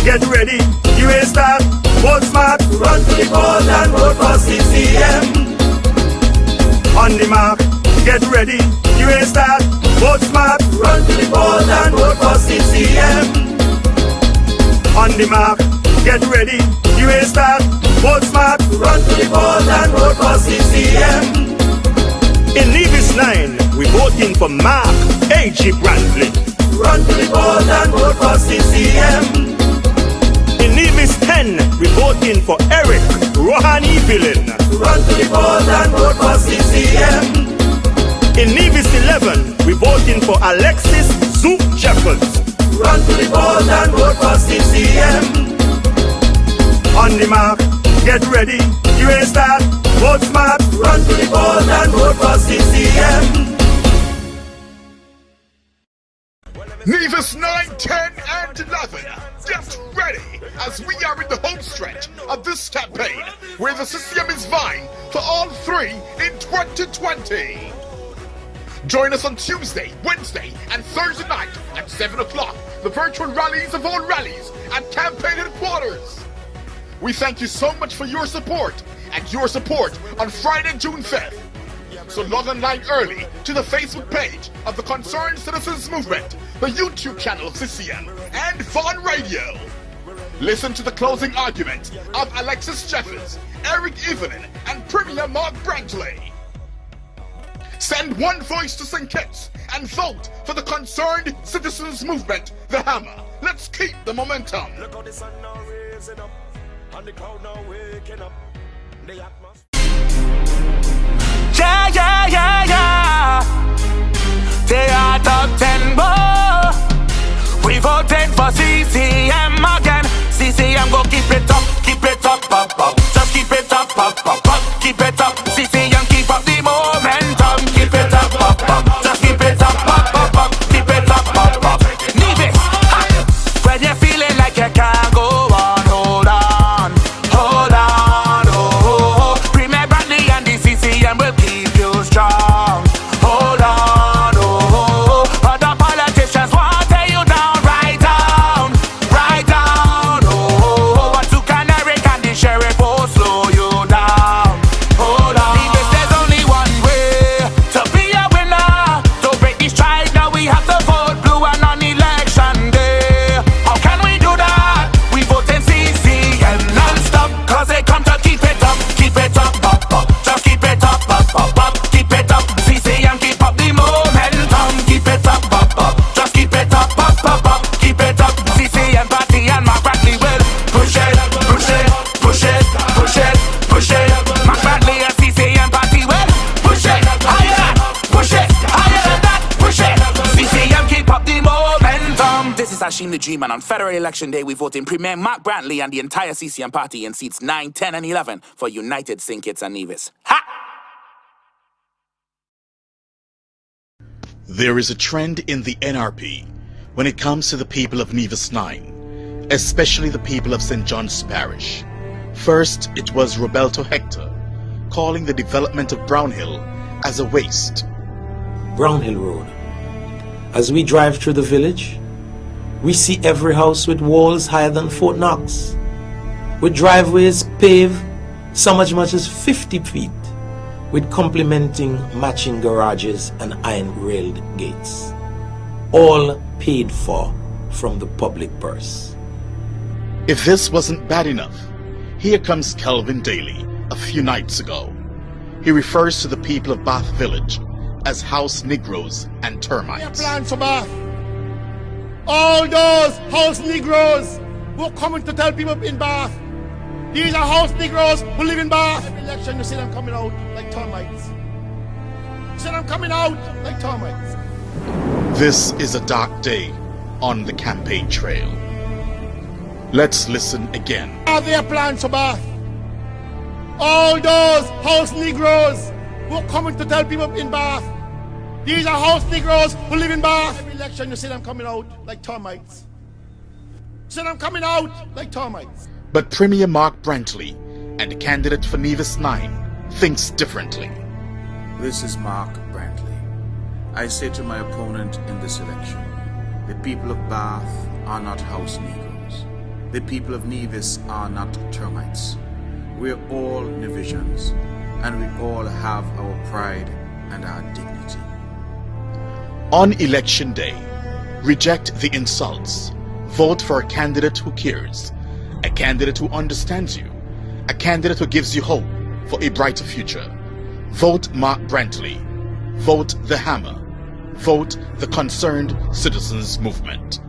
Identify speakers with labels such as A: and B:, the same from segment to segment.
A: get ready, you ain't start. Vote smart, run to the polls and vote for CCM. On the mark, get ready, you ain't start. Vote smart, run to the polls and vote for CCM. On the mark, get ready, you ain't start. Vote smart, run to the polls and vote for CCM. In Nevis 9, we voting for Mark A.G. Brantley. Run to the polls and vote for CCM. In Nevis 10, we voting for Eric Rohan Evelyn. Run to the polls and vote for CCM. In Nevis 11, we voting for Alexis Zook Jeffers. Run to the polls and vote for CCM. On the mark, get ready, you ain't start. Vote smart, run to the polls and vote for CCM.
B: Nevis 9, 10 and 11, get ready as we are in the home stretch of this campaign where the CCM is vying for all three in 2020. Join us on Tuesday, Wednesday and Thursday night at 7 o'clock, the virtual rallies of all rallies at campaign headquarters. We thank you so much for your support and your support on Friday, June 5th. So log online early to the Facebook page of the Concerned Citizens Movement, the YouTube channel of CCM, and Vaughan Radio. Listen to the closing argument of Alexis Jeffers, Eric Evelyn, and Premier Mark Brantley. Send one voice to St. Kitts and vote for the Concerned Citizens Movement, the Hammer. Let's keep the momentum.
C: Look how the sun now raising up, and the crowd now waking up. The atmosphere.
D: Yeah, yeah, yeah, yeah. They are top 10 more. We voting for CCM again. CCM go keep it up, up, up. Just keep it up, up, up, up. Keep it up. CCM keep up the momentum. Keep it up, up. Just keep it up, up. Keep it up. Nevis, when you're feeling like you can't go on, hold on. Oh, Premier Brantley and the CCM will keep you strong. Hold on, oh. Other politicians want to tear you down, right down, oh. But to Canary and the sheriff will slow you down. Hold on. Nevis, there's only one way to be a winner. To break the strike, now we have to vote blue and on election day. How can we do that? We vote in CCM non-stop, cause they come to keep it up, up. Just keep it up, up. Keep it up. CCM keep up the momentum. Keep it up, up. Just keep it up, up. Keep it up. CCM party and Mark Brantley will push it. Mark Brantley and CCM party will push it higher than that. Push it. CCM keep up the momentum. This is Hashim the Dream, and on Federal Election Day, we vote in Premier Mark Brantley and the entire CCM party in seats 9, 10, and 11 for United St. Kitts and Nevis. Ha!
B: There is a trend in the NRP when it comes to the people of Nevis 9, especially the people of St. John's Parish. First, it was Roberto Hector calling the development of Brownhill as a waste.
E: Brownhill Road. As we drive through the village, we see every house with walls higher than Fort Knox, with driveways paved some as much as 50 feet, with complementing matching garages and iron-railed gates, all paid for from the public purse.
B: If this wasn't bad enough, here comes Kelvin Daly a few nights ago. He refers to the people of Bath Village as house Negroes and termites.
F: Plan for Bath. All those house Negroes who are coming to tell people in Bath, these are house Negroes who live in Bath. Every election you see them coming out like termites. You see them coming out like termites.
B: This is a dark day on the campaign trail. Let's listen again.
F: Are their plans for Bath? All those house Negroes who are coming to tell people in Bath, these are house Negroes who live in Bath. Every election you see them coming out like termites. You see them coming out like termites.
B: But Premier Mark Brantley and the candidate for Nevis 9 thinks differently.
G: This is Mark Brantley. I say to my opponent in this election, the people of Bath are not house Negroes. The people of Nevis are not termites. We're all Nevisians, and we all have our pride and our dignity.
B: On election day, reject the insults. Vote for a candidate who cares, a candidate who understands you, a candidate who gives you hope for a brighter future. Vote Mark Brantley. Vote the Hammer. Vote the Concerned Citizens Movement.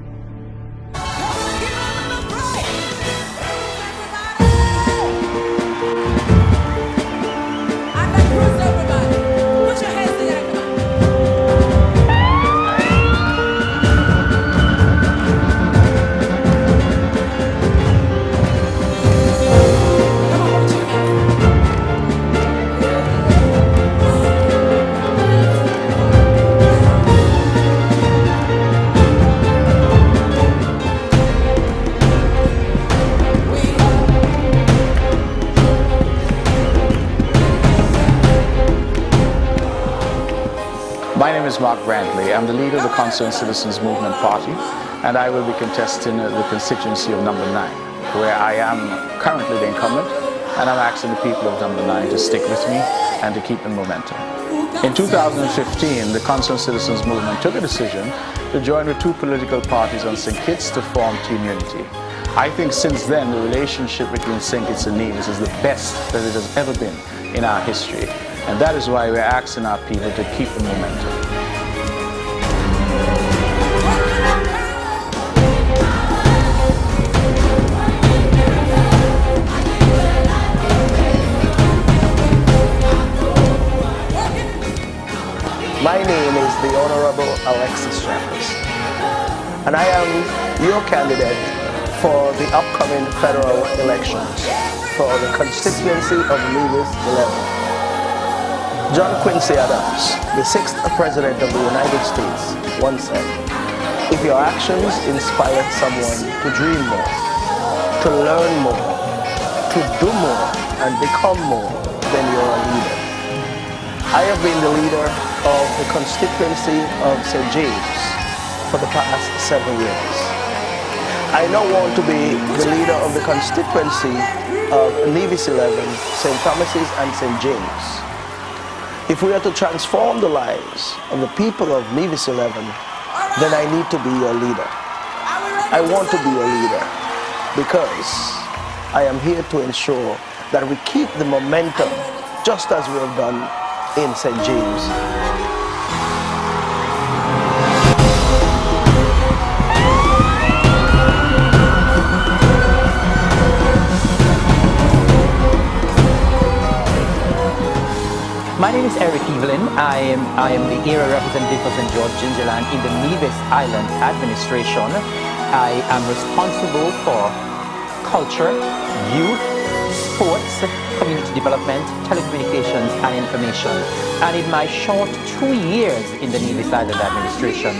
H: My name is Mark Brantley. I'm the leader of the Concerned Citizens Movement Party, and I will be contesting the constituency of number 9, where I am currently the incumbent, and I'm asking the people of number 9 to stick with me and to keep the momentum. In 2015, the Concerned Citizens Movement took a decision to join with 2 political parties on St. Kitts to form Team Unity. I think since then, the relationship between St. Kitts and Nevis is the best that it has ever been in our history. And that is why we're asking our people to keep the momentum.
I: My name is the Honorable Alexis Jeffers, and I am your candidate for the upcoming federal elections for the constituency of Nevis 11. John Quincy Adams, the 6th President of the United States, once said, "If your actions inspire someone to dream more, to learn more, to do more, and become more, then you're a leader." I have been the leader of the constituency of St. James for the past 7 years. I now want to be the leader of the constituency of Nevis 11, St. Thomas's, and St. James. If we are to transform the lives of the people of Nevis 11, then I need to be your leader. I want to be a leader because I am here to ensure that we keep the momentum just as we have done in St. James.
J: My name is Evelyn. I am the area representative for St. George Gingerland in the Nevis Island administration. I am responsible for culture, youth, sports, community development, telecommunications, and information. And in my short 2 years in the Nevis Island administration,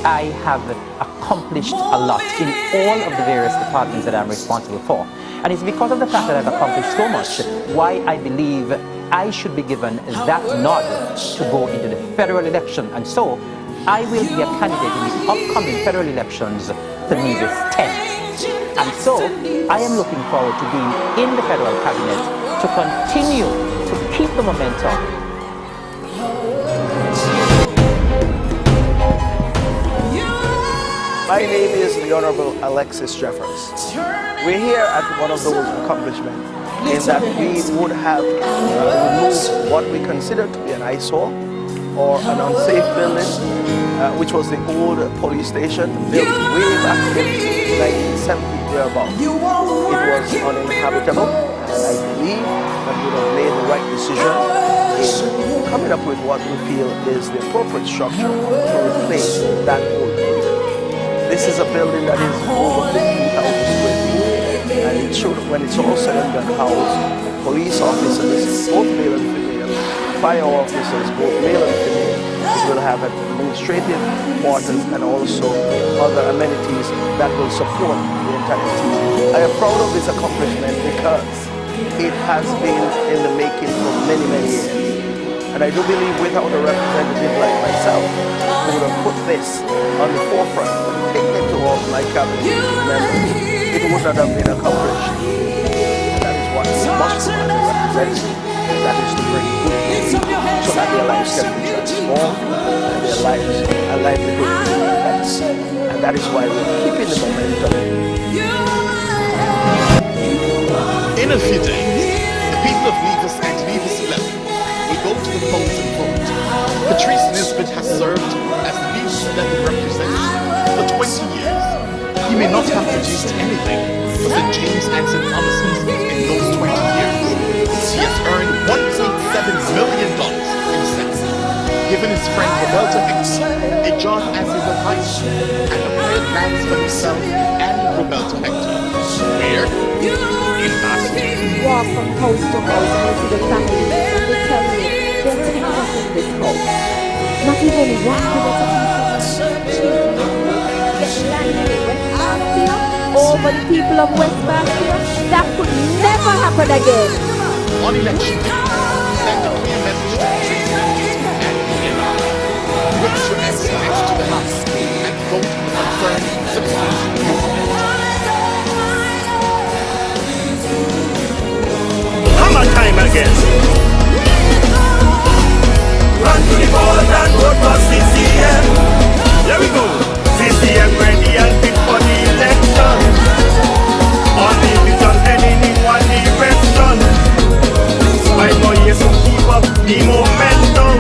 J: I have accomplished a lot in all of the various departments that I'm responsible for. And it's because of the fact that I've accomplished so much why I believe I should be given that nod to go into the federal election. And so I will be a candidate in the upcoming federal elections for Nevis 10. And so I am looking forward to being in the federal cabinet to continue to keep the momentum.
I: My name is the Honorable Alexis Jeffers. We're here at one of those accomplishments in that we would have removed what we consider to be an eyesore or an unsafe building, which was the old police station built way back in 1970 thereabouts. It was uninhabitable, and I believe that we have made the right decision in coming up with what we feel is the appropriate structure to replace that old building. This is a building that is over 15,000 square feet, and it should, when it's all said and done, house police officers, both male and female, fire officers, both male and female. It will have administrative quarters and also other amenities that will support the entire team. I am proud of this accomplishment because it has been in the making for many, many years. And I do believe without a representative like myself who would have put this on the forefront and taken it to all my cabinet members, it it would not have been accomplished. And that is what we must represent, and that is to bring good people so that their lives can be transformed and their lives and livelihood will be better. And that is why we're keeping the momentum.
B: In a few days, the people of Nevis and Nevis 11 will go to the polls and vote. Patrice Nisbet has served as the Nevis 11 representative for 20 years. He may not have produced anything for St. James and St. Thomas's in those 20 years. He has earned $1.7 million in sales, given his friend Roberta Hector a job as his advisor, and acquired lands for himself and Roberta Hector. Where? In Basel.
K: Walk from house to house and you see the families and they tell me they're taking us in this house. Not even one kilometer get landed in West Bastia over the people of West Bastia. That could never happen again.
B: On election day, send a clear message to Patrice Nisbet and the NR. Put your estimates to the House and vote for the concerned citizens movement.
A: Hammer time again. Run to the polls and vote for CCM. Here we go. CCM ready and fit for the election. Only vision heading in one direction. 5 more years to keep up the momentum.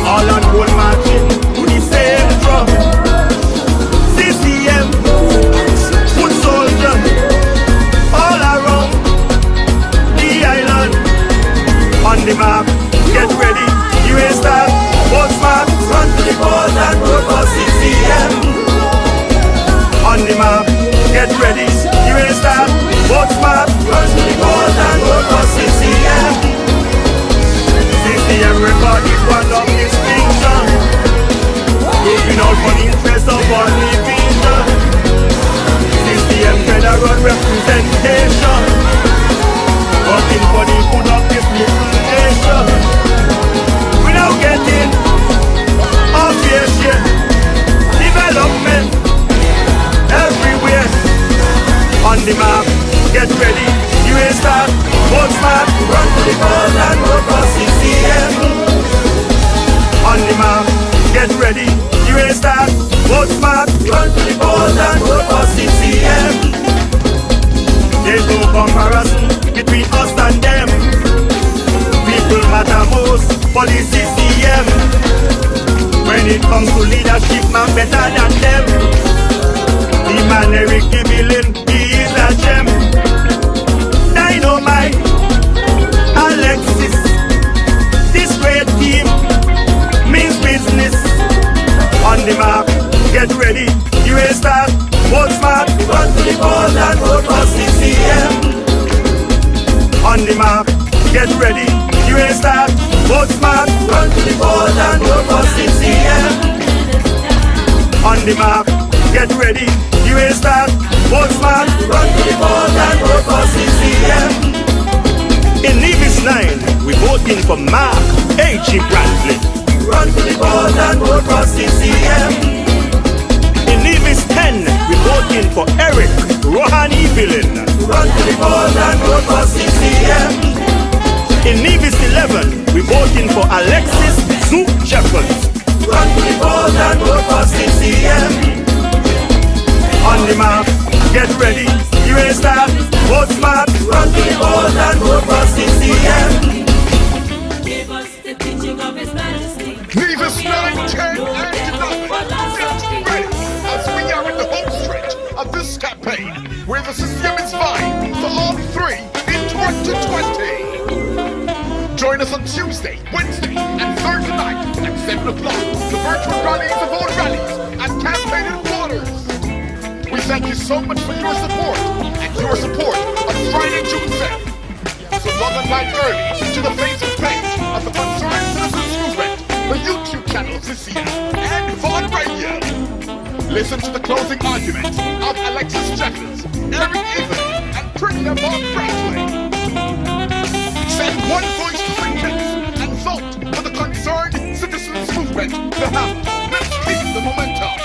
A: All on one marching to the same drum. CCM, foot soldiers, all around the island. On the map, get ready, you ain't start. Vote smart, run to the polls and vote for CCM. On the map, get ready, you ain't start. Vote smart, run to the polls and vote for CCM. CCM record is one of distinction. Looking out for the interest of all division. CCM federal representation. Working for the good of this little nation. Without getting off your shit. Development everywhere. On the map, get ready, you ain't start. Vote smart, run to the polls and vote for CCM. On the map, get ready, you ain't start. Vote smart, run to the polls and vote for CCM. There's no comparison between us and them. People matter most for the CCM. When it comes to leadership, man better than them. The man Eric Evelyn, he is a gem. Dynamite, Alexis, this great team means business. On the mark, get ready, you ain't start. Vote smart, run to the polls and vote for CCM. On the mark, get ready, you ain't start. Vote smart, run to the polls and vote for CCM. On the mark, get ready, you ain't start. Vote smart, run to the polls and vote for CCM. In Nevis 9, we voting for Mark A.G. Brantley. Run to the polls and vote for CCM. In Nevis 10, we voting for Eric Rohan Evelyn. Run to the polls and vote for CCM. In Nevis 11, we voting for Alexis Zook Jeffers. Run to the polls and vote for CCM. On the map, get ready, you ain't start. Vote smart, run to the polls and vote for CCM.
L: Give us the teaching of His Majesty.
B: Nevis 9, 10, and 11. Get ready as we are in the home stretch of this campaign, where the CCM is vying for all three in 2020. Join us on Tuesday, Wednesday, and Thursday night at 7 o'clock. The virtual rallies of all rallies and campaign headquarters. We thank you so much for your support and your support on Friday, June 7th. So log online early to the Facebook page of the Concerned Citizens Movement, the YouTube channel CCM, and Vaughn Radio. Listen to the closing arguments of Alexis Jeffers, Eric Evelyn, and Premier Mark Brantley. Send one voice to St. and vote for the Concerned Citizens Movement, the House. Let's keep the momentum.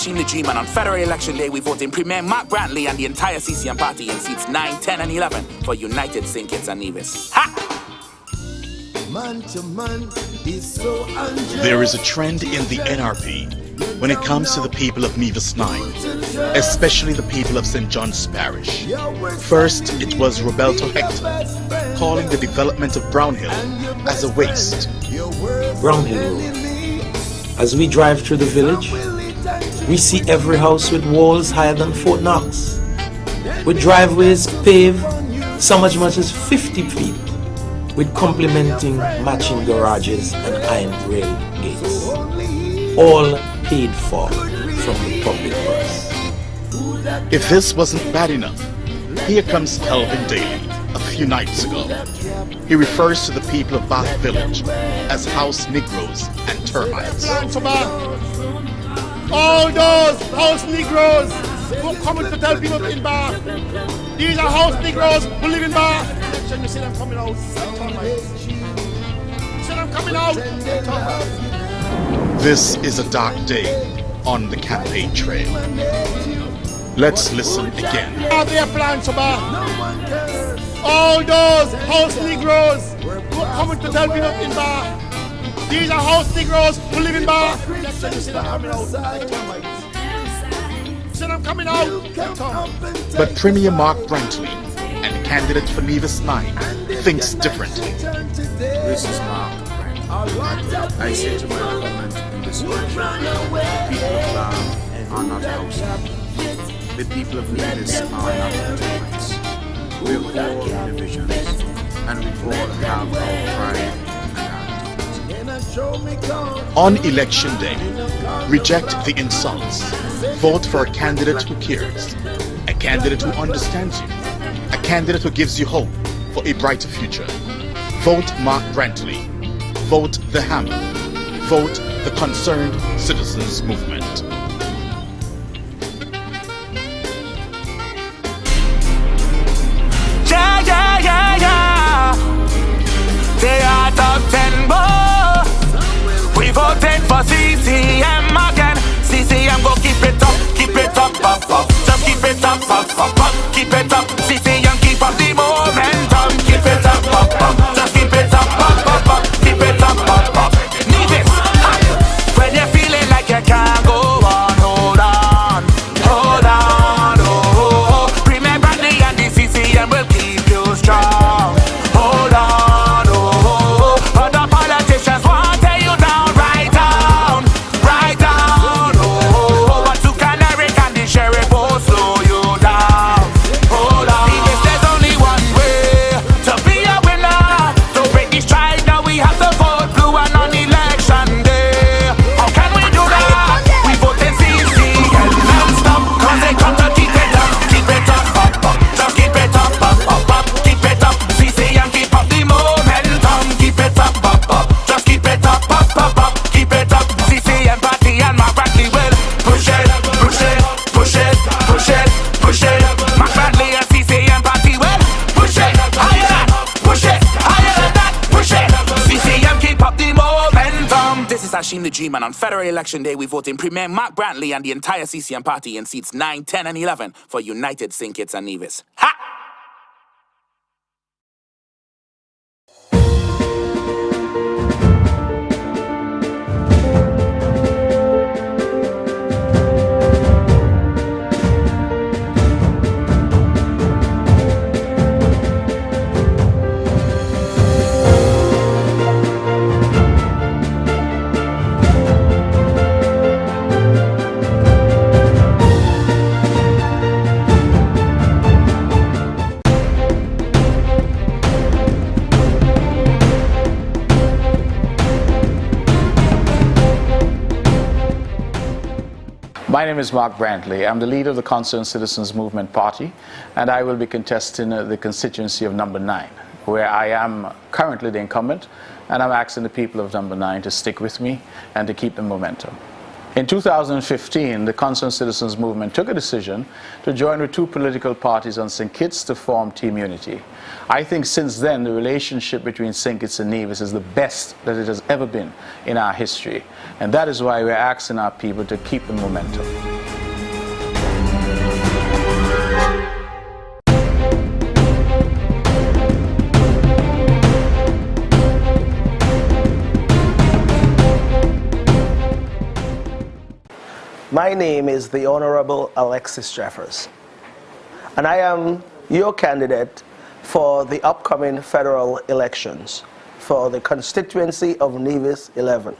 D: Hashim the G-Man. On federal election day, we vote in Premier Mark Brantley and the entire CCM party in seats 9, 10, and 11 for United St. Kitts and Nevis. Ha!
C: Man to man is so unjust.
M: There is a trend in the NRP when it comes to the people of Nevis 9, especially the people of St. John's Parish. First, it was Roberto Hector calling the development of Brownhill as a waste.
E: Brownhill Road. As we drive through the village, we see every house with walls higher than Fort Knox, with driveways paved some as much as 50 feet, with complementing matching garages and iron rail gates, all paid for from the public purse.
M: If this wasn't bad enough, here comes Calvin Daly a few nights ago. He refers to the people of Bath Village as house Negroes and termites.
F: All those house Negroes who are coming to tell people in Bath, these are house Negroes who live in Bath. You see them coming out. You see them coming out.
M: This is a dark day on the campaign trail. Let's listen again.
F: Have their plans for Bath. All those house Negroes who are coming to tell people in Bath, these are house Negroes who live in Bath. You see them coming out. You see them coming out.
M: But Premier Mark Brantley and candidate for Nevis 9 thinks differently.
G: This is Mark Brantley. I say to my opponent in this election, the people of Bath are not house. The people of Nevis are not termites. We're all divisions, and we all have our pride and our dignity.
M: On election day, reject the insults. Vote for a candidate who cares, a candidate who understands you, a candidate who gives you hope for a brighter future. Vote Mark Brantley. Vote the Hammer. Vote the Concerned Citizens Movement.
D: They are top 10 boss. We voted for CCM again. CCM go keep it up, up, up. Just keep it up, keep it up. CCM keep up the momentum. Keep it up, just keep it up, keep it up, Nevis, when you're feeling like you can't go on, hold on, oh. Remember the and the CCM will keep you strong. Hold on. Hashim the G-Man. On federal election day, we vote in Premier Mark Brantley and the entire CCM party in seats 9, 10, and 11 for United St. Kitts and Nevis. Ha!
H: My name is Mark Brantley. I'm the leader of the Concerned Citizens Movement Party, and I will be contesting the constituency of number 9, where I am currently the incumbent, and I'm asking the people of number 9 to stick with me and to keep the momentum. In 2015, the Concerned Citizens Movement took a decision to join with 2 political parties on St. Kitts to form Team Unity. I think since then, the relationship between St. Kitts and Nevis is the best that it has ever been in our history. And that is why we're asking our people to keep the momentum.
I: My name is the Honorable Alexis Jeffers, and I am your candidate for the upcoming federal elections for the constituency of Nevis 11.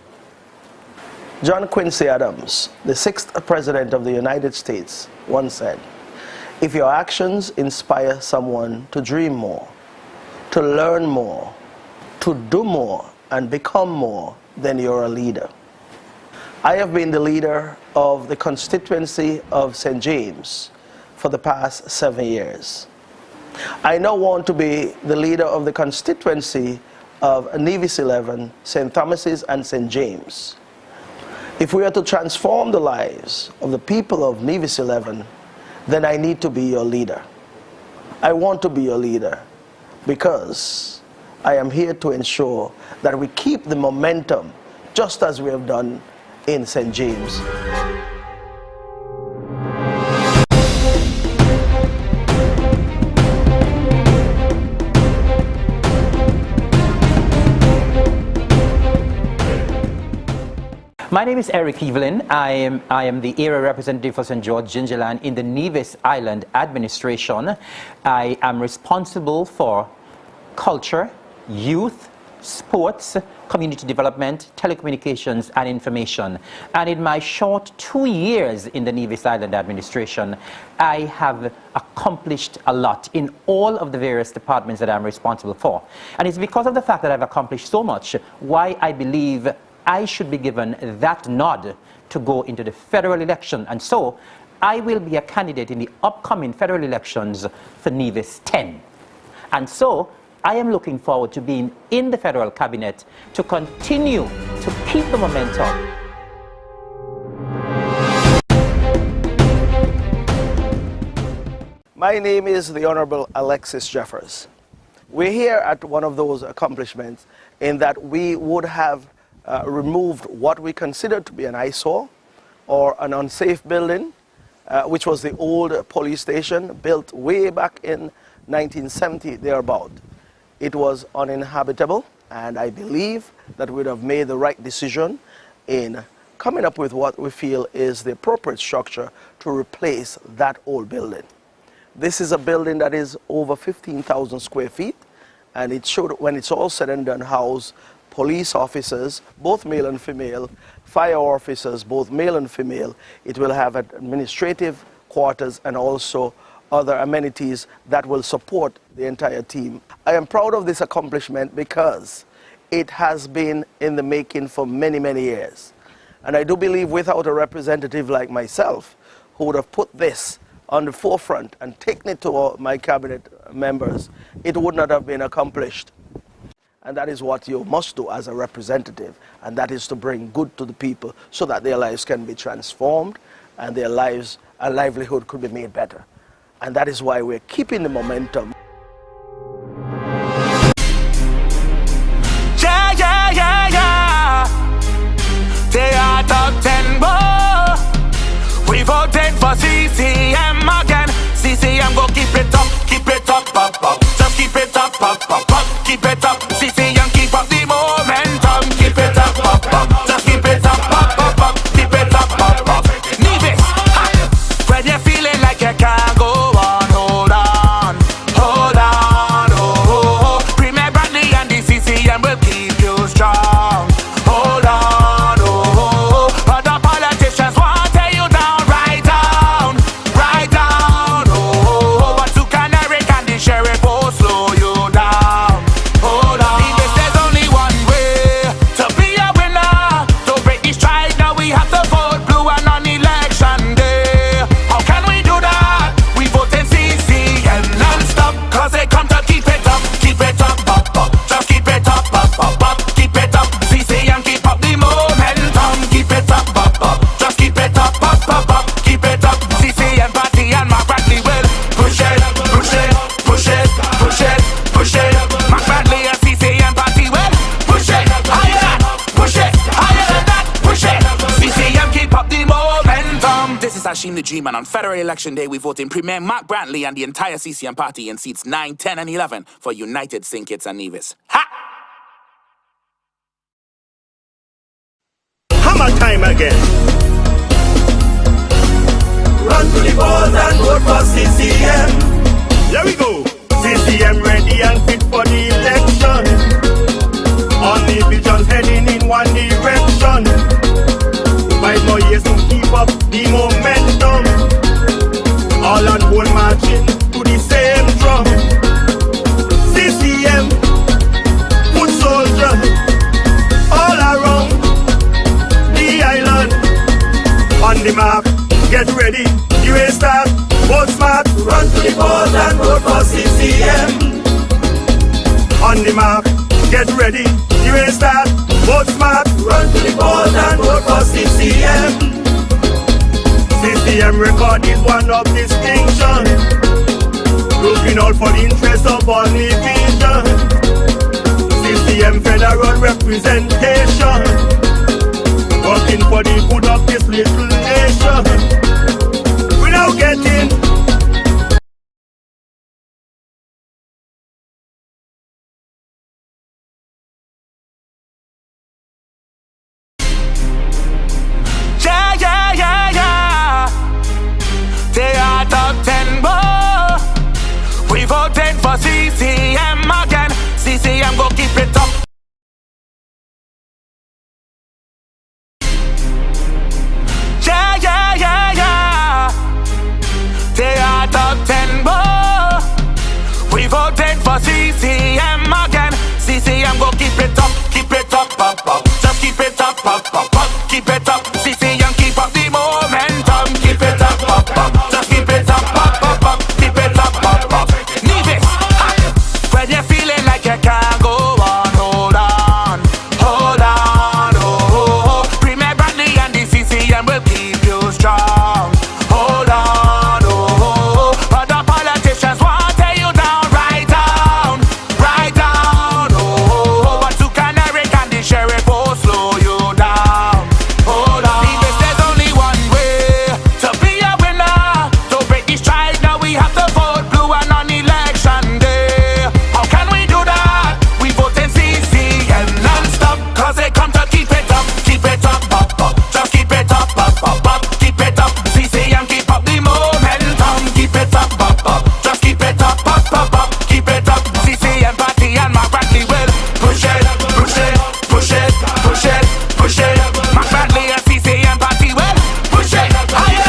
I: John Quincy Adams, the 6th President of the United States, once said, "If your actions inspire someone to dream more, to learn more, to do more, and become more, then you're a leader." I have been the leader of the constituency of St. James for the past 7 years. I now want to be the leader of the constituency of Nevis 11, St. Thomas's, and St. James. If we are to transform the lives of the people of Nevis 11, then I need to be your leader. I want to be your leader because I am here to ensure that we keep the momentum just as we have done in St. James.
J: My name is Evelyn. I am the area representative for St. George Gingerland in the Nevis Island administration. I am responsible for culture, youth, sports, community development, telecommunications, and information. And in my short 2 years in the Nevis Island administration, I have accomplished a lot in all of the various departments that I'm responsible for. And it's because of the fact that I've accomplished so much why I believe I should be given that nod to go into the federal election. And so I will be a candidate in the upcoming federal elections for Nevis 10. And so I am looking forward to being in the federal cabinet to continue to keep the momentum.
I: My name is the Honorable Alexis Jeffers. We're here at one of those accomplishments in that we would have removed what we considered to be an eyesore or an unsafe building, which was the old police station built way back in 1970 thereabout. It was uninhabitable, and I believe that we would have made the right decision in coming up with what we feel is the appropriate structure to replace that old building. This is a building that is over 15,000 square feet, and it should, when it's all said and done, house police officers, both male and female, fire officers, both male and female. It will have administrative quarters and also other amenities that will support the entire team. I am proud of this accomplishment because it has been in the making for many, many years. And I do believe without a representative like myself who would have put this on the forefront and taken it to my cabinet members, it would not have been accomplished. And that is what you must do as a representative, and that is to bring good to the people so that their lives can be transformed and their lives and livelihood could be made better. And that is why we're keeping the momentum.
D: Yeah, yeah, yeah, yeah. They are top 10 more. We voted for CCM again. CCM go keep it up, up, up. Just keep it up, up, up, up. Keep it up. CCM keep up the momentum. Keep it up, up. Just keep it up, up, up. Keep it up, up. Nevis, when you're feeling like you can't go on, hold on, hold on, oh. Remember Brantley and the CCM will keep you strong. Hold on, oh. Other politicians want to tear you down, right down, oh. But to Canary and the sheriff will slow you down. Hold on. Nevis, there's only one way to be a winner. To break the strike, now we have to vote blue and on election day. How can we do that? We vote in CCM non-stop, cause they come to keep it up, up, up. Just keep it up, up. Keep it up. CCM keep up the momentum. Keep it up, up. Just keep it up, up. Keep it up. CCM party and Mark Brantley will push it, push it, push it, push it, push it. Mark Brantley and CCM party will push it higher than, push it higher than that, push it. CCM keep up the momentum. This is Hashim the Dream, and on federal election day we vote in Premier Mark Brantley and the entire CCM party in seats 9, 10, and 11 for United St. Kitts and Nevis. Ha!
A: Hammer time again. run to the polls and vote for CCM. Here we go. CCM ready and fit for the election. Only visions heading in one direction. 5 more years to keep up the momentum. All on one marching to the same drum. CCM, foot soldier, all around the island. On the mark, get ready, you ain't start. Vote smart, run to the polls and vote for CCM. On the mark, get ready, you ain't start. Vote smart, run to the polls and vote for CCM. CCM record is one of distinction, looking out for the interest of all division. CCM federal representation, working for the good of this little nation. We now getting
D: voting for CCM again. CCM go keep it up. They are top 10 more. We voting for CCM again. CCM go keep it up, up. Just keep it up, up. Keep it up. CCM keep up the momentum. Keep it up. Just keep it up, up. Keep it up, up. Nevis, when you're feeling like you can't go on, hold on, oh. Premier Brantley and the CCM will keep you strong. Hold on, oh. But the politicians want to tear you down, right down, oh. But to Canary and the sheriff will slow you down. Hold on. Nevis, there's only one way to be a winner. To break the strike, now we have to vote blue and on election day. How can we do that? We vote in CCM non-stop, cause they come to keep it up, up. Just keep it up, up. Keep it up, CCM keep up the momentum. Keep it up, just keep it up, up. Keep it up, CCM party and Mark Brantley will push it. Mark Brantley and CCM party will push it higher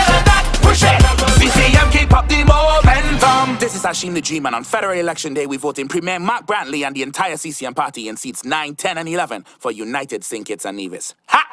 D: than that, push it. CCM keep up the momentum. This is Hashim the G-Man. On federal election day, we vote in Premier Mark Brantley and the entire CCM party in seats 9, 10, and 11 for United St. Kitts and Nevis. Ha!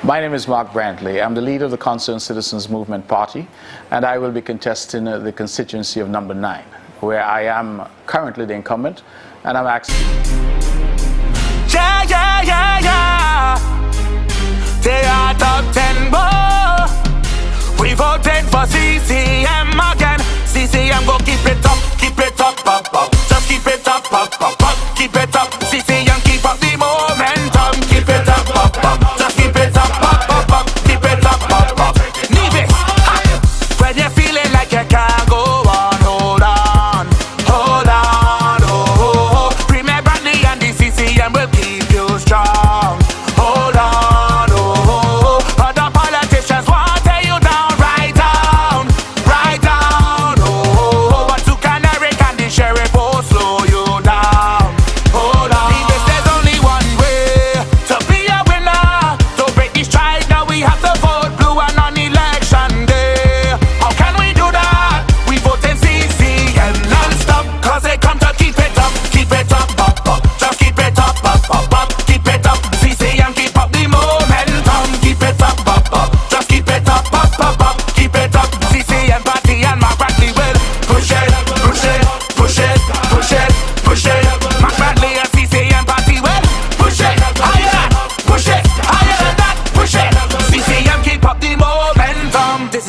H: My name is Mark Brantley. I'm the leader of the Concerned Citizens Movement Party, and I will be contesting the constituency of number 9, where I am currently the incumbent, and I'm actually...
D: They are top 10 more. We voting for CCM again. CCM go keep it up, up. Just keep it up, up. Keep it up. CCM keep up the momentum. Keep it up, up. Just keep it up, up. Keep it up, up. Nevis, when you're feeling like you can't go on, hold on, oh. Premier Brantley and the CCM will keep you strong.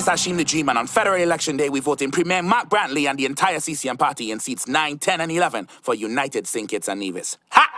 D: is Hashim the G-Man. On federal election day, we vote in Premier Mark Brantley and the entire CCM party in seats 9, 10, and 11 for United St. Kitts and Nevis. Ha!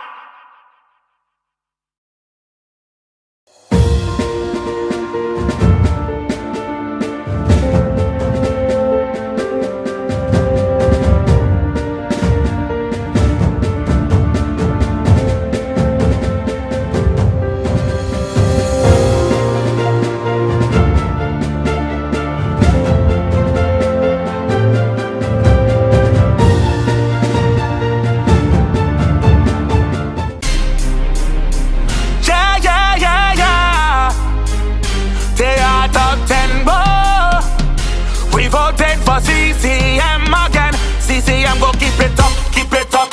D: CCM again. CCM go keep it up,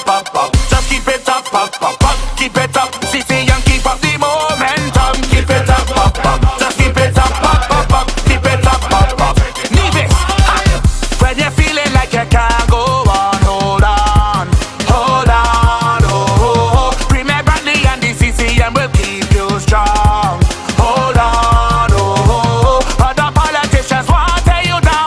D: up. Just keep it up, up. Keep it up. CCM keep up the momentum. Keep it up, up. Just keep it up, up. Keep it up, up. Nevis, ha! When you're feeling like you can't go on, hold on, oh. Premier Brantley and the CCM will keep you strong. Hold on, oh. Other politicians want to tear you down.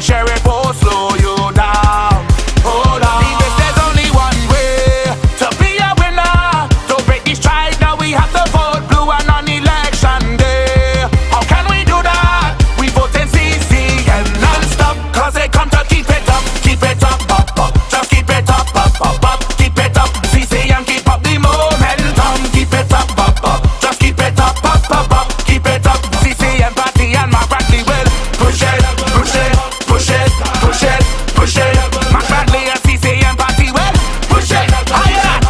D: Sheriff will slow you down. Hold on. Nevis, there's only one way to be a winner. Don't break the stride, now we have to vote blue and on election day. How can we do that? We vote in CCM non-stop, cause they come to keep it up, up. Just keep it up, up. Keep it up. CCM keep up the momentum. Keep it up, up. Just keep it up, up. Keep it up. CCM party and Mark Brantley will push it. Push it. Mark Brantley and CCM party will push it higher than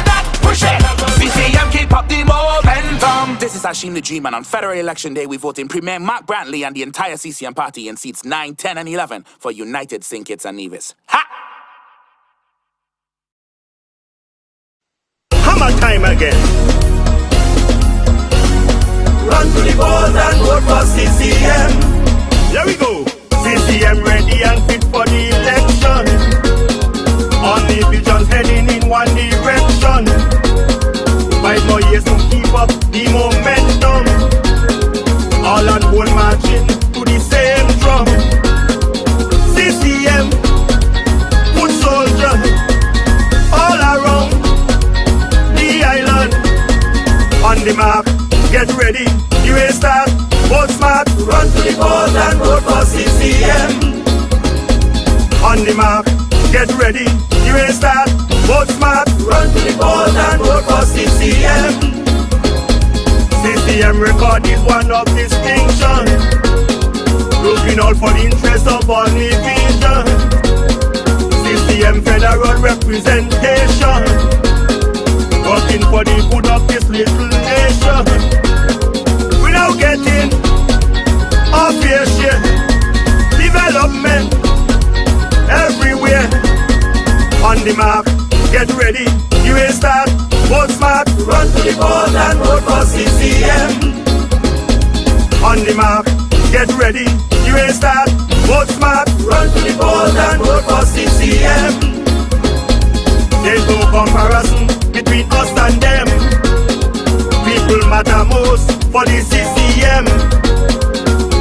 D: that. Push it. CCM keep up the momentum. This is Hashim the G-Man. On federal election day, we vote in Premier Mark Brantley and the entire CCM party in seats 9, 10, and 11 for United St. Kitts and Nevis. Ha!
A: Hammer time again. Run to the polls and vote for CCM. Here we go. CCM ready and fit for the election. All the visions heading in one direction. 5 more years to keep up the momentum. All on one marching to the same drum. CCM, foot soldiers all around the island. On the map, get ready, you will start. Vote smart, run to the polls and vote for CCM. On the map, get ready, you will start. Vote smart, run to the polls and vote for CCM. CCM record is one of distinction, looking out for the interest of all division. CCM federal representation, working for the good of this little nation. Without getting our fair share, development everywhere. On the map, get ready, you will start. Vote smart, run to the polls and vote for CCM. On the map, get ready, you will start. Vote smart, run to the polls and vote for CCM. There's no comparison between us and them. People matter most for the CCM.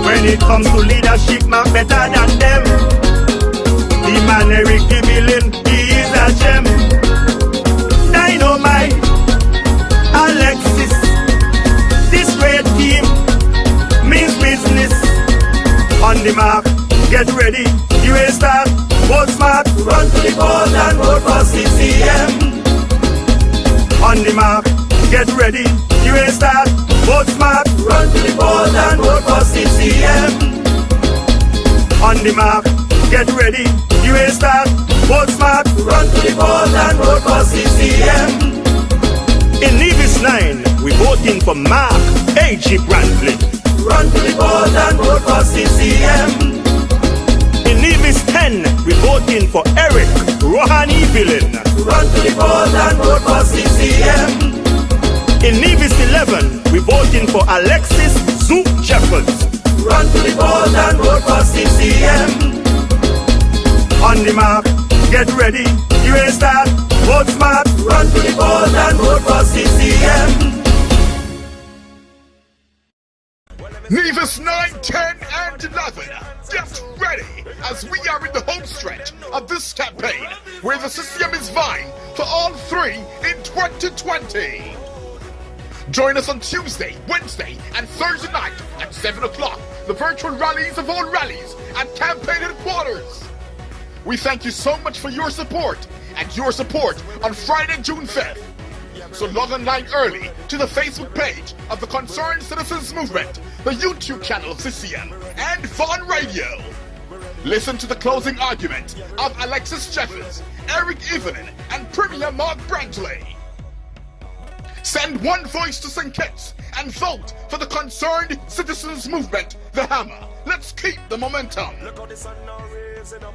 A: When it comes to leadership, man better than them. The man Eric Evelyn, he is a gem. Dynamite, Alexis, this great team means business. On the map, get ready, you will start. Vote smart, run to the polls and vote for CCM. On the map, get ready, you will start. Vote smart, run to the polls and vote for CCM. On the map, get ready, you will start. Vote smart, run to the polls and vote for CCM. In Nevis 9, we voting for Mark A.G. Brantley. Run to the polls and vote for CCM. In Nevis 10, we voting for Eric Rohan Evelyn. Run to the polls and vote for CCM. In Nevis 11, we voting for Alexis Zook Jeffers. Run to the polls and vote for CCM. On the map, get ready, you will start. Vote smart, run to the polls and vote for CCM.
B: Nevis 9, 10, and 11, get ready as we are in the home stretch of this campaign where the CCM is vying for all three in 2020. Join us on Tuesday, Wednesday, and Thursday night at 7 o'clock, the virtual rallies of all rallies at campaign headquarters. We thank you so much for your support and your support on Friday, June 5th. So log online early to the Facebook page of the Concerned Citizens Movement, the YouTube channel of CCM, and Fun Radio. Listen to the closing argument of Alexis Jeffers, Eric Evelyn, and Premier Mark Brantley. Send one voice to St. Kitts and vote for the Concerned Citizens Movement, the Hammer. Let's keep the momentum.
C: Look how the sun now raising up,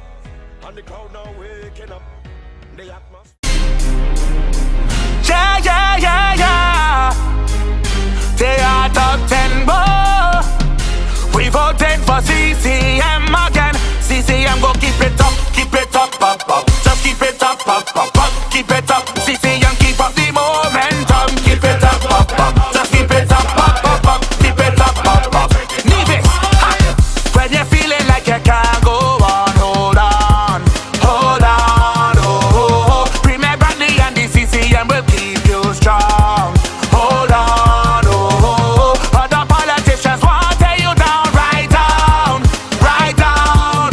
C: and the crowd now waking up. The atmosphere.
D: Yeah, yeah, yeah, yeah. They are top 10 more. We voted for CCM again. CCM go keep it up, up. Just keep it up, up. Keep it up. CCM keep up the momentum. Keep it up, up. Just keep it up, up. Keep it up. Nevis, ha. When you're feeling like you can't go on, hold on, oh. Premier Brantley and the CCM will keep you strong. Hold on, oh. Other politicians want to tear you down, right down,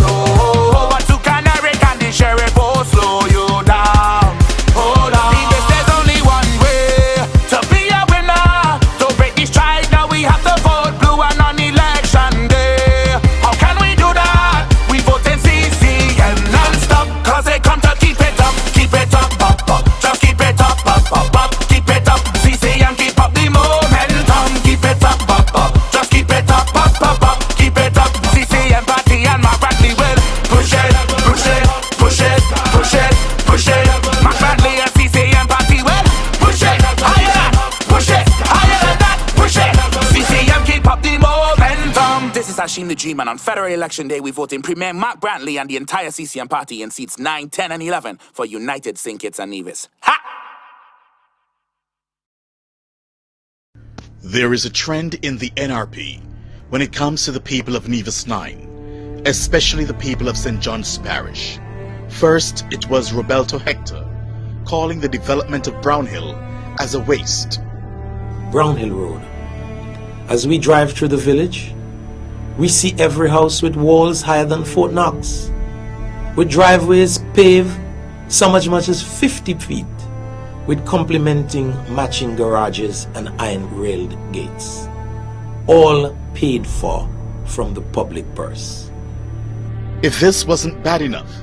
D: oh. But to Canary and the sheriff will slow you down. Hold on. Because there's only one way to be a winner. To break the strike, now we have to vote blue and on election day. How can we do that? We vote in CCM non-stop, cause they come to keep it up, up. Just keep it up, up. Keep it up. CCM keep up the momentum. Keep it up, up. Just keep it up, up. Keep it up. CCM party and Mark Brantley will push it. Mark Brantley and CCM party will push it higher than that, push it. CCM keep up the momentum. This is Hashim the G-Man. On federal election day, we vote in Premier Mark Brantley and the entire CCM party in seats 9, 10, and 11 for United St. Kitts and Nevis. Ha!
M: There is a trend in the NRP when it comes to the people of Nevis 9, especially the people of St. John's Parish. First, it was Roberto Hector calling the development of Brownhill as a waste.
E: Brownhill Road. As we drive through the village, we see every house with walls higher than Fort Knox, with driveways paved some as much as 50 feet, with complementing matching garages and iron-railed gates, all paid for from the public purse.
M: If this wasn't bad enough,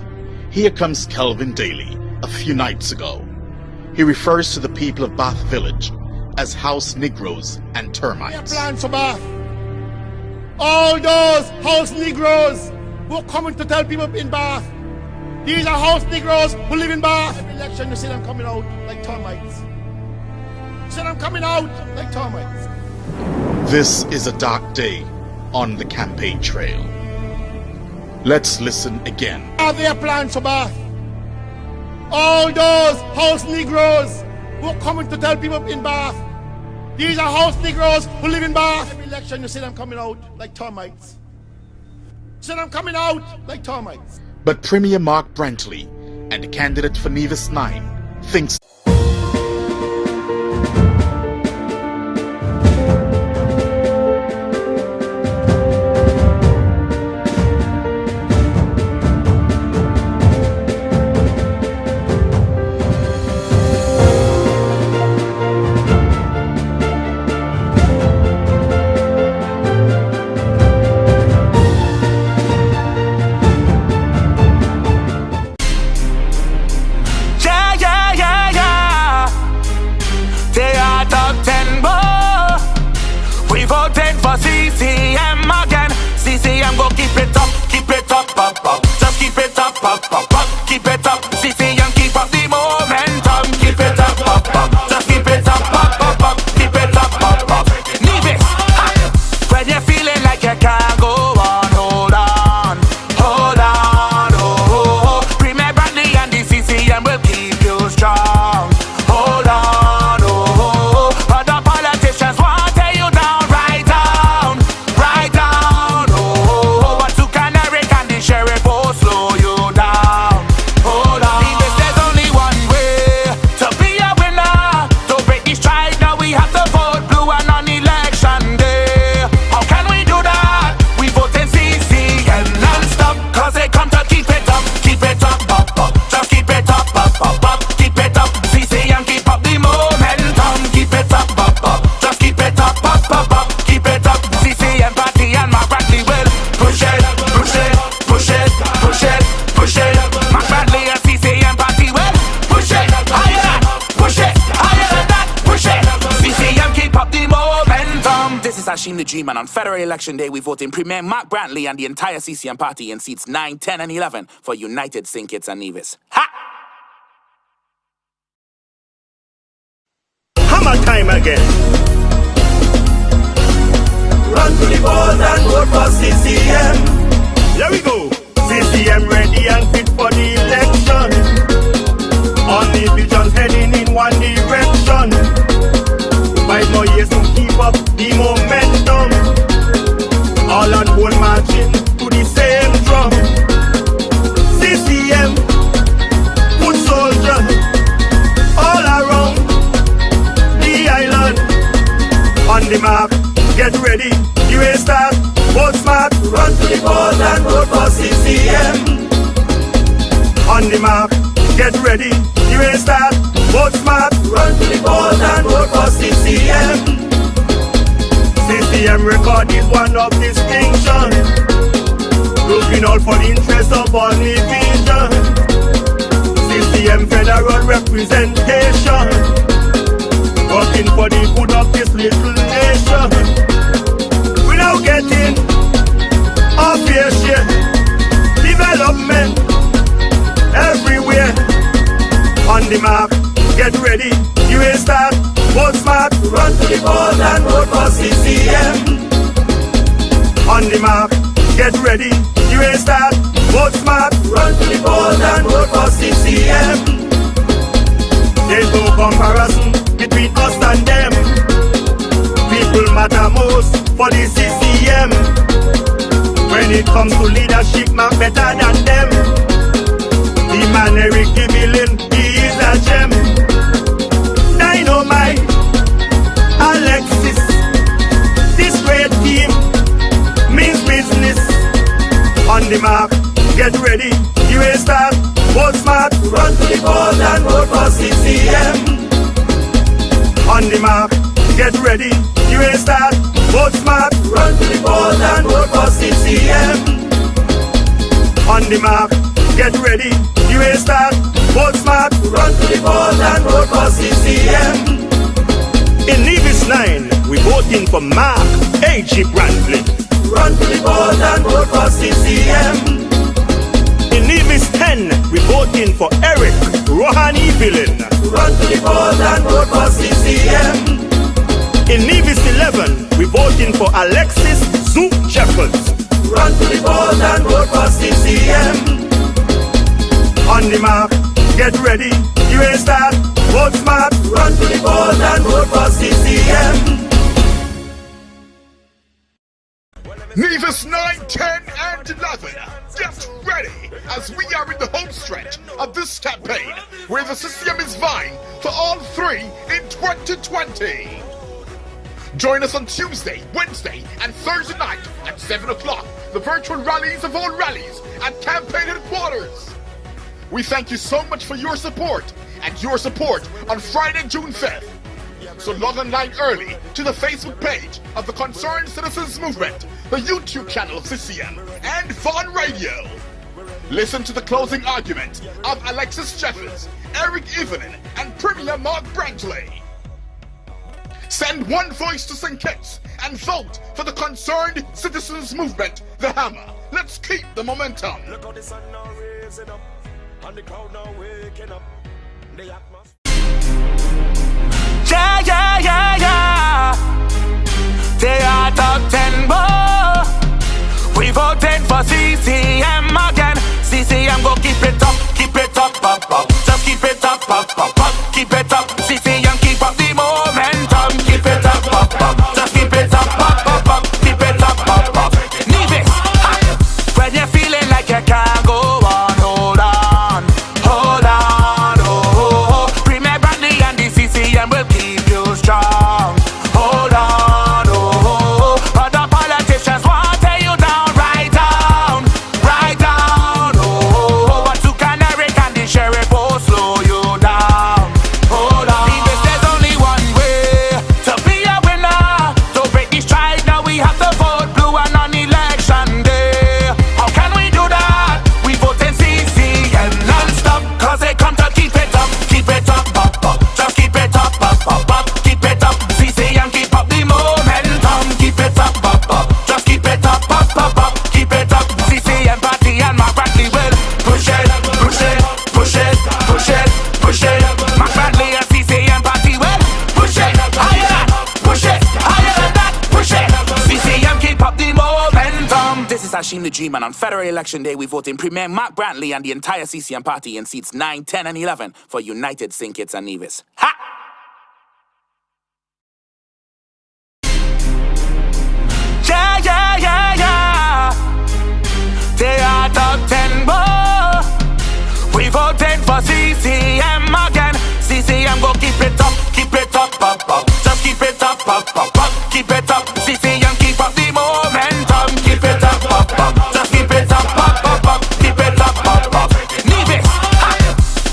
M: here comes Kelvin Daly a few nights ago. He refers to the people of Bath Village as house Negroes and termites.
F: Plans for Bath. All those house Negroes who are coming to tell people in Bath, these are house Negroes who live in Bath. Every election you see them coming out like termites. You see them coming out like termites.
M: This is a dark day on the campaign trail. Let's listen again.
F: Are their plans for Bath? All those house Negroes who are coming to tell people in Bath, these are house Negroes who live in Bath. Every election you see them coming out like termites. You see them coming out like termites.
M: But Premier Mark Brantley and the candidate for Nevis 9 thinks
D: for CCM again. CCM go keep it up, up. Just keep it up, up. Keep it up. CCM keep up the momentum. Keep it up, up. Just keep it up, up. Keep it up. Nevis, ha! When you're feeling like you can't go on, hold on, oh. Premier Brantley and the CCM will keep you strong. Hold on, oh. Other politicians want to tear you down, right down, Hashim the G-Man. On federal election day, we vote in Premier Mark Brantley and the entire CCM party in seats 9, 10, and 11 for United St. Kitts and Nevis. Ha!
A: Hammer time again. Run to the polls and vote for CCM. Here we go. CCM ready and fit for the election. All the visions heading in one direction. 5 more years to keep up the momentum. All on one marching to the same drum. CCM, good soldier, all around the island. On the mark, get ready, you ain't start. Vote smart, run to the polls and vote for CCM. On the mark, get ready, you ain't start. Vote smart, run to the polls and vote for CCM. CCM record is one of distinction. Looking out for the interest of all division. CCM federal representation. Working for the good of this little nation. We now getting our fair share. Development everywhere. On the mark, get ready, you ain't start. Vote smart, run to the polls and vote for CCM. On the mark, get ready, you ain't start. Vote smart, run to the polls and vote for CCM. There's no comparison between us and them. People matter most for the CCM. When it comes to leadership, man better than them. The man Eric Evelyn, he is a gem. Dynamite, Alexis, this great team means business. On the mark, get ready, you ain't start. Vote smart, run to the polls and vote for CCM. On the mark, get ready, you ain't start. Vote smart, run to the polls and vote for CCM. On the mark, get ready, you ain't start. Vote smart, run to the polls and vote for CCM. In Nevis 9, we voting for Mark A.G. Brantley. Run to the polls and vote for CCM. In Nevis 10, we voting for Eric Rohan Evelyn. Run to the polls and vote for CCM. In Nevis 11, we voting for Alexis Zook Shepherds. Run to the polls and vote for CCM. On the mark, get ready, you ain't start. Vote smart, run to the polls and vote for CCM.
B: Nevis 9, 10, and 11. Get ready as we are in the home stretch of this campaign where the CCM is vying for all 3 in 2020. Join us on Tuesday, Wednesday, and Thursday night at 7 o'clock, the virtual rallies of all rallies at campaign headquarters. We thank you so much for your support and your support on Friday, June 5th. So log online early to the Facebook page of the Concerned Citizens Movement, the YouTube channel of CCM, and Vaughan Radio. Listen to the closing argument of Alexis Jeffers, Eric Evelyn, and Premier Mark Brantley. Send one voice to St. Kitts and vote for the Concerned Citizens Movement, the Hammer. Let's keep the momentum.
C: Look how the sun now raising up, and the crowd now waking up. The atmosphere.
D: Yeah, yeah, yeah, yeah. They are top 10 more. We voting for CCM again. CCM go keep it up, up. Just keep it up, up. Keep it up. CCM keep up the momentum. Keep it up. Just keep it up. Keep it up. Nevis, when you're feeling like you can't go on, hold on. Oh, Premier Brantley and the CCM will keep you strong. Hold on, oh. Other politicians want to tear you down, right down. Hashim the G-Man. On federal election day, we vote in Premier Mark Brantley and the entire CCM party in seats 9, 10, and 11 for United St. Kitts and Nevis. Ha! Yeah, yeah, yeah, yeah. They are top 10 more. We voted for CCM again. CCM go keep it up, up, up. Just keep it up, up, up. Keep it up. CCM keep up the momentum. Keep it up, up. Just keep it up, up. Keep it up, up. Nevis, ha!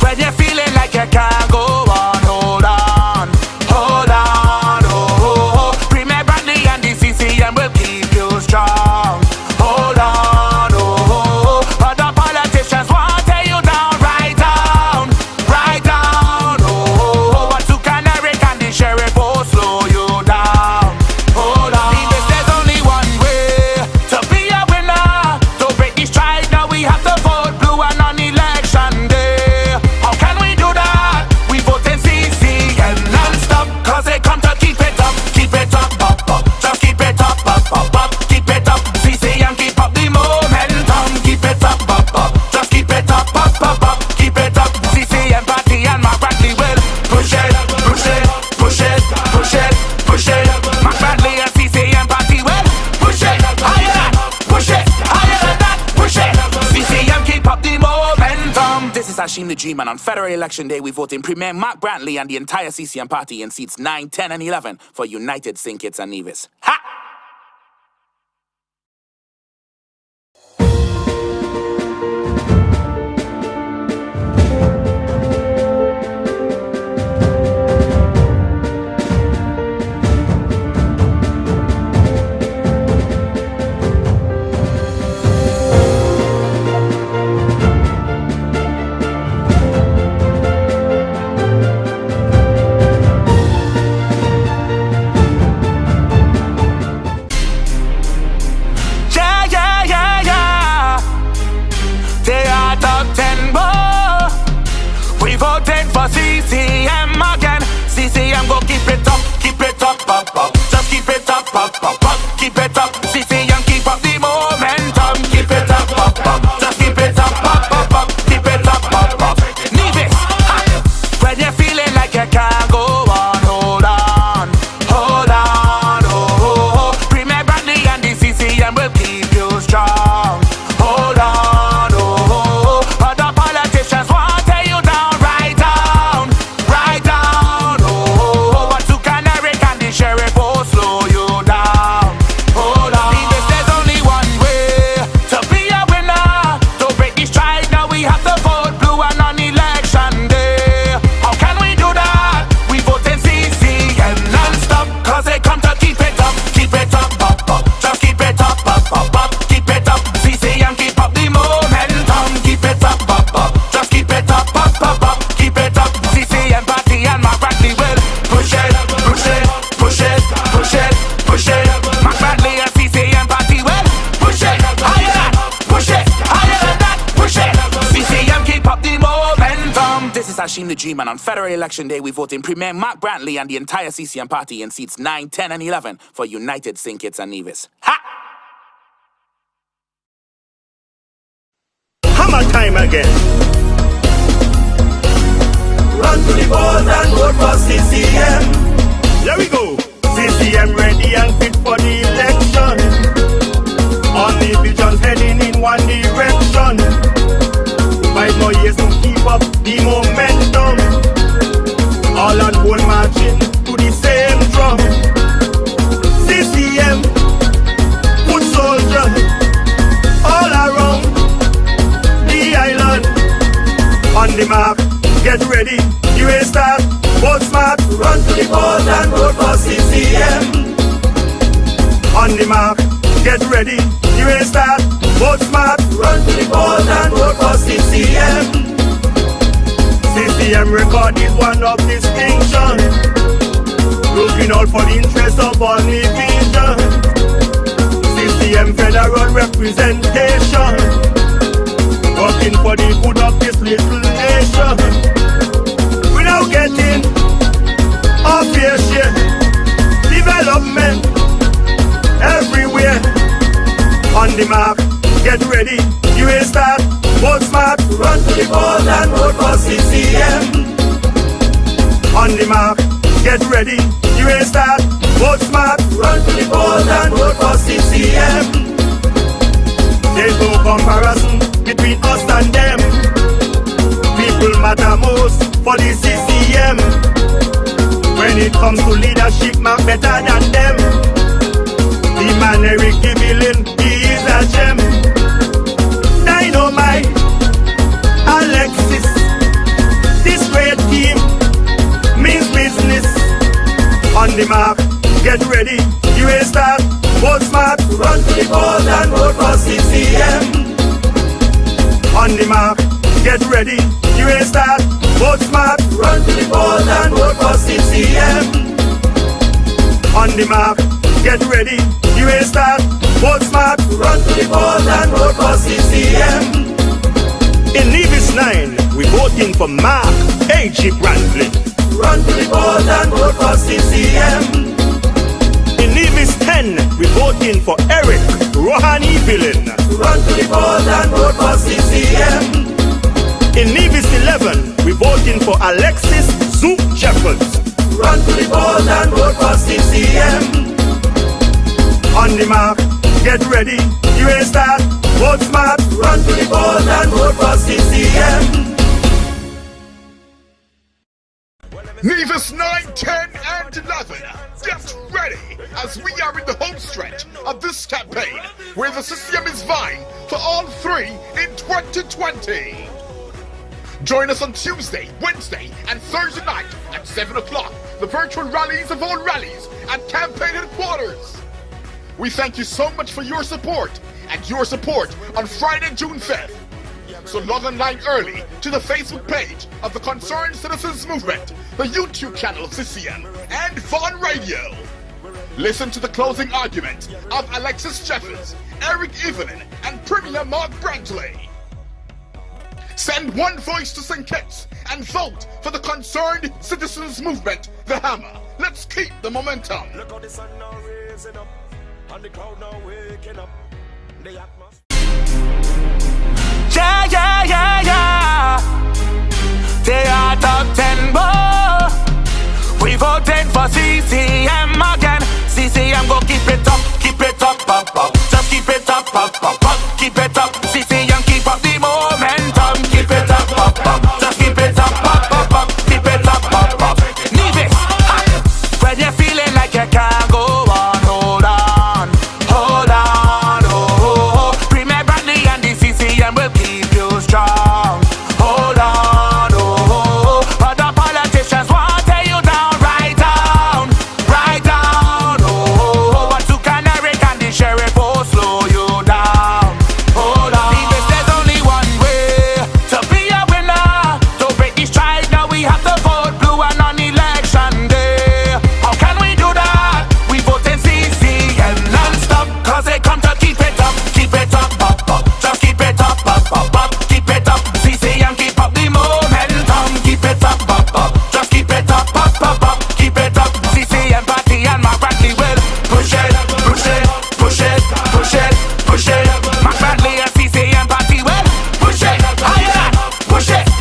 D: When you're feeling like you can't go on, hold on, oh. Premier Brantley and the CCM will keep you strong. Hold on, oh. Other politicians want to tear you down, right down, oh. But to Canary and the sheriff will slow you down. Hold on. Nevis, there's only one way to be a winner. To break the stride, now we have to vote blue and on election day. How can we do that? We vote in CCM non-stop, cause they come to keep it up, up. Just keep it up, up. Keep it up. CCM keep up the momentum. Keep it up, up. Just keep it up, up. Keep it up. CCM party and Mark Brantley will push it. Mark Brantley and CCM party will push it higher than that, push it. CCM keep up the momentum. This is Hashim the G-Man. On federal election day, we vote in Premier Mark Brantley and the entire CCM party in seats 9, 10, and 11 for United St. Kitts and Nevis. Ha! CCM again. CCM go keep it up, up. Just keep it up, up. Keep it up. CCM keep up the momentum. Keep it up, up. Just keep it up, up. Keep it up, up. Nevis, ha! When you're feeling like you can't go on, hold on, oh. Premier Brantley and the CCM will keep you strong. Hold on, oh. Other politicians want to tear you down, right down, oh. But to Canary and the sheriff will slow you down. Hold on. Nevis, there's only one way to be a winner. To break the stride, now we have to vote blue and on election day. How can we do that? We vote in CCM non-stop, cause they come to keep it up, up. Just keep it up, up. Keep it up. CCM keep up the momentum. Keep it up, up. Just keep it up, up. Keep it up. CCM party and Mark Brantley will push it. Mark Brantley and CCM party will push it higher than that, push it. CCM keep up the momentum. This is Hashim the G-Man. On federal election day, we vote in Premier Mark Brantley and the entire CCM party in seats 9, 10, and 11 for United St. Kitts and Nevis. Ha!
A: Hammer time again. Run to the polls and vote for CCM. Here we go. CCM ready and fit for the election. All the visions heading in one direction. 5 more years to keep up the momentum. All on one marching to the same drum. CCM, foot soldiers, all around the island. On the mark, get ready, you ain't start. Vote smart, run to the polls and vote for CCM. On the mark, get ready, you ain't start. Vote smart, run to the polls and vote for CCM. CCM record is one of distinction, looking out for the interests of all division. CCM federal representation, working for the good of this little nation. We now getting our fair share, development everywhere. On the mark, the polls and vote for CCM. On the mark, get ready, you ain't start, vote smart, run to the polls and vote for CCM. There's no comparison between us and them. People matter most for the CCM. When it comes to leadership, man better than them. The man Eric Evelyn, he is a gem. Dynamite, Alexis, this great team means business. On the mark, get ready, you ain't start, vote smart, run to the polls and vote for CCM. On the mark, get ready, you ain't start, vote smart, run to the polls and vote for CCM. On the mark, get ready, you ain't start, vote smart, run to the polls and vote for CCM. In Nevis 9, we voting for Mark A.G. Brantley. Run to the polls and vote for CCM. In Nevis 10, we voting for Eric Rohan Evelyn. Run to the polls and vote for CCM. In Nevis 11, we voting for Alexis Zook Jeffers. Run to the polls and vote for CCM. On the mark, get ready, you ain't start, vote smart, run to the polls and vote for CCM.
B: Nevis 9, 10 and 11, get ready as we are in the home stretch of this campaign where the CCM is vying for all three in 2020. Join us on Tuesday, Wednesday and Thursday night at 7 o'clock, the virtual rallies of all rallies at campaign headquarters. We thank you so much for your support and your support on Friday, June 5th. So log online early to the Facebook page of the Concerned Citizens Movement, the YouTube channel of CCM, and Vaughan Radio. Listen to the closing argument of Alexis Jeffers, Eric Evelyn, and Premier Mark Brantley. Send one voice to St. Kitts and vote for the Concerned Citizens Movement, the Hammer. Let's keep the momentum.
C: Look how the sun now raising up, and the cloud now waking up. The atmosphere.
D: Yeah, yeah, yeah, yeah. They are top 10 boy. We voted for CCM again. CCM go keep it up, up, up. Just keep it up, up, up, up. Keep it up. CCM keep up the momentum. Keep it up, up. Just keep it up, up, up. Keep it up, up. Nevis, when you're feeling like you can't go on, hold on, hold on, oh. Premier Brantley and the CCM will keep you strong. Hold on, oh. Other politicians want to tear you down, right down, oh. But to Canary and the sheriff will slow you down. Hold on. Nevis, there's only one way to be a winner. To break the strike, now we have to vote blue and on election day. How can we do that? We vote in CCM non-stop, cause they come to keep it up, up, up. Just keep it up, up. Keep it up, CCM keep up the momentum. Keep it up, up. Just keep it up, up. Keep it up, CCM party and Mark Brantley will push it. Mark Brantley and CCM party will push it higher than,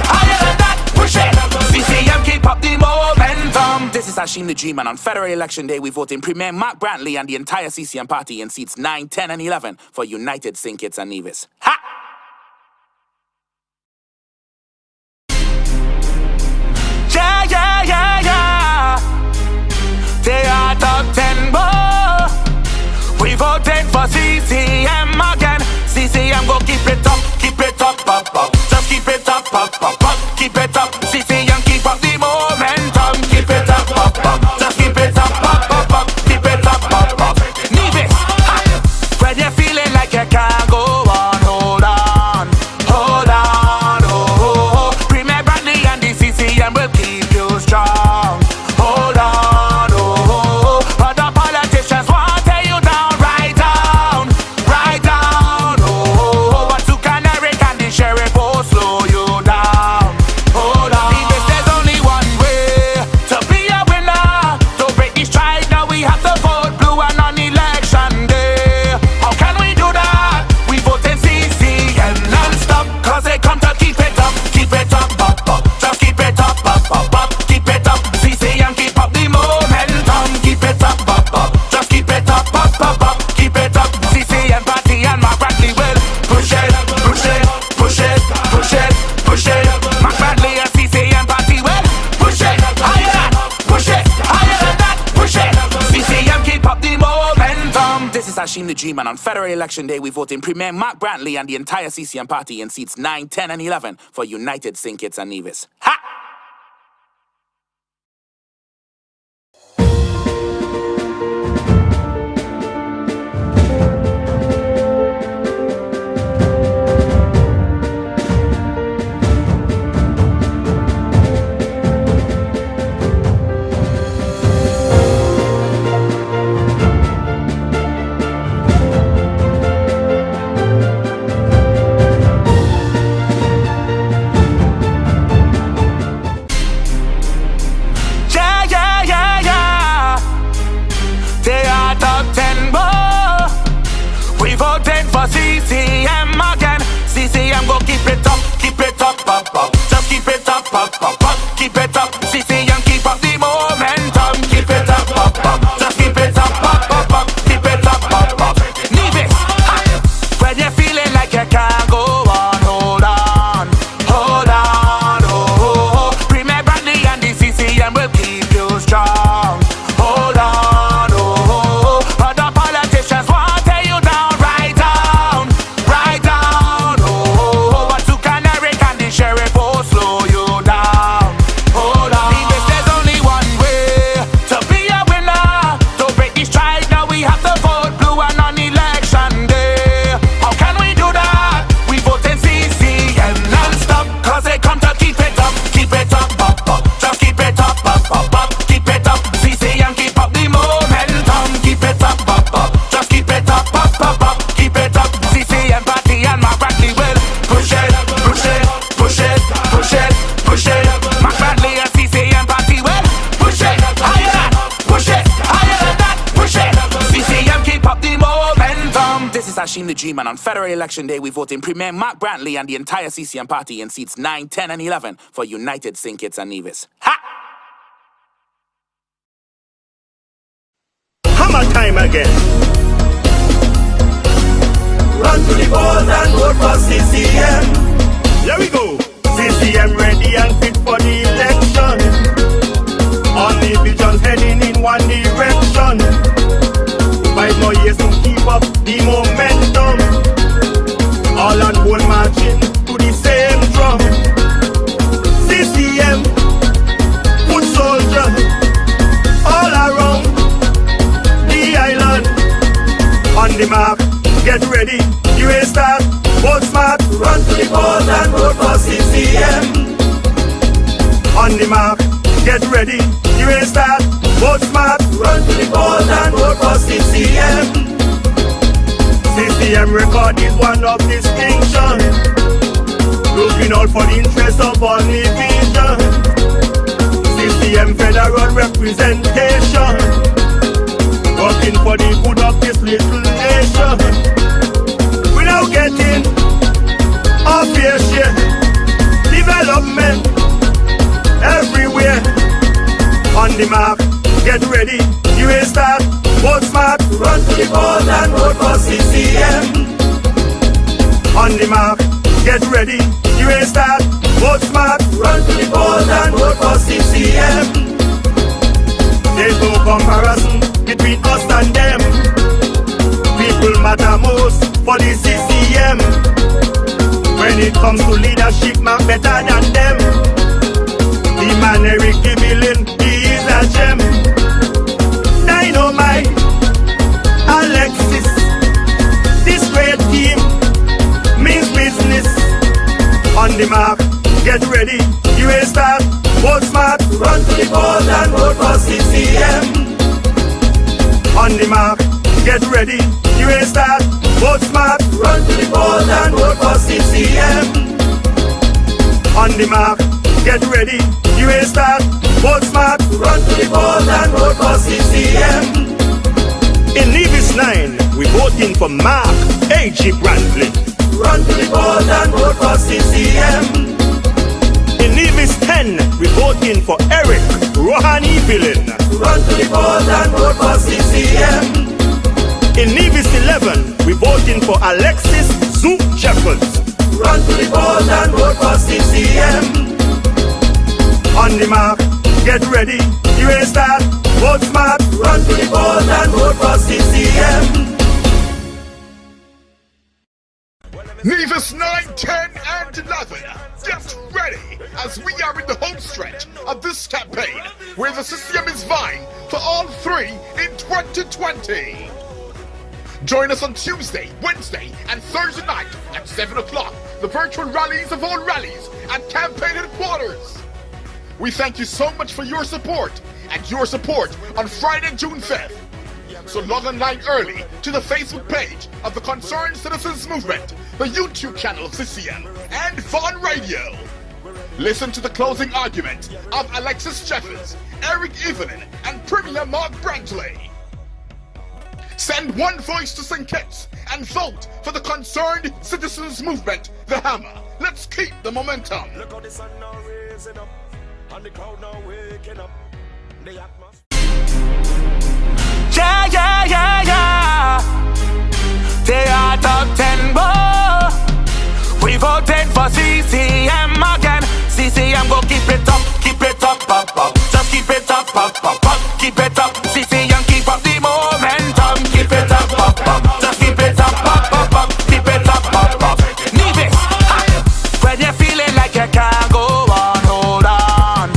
D: higher than that, push it. CCM keep up the momentum. This is Hashim the G-Man. On federal election day, we vote in Premier Mark Brantley and the entire CCM party in seats 9, 10 and 11 for United St. Kitts and Nevis. Ha! Yeah, yeah, yeah, yeah. They are top 10 boy. We voted for CCM again. CCM go keep it up, up. Just keep it up, up. Keep it up. CCM keep up the momentum. Keep it up, up. Just keep it up, up. Keep it up. Nevis, when you're feeling like you can't go on, hold on, oh. Premier Brantley and the CCM will keep you strong. Hold on, oh. Other politicians want to tear you down, right down, oh. But to Canary and the sheriff will slow you down. Hold on. Hashim the G-Man. On federal election day, we vote in Premier Mark Brantley and the entire CCM party in seats 9, 10, and 11 for United St. Kitts and Nevis. Ha! CCM again. CCM go keep it up, up. Just keep it up, up. Keep it up. CCM keep up the momentum. Keep it up. Just keep it up, up. Keep it up. Nevis, when you're feeling like you can't go on, hold on, oh. Premier Brantley and the CCM will keep you strong. Hold on, oh. Other politicians want to tear you down, right down, oh. But to Canary and the sheriff will slow you down. Hold on. Nevis, there's only one way to be a winner. To break the strike, now we have to vote blue and on election day. How can we do that? We vote in CCM non-stop, cause they come to keep it up, up. Just keep it up, up. Keep it up. CCM keep up the momentum. Keep it up, just keep it up, up. Keep it up. CCM party and Mark Brantley will push it. Mark Brantley and CCM party will push it higher than that, push it. CCM keep up the momentum. This is Hashim the G-Man. On federal election day, we vote in Premier Mark Brantley and the entire CCM party in seats 9, 10, and 11 for United St. Kitts and Nevis. Ha!
A: Hammer time again. Run to the polls and vote for CCM. Here we go. CCM ready and fit for the election. All the visions heading in one direction. 5 more years to keep up the momentum. All on one marching to the same drum. CCM, foot soldier, all around the island. On the mark, get ready, you will start. Vote smart, run to the polls and vote for CCM. On the mark, get ready, you will start. Vote smart, run to the polls and vote for CCM. CCM record is one of distinction, looking out for the interest of all division. CCM federal representation, working for the good of this little nation. Without getting our fair share, development everywhere. On the mark, get ready, you will start. Vote smart, run to the polls and vote for CCM. On the mark, get ready, you will start. Vote smart, run to the polls and vote for CCM. There's no comparison between us and them. People matter most for the CCM. When it comes to leadership, man better than them. The man Eric Evelyn, he is a gem. Dynamite, Alexis, this great team means business. On the mark, get ready, you will start. Vote smart, run to the polls and vote for CCM. On the mark, get ready, you will start. Vote smart, run to the polls and vote for CCM. On the mark, get ready, you will start. Vote smart, run to the polls and vote for CCM. In Nevis 9, we voting for Mark A.G. Brantley. Run to the polls and vote for CCM. In Nevis 10, we voting for Eric Evelyn. Run to the polls and vote for CCM. In Nevis 11, we voting for Alexis Zoo Jeffers. Run to the polls and vote for CCM. On the mark, get ready, you will start. Vote smart, run to the polls and vote for CCM.
B: Nevis 9, 10, and 11, get ready as we are in the home stretch of this campaign where the CCM is vying for all three in 2020. Join us on Tuesday, Wednesday, and Thursday night at 7 o'clock, the virtual rallies of all rallies at campaign headquarters. We thank you so much for your support and your support on Friday, June 5th. So log online early to the Facebook page of the Concerned Citizens Movement, the YouTube channel of CCM, and Vaughan Radio. Listen to the closing argument of Alexis Jeffers, Eric Evelyn, and Premier Mark Brantley. Send one voice to St. Kitts and vote for the Concerned Citizens Movement, the Hammer. Let's keep the momentum.
C: Look how the sun now raising up, and the crowd now waking up. The atmosphere.
D: Yeah, yeah, yeah, yeah. They are top 10 boy. We voted for CCM again. CCM go keep it up, up. Just keep it up, up. Keep it up. CCM keep up the momentum. Keep it up. Just keep it up, up. Keep it up. Nevis, ha. When you're feeling like you can't go on, hold on.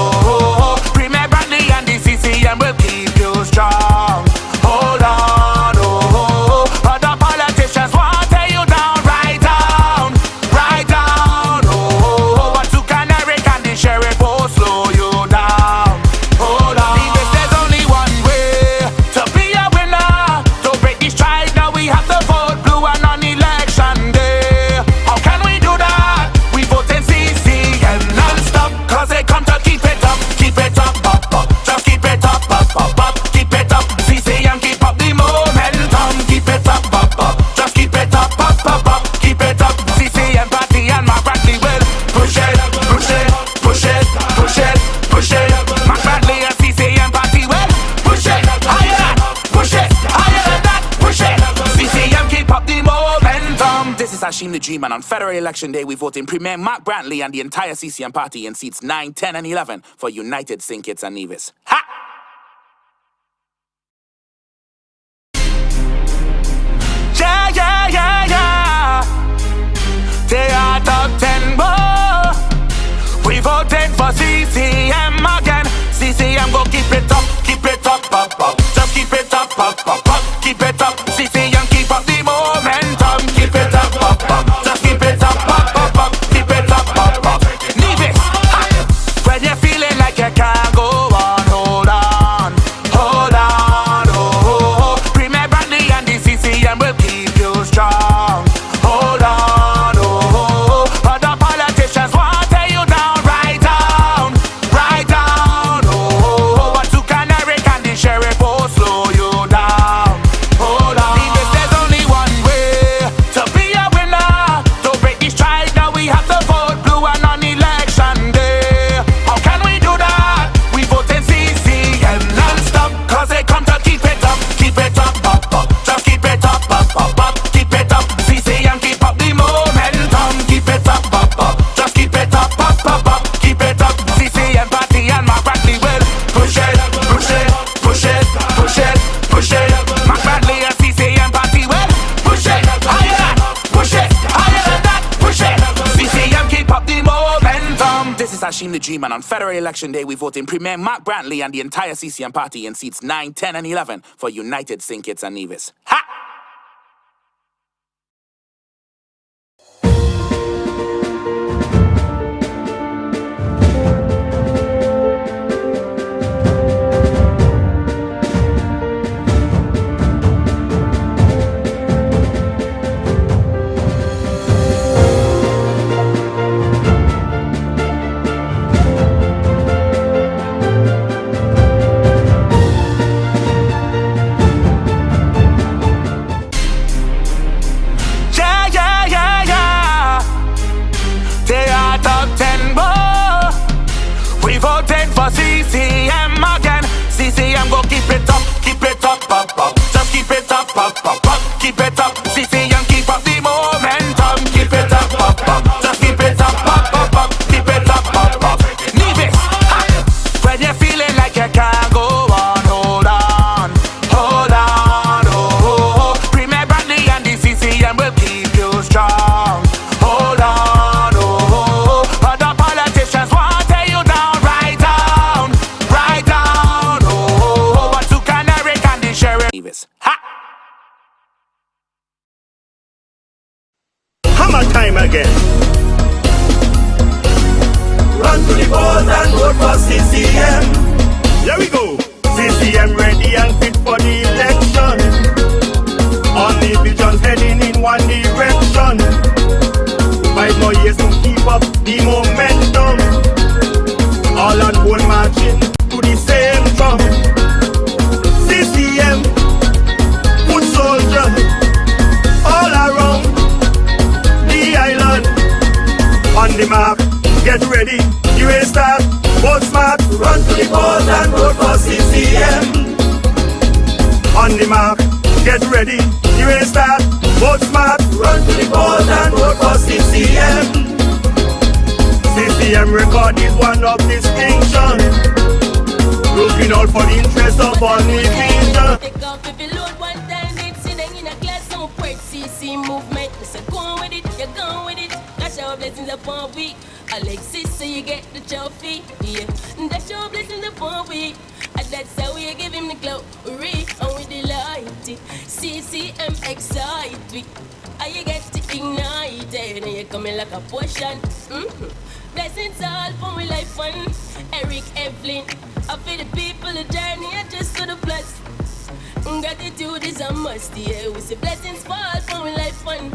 D: Oh, Premier Brantley and the CCM will keep you strong. Hold on, oh. Other politicians want to tear you down, right down, oh. But to Canary and the sheriff will slow you down. Hold on. Nevis, there's only one way to be a winner. To break the stride, now we have to vote blue and on election day. How can we do that? We vote in CCM non-stop, cause they come to keep it up, up. Just keep it up, keep it up. CCM keep up the momentum, keep it up, just keep it up, keep it up. CCM party and Mark Brantley will push it. Mark Brantley and CCM party will push it higher than that, push it. CCM keep up the momentum. This is Hashim the G-Man. On federal election day, we vote in Premier Mark Brantley and the entire CCM party in seats 9, 10, and 11 for United St. Kitts and Nevis. Ha! Yeah. They are top 10 boy. We voted for CCM again. CCM go keep it up. Just keep it up. Keep it up. CCM keep up the momentum. Keep it up. Just keep it up. Keep it up. Nevis, ha. When you're feeling like you can't go on, hold on. Oh. Premier Brantley and the CCM will keep you strong. Hold on, oh. Other politicians want to tear you down, right down, oh. But to Canary and the sheriff will slow you down. Hold on. Nevis, there's only one way to be a winner. To break the stride, now we have to vote blue and on election day. How can we do that? We vote in CCM non-stop, cause they come to keep it up, just keep it up, keep it up. CCM keep up the momentum, keep it up, just keep it up, keep it up. CCM party and Mark Brantley will push it. Mark Brantley and CCM party will push it higher than that, push it. CCM keep up the momentum. This is Hashim the G-Man. On federal election day, we vote in Premier Mark Brantley and the entire CCM party in seats 9, 10, and 11 for United St. Kitts and Nevis. Ha! Yeah. They are top 10 boy. We voted for CCM again. CCM go keep it up. Just keep it up. Keep it up. CCM keep up the momentum. Keep it up. Just keep it up. Keep it up. Nevis, ha. When you're feeling like you can't go on, hold on, oh. Premier Brantley and the CCM will
A: again. Run to the polls and vote for CCM. Here we go. CCM ready and fit for the election. Only visions heading in one direction. 5 more years to keep up the momentum. All on one marching to the same drum. CCM, foot soldier, all around the island. On the map, get ready, you will start. Vote smart, run to the polls and vote for CCM. On the map, get ready, you will start. Vote smart, run to the polls and vote for CCM. CCM record is one of distinction, looking out for the interest of all nations.
L: Take off if you load one time, it's sitting in a class, don't break CC movement. Listen, go on with it, you're going with it. That's your blessings upon we. Alexis, so you get the trophy. Yeah, that's your blessings upon we. And that's how we give him the glory. And we delight it. CCM excite we. And you get to ignite it. And you coming like a potion. Blessings all for my life fun. Eric, Evelyn, I feel the people, the journey, and just to the plus. Gratitude is a must, yeah. We say blessings fall for my life fun.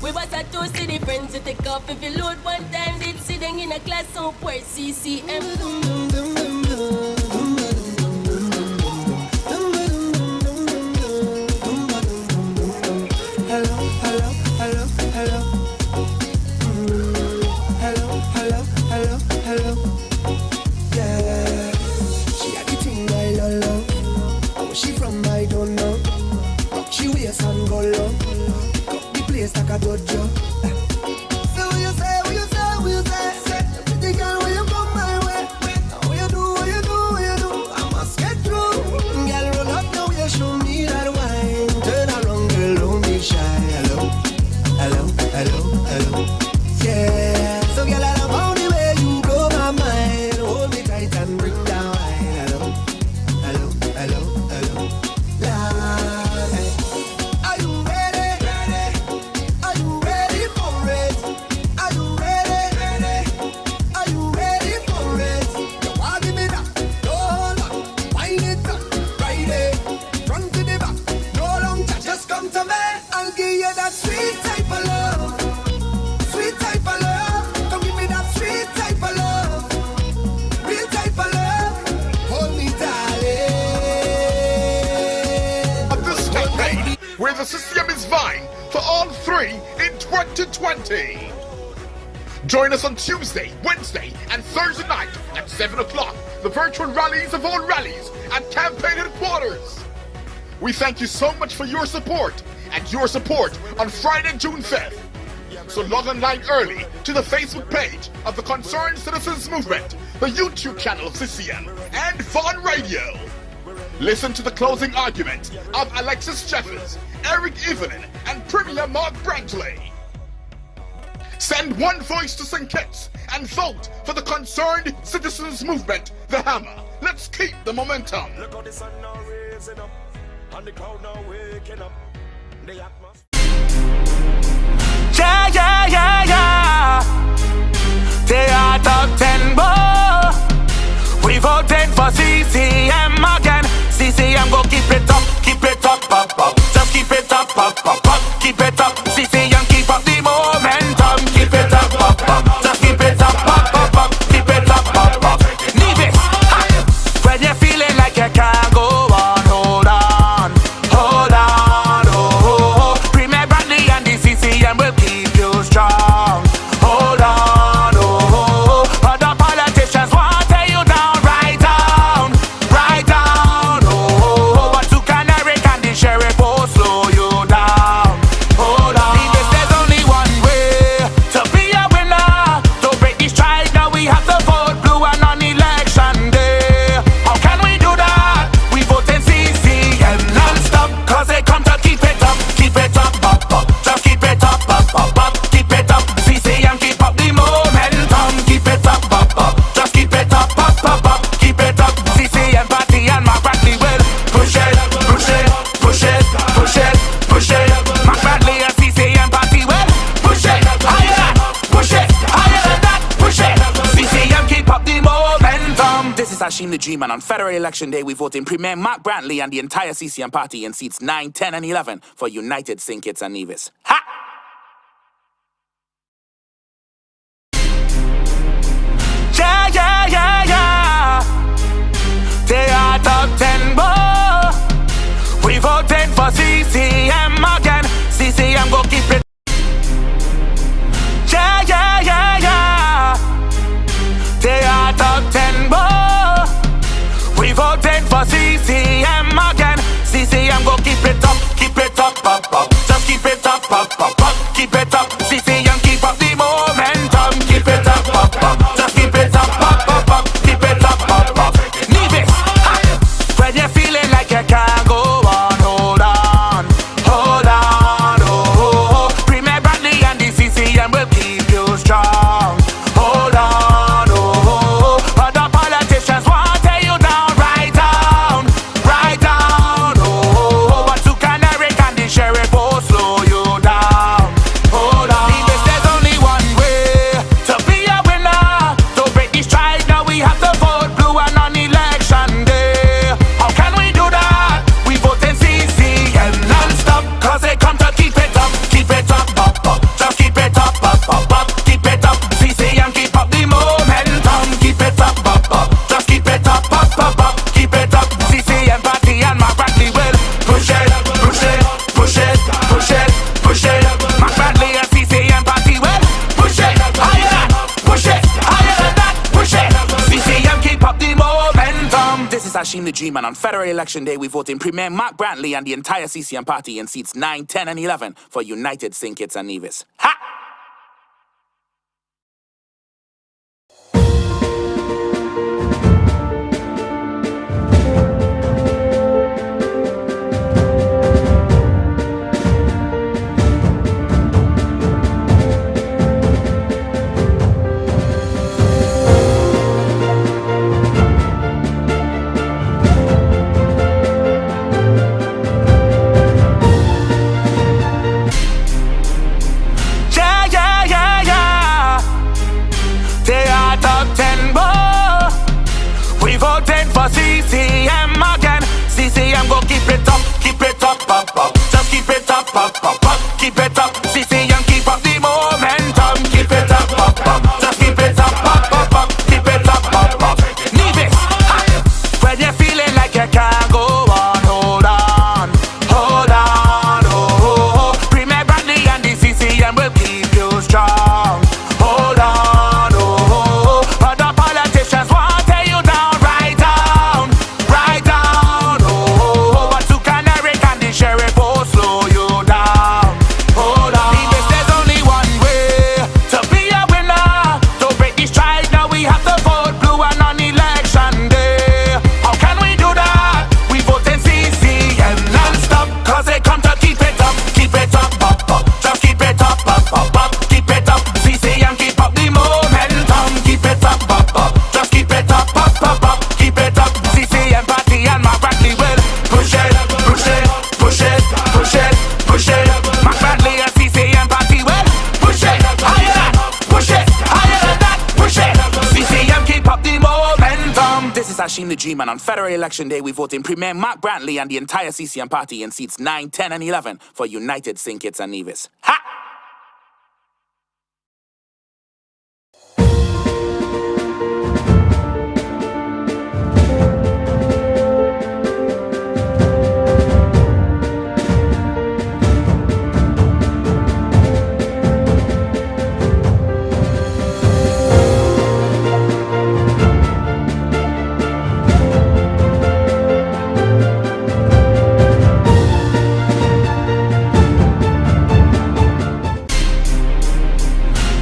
L: We was a two city friends to take off if you load one time. Did sitting in a class on port CCM.
N: Hello, hello, hello, hello. Hello, hello. Yeah. She had the thing I love. Where she from, I don't know. Rock she wears and go low. Pick up the place like a dojo. So what you say, what you say, what you say? Pretty girl, when you come my way. What you do, what you do, what you do? I must get through. Girl, roll up now, you show me that wine. Turn around, girl, don't be shy. Hello, hello, hello, hello. Yeah. So girl, I love the way you blow my mind. Hold me tight and bring down wine. Hello, hello, hello, hello. Lord, hey. Are you ready? Are you ready for it? Are you ready? Are you ready for it? You want give me that? No hold on. Wind it up, ride it. Front to the back, no long chat. Just come to me. I'll give you that sweet type of love. Sweet type of love. Come give me that sweet type of love. Real type of love. Hold me, darling.
B: Of this campaign, where the CCM is vying for all 3 in 2020. Join us on Tuesday, Wednesday, and Thursday night at 7 o'clock. The virtual rallies of all rallies at campaign headquarters. We thank you so much for your support and your support on Friday, June 5th. So log online early to the Facebook page of the Concerned Citizens Movement, the YouTube channel of CCM, and Vaughn Radio. Listen to the closing argument of Alexis Jeffers, Eric Evelyn, and Premier Mark Brantley. Send one voice to St. Kitts and vote for the Concerned Citizens Movement, the Hammer. Let's keep the momentum.
C: Look how the sun now raising up, and the crowd now waking up. The atmosphere.
D: Yeah, yeah, yeah, yeah. They are top 10 boy. We voting for CCM again. CCM go keep it up, up, up. Just keep it up, up, up, up. Keep it up. CCM keep up the momentum. Keep it up. Just keep it up, up, up. Keep it up. Leave it. Ha. When you're feeling like you can't go on, hold on. Oh, Premier Brantley and the CCM will keep you strong. Hold on, oh. Other politicians is Hashim the G-Man. On federal election day, we vote in Premier Mark Brantley and the entire CCM party in seats 9, 10, and 11 for United St. Kitts and Nevis. Ha! Yeah, yeah, yeah, yeah. They are top 10, boy. We voting for CCM again. CCM go keep it. Yeah, yeah, yeah, yeah. They are top 10, boy. We voting for CCM again. CCM go keep it up, up, up. Just keep it up, up, up. Keep it up. CCM keep up the momentum. Keep it up, up. Just keep it up, up. Keep it up, up. Nevis, when you're feeling like you can't go on, hold on, oh. Premier Brantley and the CCM will keep you strong. Hold on, oh. Other politicians want to tear you down, right down, oh. But to Canary and the sheriff will slow you down. Hold on. Nevis, there's only one way to be a winner. To break the strike, now we have to vote blue and on election day. How can we do that? We vote in CCM non-stop, cause they come to keep it up, up. Just keep it up, up. Keep it up, CCM keep up the momentum. Keep it up, just keep it up, up. Keep it up, CCM party and Mark Brantley will push it. Mark Brantley and CCM party will push it higher than that, push it. CCM keep up the momentum. This is Hashim the G-Man. On federal election day, we vote in Premier Mark Brantley and the entire CCM party in seats 9, 10, and 11 for United St. Kitts and Nevis. Ha! Yeah, yeah, yeah, yeah. They are top 10, boy. We voting for CCM again. CCM go keep it up, up. Just keep it up, up. Keep it up. CCM keep up the momentum. Keep it up, up. Just keep it up, up. Keep it up, up. Nevis, when you're feeling like you can't go on, hold on, oh. Premier Brantley and the CCM will keep you strong. Hold on, oh. Other politicians want to tear you down, right down, oh. But to Canary and the sheriff will slow you down. Hold on. Nevis, there's only one way to be a winner. To break the strike, now we have to vote blue and on election day. How can we do that? We vote in CCM non-stop, cause they come to keep it up, up. Just keep it up, up. Keep it up, CCM keep up the momentum. Keep it up, just keep it up, up. Keep it up, CCM party and Mark Brantley will push it. Mark Brantley and CCM party will push it higher than that, push it. CCM keep up the momentum. This is Hashim the G-Man. On federal election day, we vote in Premier Mark Brantley and the entire CCM party in seats 9, 10, and 11 for United St. Kitts and Nevis. Ha!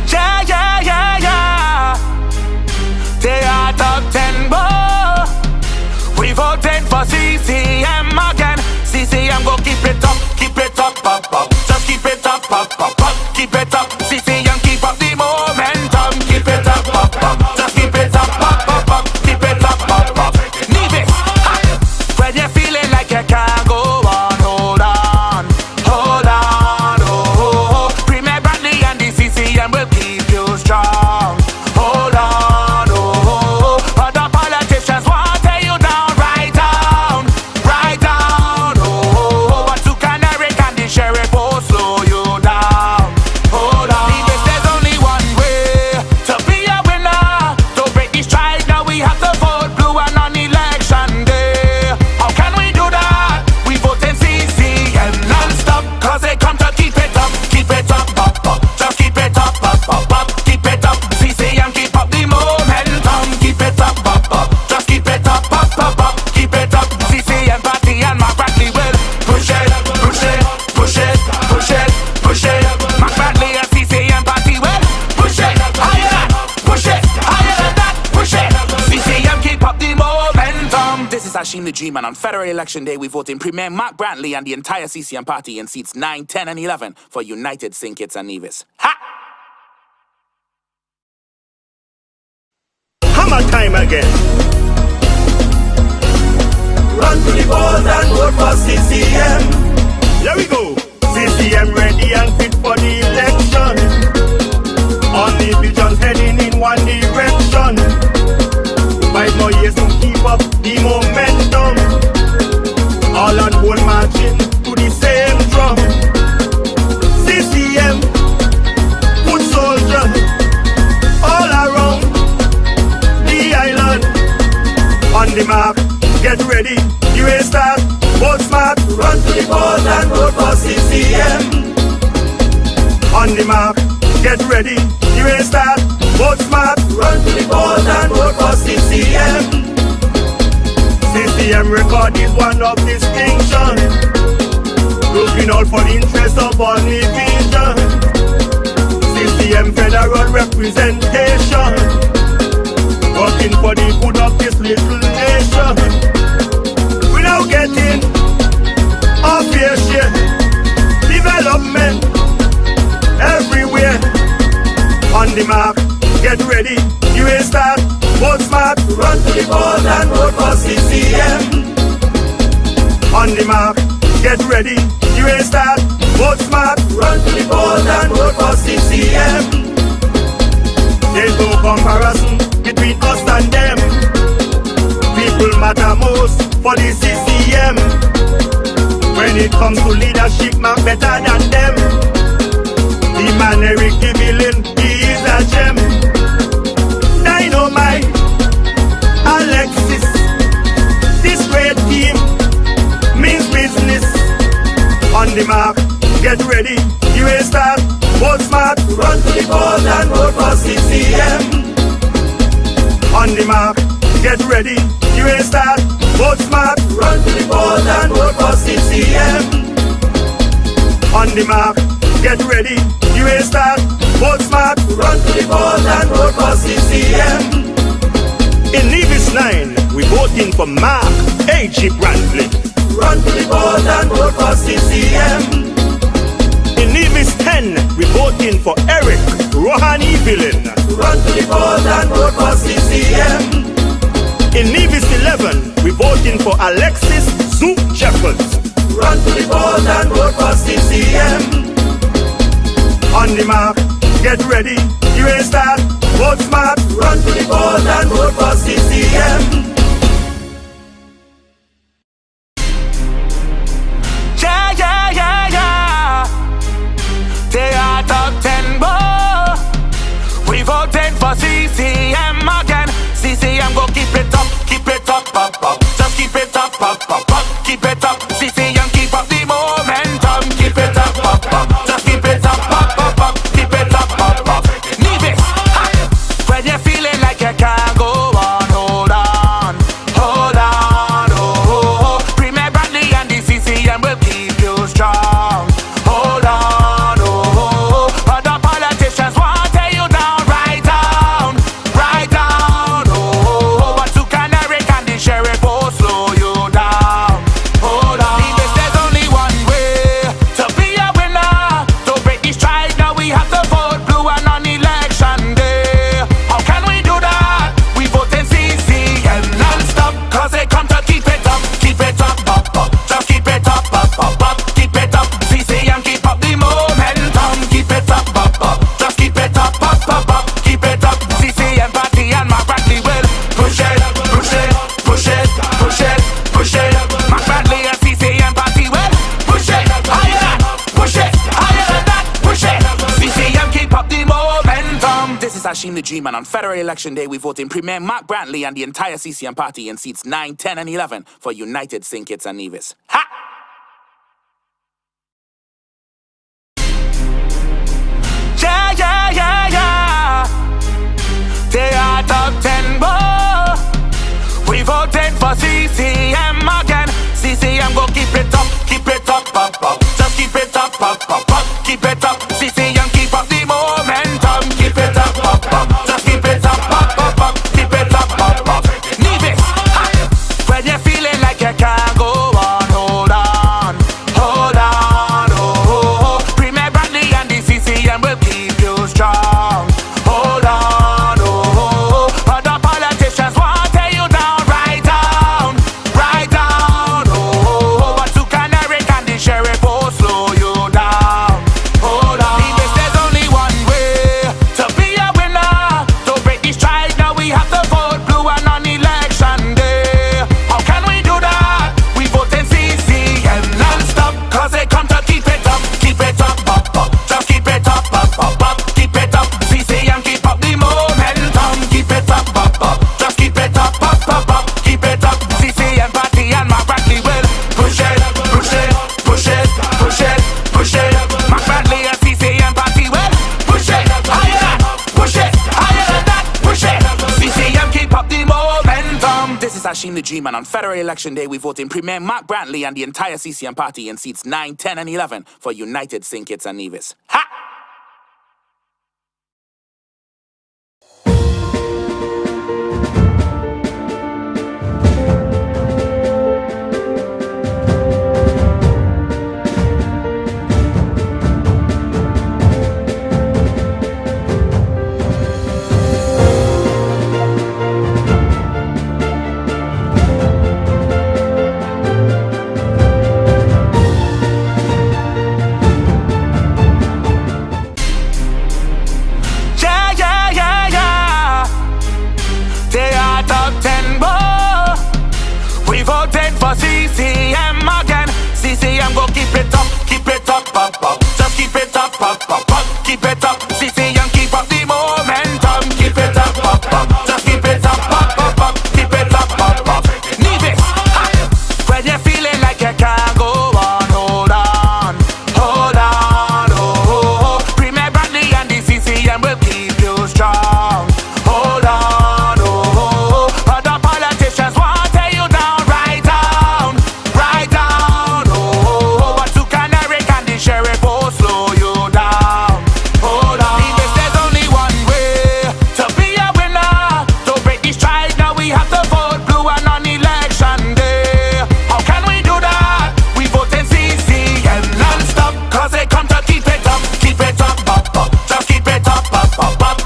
D: Yeah, yeah, yeah, yeah. They are top 10, boy. We voting for CCM again. CCM go keep it up, up. Just keep it up, up. Keep it up. CCM keep up the momentum. Keep it up, up. Just keep it up, up. Keep it up, up. Nevis, when you're feeling like you can't go on, hold on, oh. Premier Brantley and the CCM will keep you strong. Hold on, oh. Other politicians Hashim the G-Man. On federal election day, we vote in Premier Mark Brantley and the entire CCM party in seats 9, 10, and 11 for United St. Kitts and Nevis. Ha!
A: Hammer time again. Run to the polls and vote for CCM. Here we go. CCM ready and fit for the election. All the visions heading in one direction. 5 more years to keep up the momentum. All on one marching to the same drum. CCM, good soldier, all around the island. On the mark, get ready, you ain't start, vote smart, run to the polls and vote for CCM. On the mark, get ready, you ain't start, vote smart, run to the polls and vote for CCM. CCM record is one of distinction, looking out for the interest of all division. CCM federal representation, working for the good of this little nation. We now getting our fair share, development everywhere. On the mark, get ready, you ain't start, vote smart, run to the polls and vote for CCM. On the mark, get ready, you ain't start, vote smart, run to the polls and vote for CCM. There's no comparison between us and them. People matter most for the CCM. When it comes to leadership, man better than them. The man Eric Evelyn, he is a gem. Dynamite, Alexis, this great team means business. On the mark, get ready, you ain't start, vote smart, run to the polls and vote for CCM. On the mark, get ready, you ain't start, vote smart, run to the polls and vote for CCM. On the mark, get ready, you ain't start, vote smart, run to the polls and vote for CCM. In Nevis 9, we voting for Mark A.G. Brantley. Run to the polls and vote for CCM. In Nevis 10, we voting for Eric Rohan Evelyn. Run to the polls and vote for CCM. In Nevis 11, we voting for Alexis Zoop Jeffers. Run to the polls and vote for CCM. On the mark, get ready, you ain't start, vote smart, run to the polls and vote for CCM.
D: Yeah, yeah, yeah, yeah. They are top 10 more. We voting for CCM again. CCM go keep it up, up. Just keep it up, up. Keep it up. CCM keep up the momentum. Keep it up, up. Just keep it up, up. Keep it up. Nevis, when you're feeling like you can't go on, hold on, oh. Premier Brantley and the CCM will keep you strong. Hold on, oh. Other politicians want to tear you down, right down, oh. But to Canary and the sheriff will slow you down. Hold on. Nevis, there's only one way to be a winner. To break the strike, now we have to vote blue and on election day. How can we do that? We vote in CCM non-stop, cause they come to keep it up, up. Just keep it up, up. Keep it up, CCM keep up the momentum. Keep it up, just keep it up, up. Keep it up, CCM party and Mark Brantley will push it. Mark Brantley and CCM party will push it higher than that, push it. CCM keep up the momentum. This is Hashim the G-Man. On federal election day, we vote in Premier Mark Brantley and the entire CCM party in seats 9, 10, and 11 for United St. Kitts and Nevis. Ha! Yeah. They are top 10 more. We voting for CCM again. CCM go keep it up, up. Just keep it up, up. Keep it up. CCM keep up the momentum. Keep it up, up. Just keep it up, up. Keep it up, up. Nevis, when you're feeling is Hashim the G-Man. On federal election day, we vote in Premier Mark Brantley and the entire CCM party in seats 9, 10, and 11 for United St. Kitts and Nevis. Ha! For CCM again, CCM go keep it up, up. Just keep it up, keep it up. CCM keep up the momentum, keep it up, up. Just keep it up, up. Keep it up. Nevis, when you're feeling like you can't go on, hold on, oh. Premier Brantley and the CCM will keep you strong. Hold on, oh. Other politicians want to tear you down, right down, oh. But to Canary and the sheriff will slow you down. Hold on. Nevis, there's only one way to be a winner. To break the strike, now we have to vote blue and on election day. How can we do that? We vote in CCM non-stop, cause they come to keep it up, up. Just keep it up,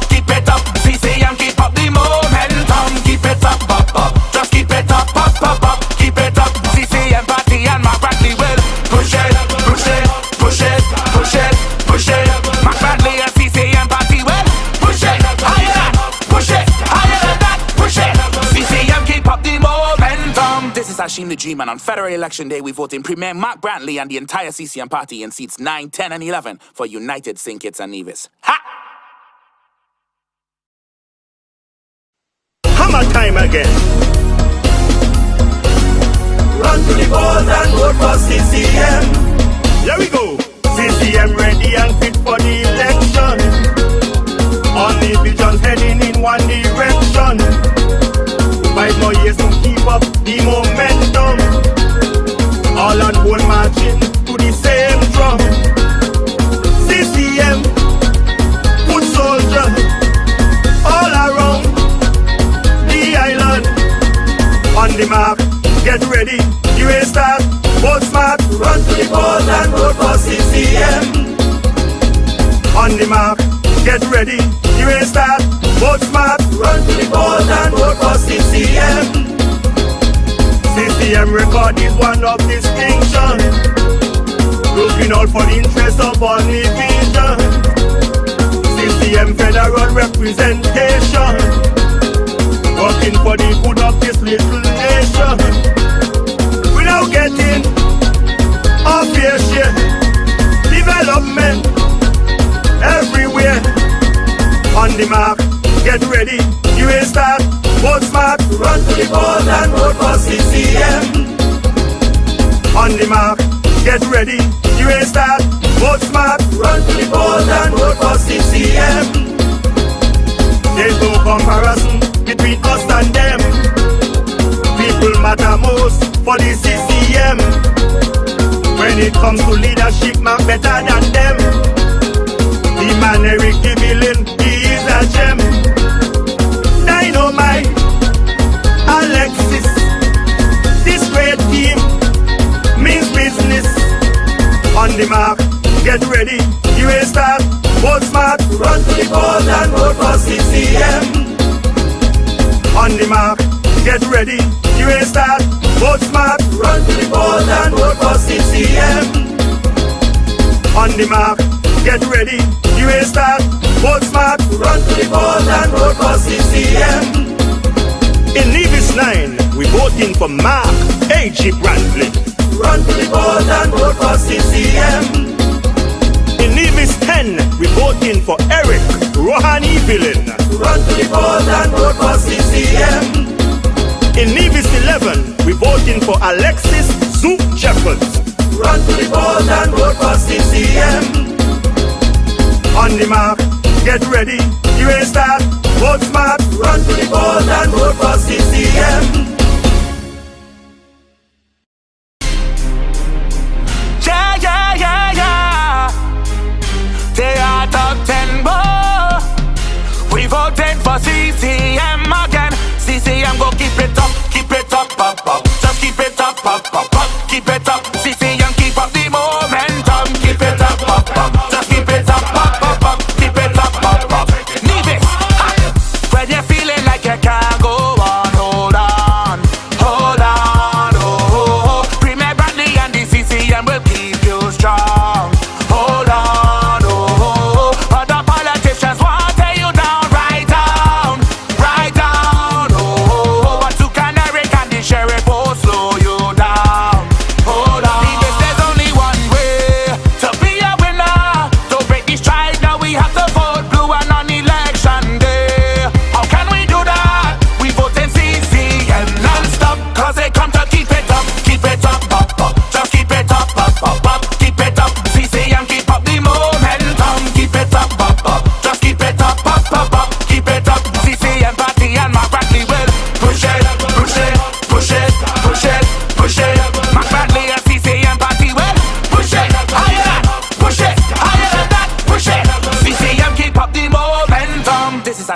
D: keep it up. CCM keep up the momentum, keep it up, just keep it up, keep it up. CCM party and Mark Brantley will push it. Mark Brantley and CCM party will push it higher than that, push it. CCM keep up the momentum. This is Hashim the G-Man. On federal election day, we vote in Premier Mark Brantley and the entire CCM party in seats 9, 10, and 11 for United St. Kitts and Nevis. Ha!
A: Hammer time again. Run to the polls and vote for CCM. Here we go. CCM ready and fit for the election. Only visions heading in one direction. 5 more years to keep up the momentum. All on one marching to the same drum. CCM, foot soldier, all around the island. On the mark, get ready, you ain't start. Vote smart, run to the polls and vote for CCM. On the mark, get ready, you ain't start. Vote smart, run to the polls and vote for CCM. CCM record is one of distinction, looking out for the interest of all division. CCM federal representation, working for the good of this little nation. Without getting our fair share, development everywhere. On the mark, get ready, you ain't start. Vote smart, run to the polls and vote for CCM. On the mark, get ready, you ain't start. Vote smart, run to the polls and vote for CCM. There's no comparison between us and them. People matter most for the CCM. When it comes to leadership, man better than them. The man Eric Evelyn, he is a gem. Dynamite, Alexis, this great team means business. On the mark, get ready, you ain't start. Vote smart, run to the polls and vote for CCM. On the mark, get ready, you ain't start. Vote smart, run to the polls and vote for CCM. On the mark, get ready, you ain't start. Vote smart, run to the polls and vote for CCM. In Nevis 9, we voting for Mark A.G. Brantley. Run to the polls and vote for CCM. In Nevis 10, we voting for Eric Rohan Evelyn. Run to the polls and vote for CCM. In Nevis 11, we voting for Alexis Zook Jeffers. Run to the polls and vote for CCM. On the mark, get ready, you ain't start. Vote smart, run to the polls and vote for CCM.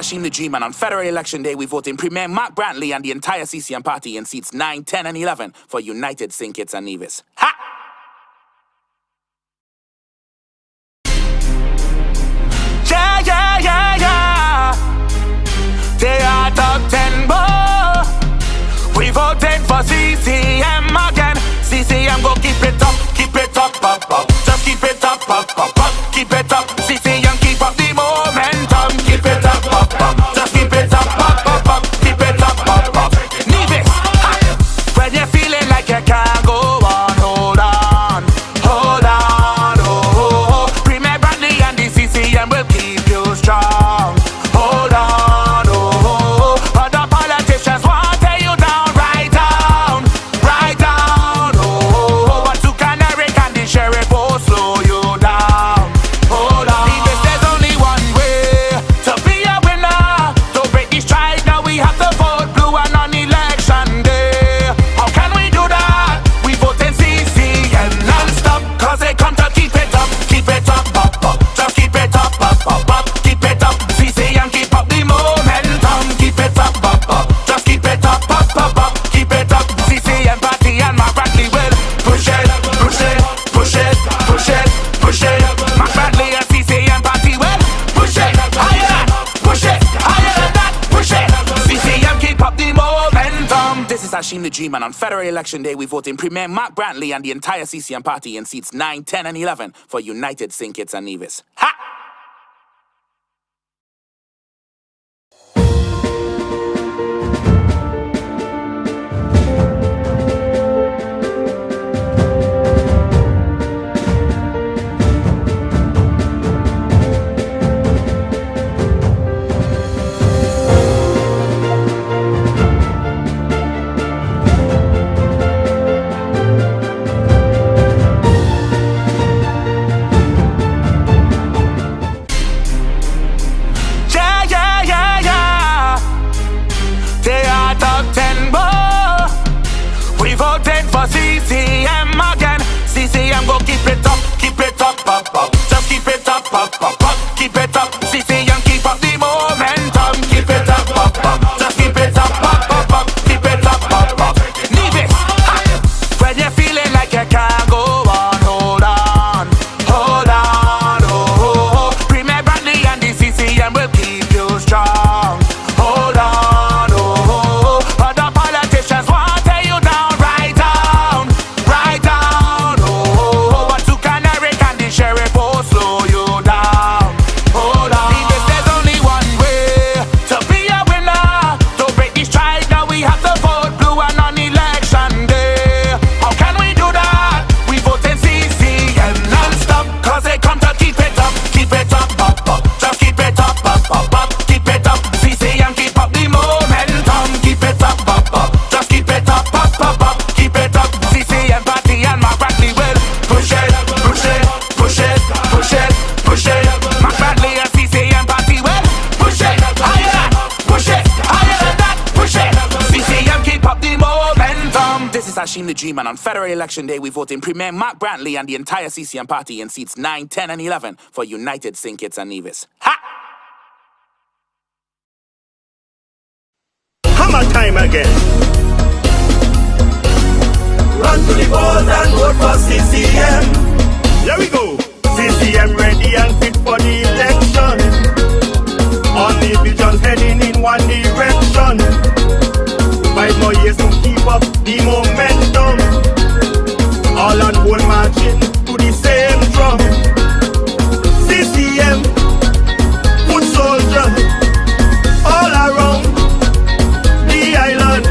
D: Hashim the G-Man. On federal election day, we vote in Premier Mark Brantley and the entire CCM party in seats 9, 10, and 11 for United St. Kitts and Nevis. Ha! Yeah, yeah, yeah, yeah. They are top 10 more. We voted for CCM again. CCM go keep it up, up, up. Just keep it up, up, up, up. Keep it up. CCM keep up the momentum. Keep it up, up. Just keep it up, up. Keep it up. Nevis, ha! When you're feeling like you can't go on, hold on, oh. Premier Brantley and the CCM will keep you strong. Hold on, oh. Other politicians want to tear you down, right down, oh. But to Canary and the sheriff will slow you down. Hold on. Nevis, there's only one way to be a winner. To break the strike, now we have to vote blue and on election day. How can we do that? We vote in CCM non-stop, cause they come to keep it up, up. Just keep it up, up. Keep it up. CCM keep up the momentum. Keep it up, up. Just keep it up, up. Keep it up. CCM party and Mark Brantley will push it. Mark Brantley and CCM party will push it higher than that, push it. CCM keep up the momentum. This is Hashim the G-Man. On federal election day, we vote in Premier Mark Brantley and the entire CCM party in seats 9, 10, and 11 for United St. Kitts and Nevis. Ha! CCM again. CCM go keep it up, up. Just keep it up, up. Keep it up. CCM keep up the momentum. Keep it up, up. Just keep it up, up. Keep it up. Nevis, ha! When you're feeling like you can't go on, hold on, oh. Premier Brantley and the CCM will keep you strong. Hold on, oh. Other politicians want to tear you down, right down, oh. But to Canary and the sheriff will slow you down. Hold on. Nevis, there's only one way to be a winner. To break the strike, now we have to vote blue and on election day. How can we do that? We vote in CCM non-stop, cause they come to keep it up, up. Just keep it up, up. Keep it up. CCM keep up the momentum. Keep it up, just keep it up, up. Keep it up. CCM party and Mark Brantley will push it. Mark Brantley and CCM party will push it higher than that, push it. CCM keep up the momentum. This is Hashim the G-Man. On federal election day, we vote in Premier Mark Brantley and the entire CCM party in seats 9, 10, and 11 for United St. Kitts and Nevis. Ha!
A: Hammer time again. Run to the polls and vote for CCM. Here we go. CCM ready and fit for the election. All the visions heading in one direction. 5 more years to keep up the momentum. All on one marching to the same drum. CCM, foot soldier, all around the island.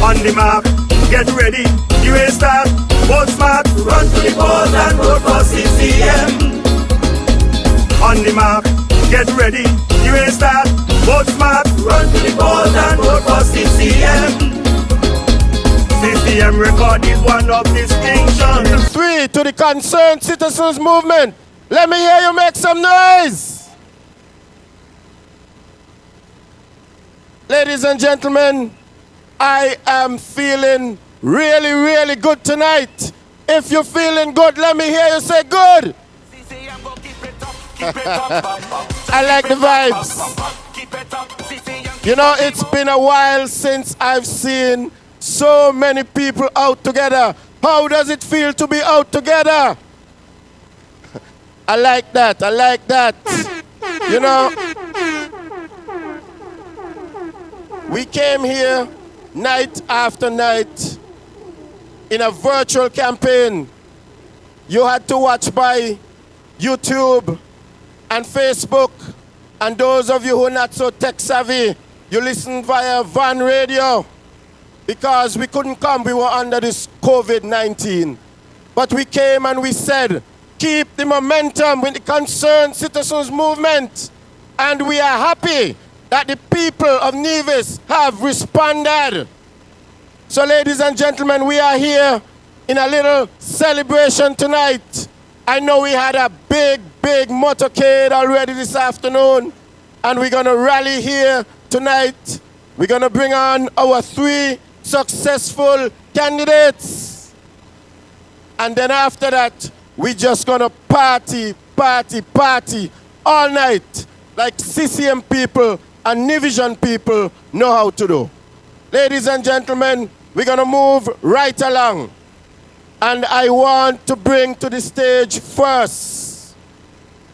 A: On the map, get ready, you ain't start. Vote smart, run to the polls and vote for CCM. On the map, get ready, you ain't start. Vote smart, run to the polls and vote for CCM. CCM record is one of distinction.
F: 3 to the Concerned Citizens Movement. Let me hear you make some noise. Ladies and gentlemen, I am feeling really good tonight. If you're feeling good, let me hear you say good. I like the vibes. You know, it's been a while since I've seen so many people out together. How does it feel to be out together? I like that. I like that. You know, we came here night after night in a virtual campaign. You had to watch by YouTube and Facebook. And those of you who are not so tech savvy, you listen via van radio. Because we couldn't come, we were under this COVID-19. But we came and we said, keep the momentum with the Concerned Citizens Movement. And we are happy that the people of Nevis have responded. So ladies and gentlemen, we are here in a little celebration tonight. I know we had a big motorcade already this afternoon, and we're gonna rally here tonight. We're gonna bring on our 3 successful candidates. And then after that, we're just gonna party all night like CCM people and Nivision people know how to do. Ladies and gentlemen, we're gonna move right along. And I want to bring to the stage first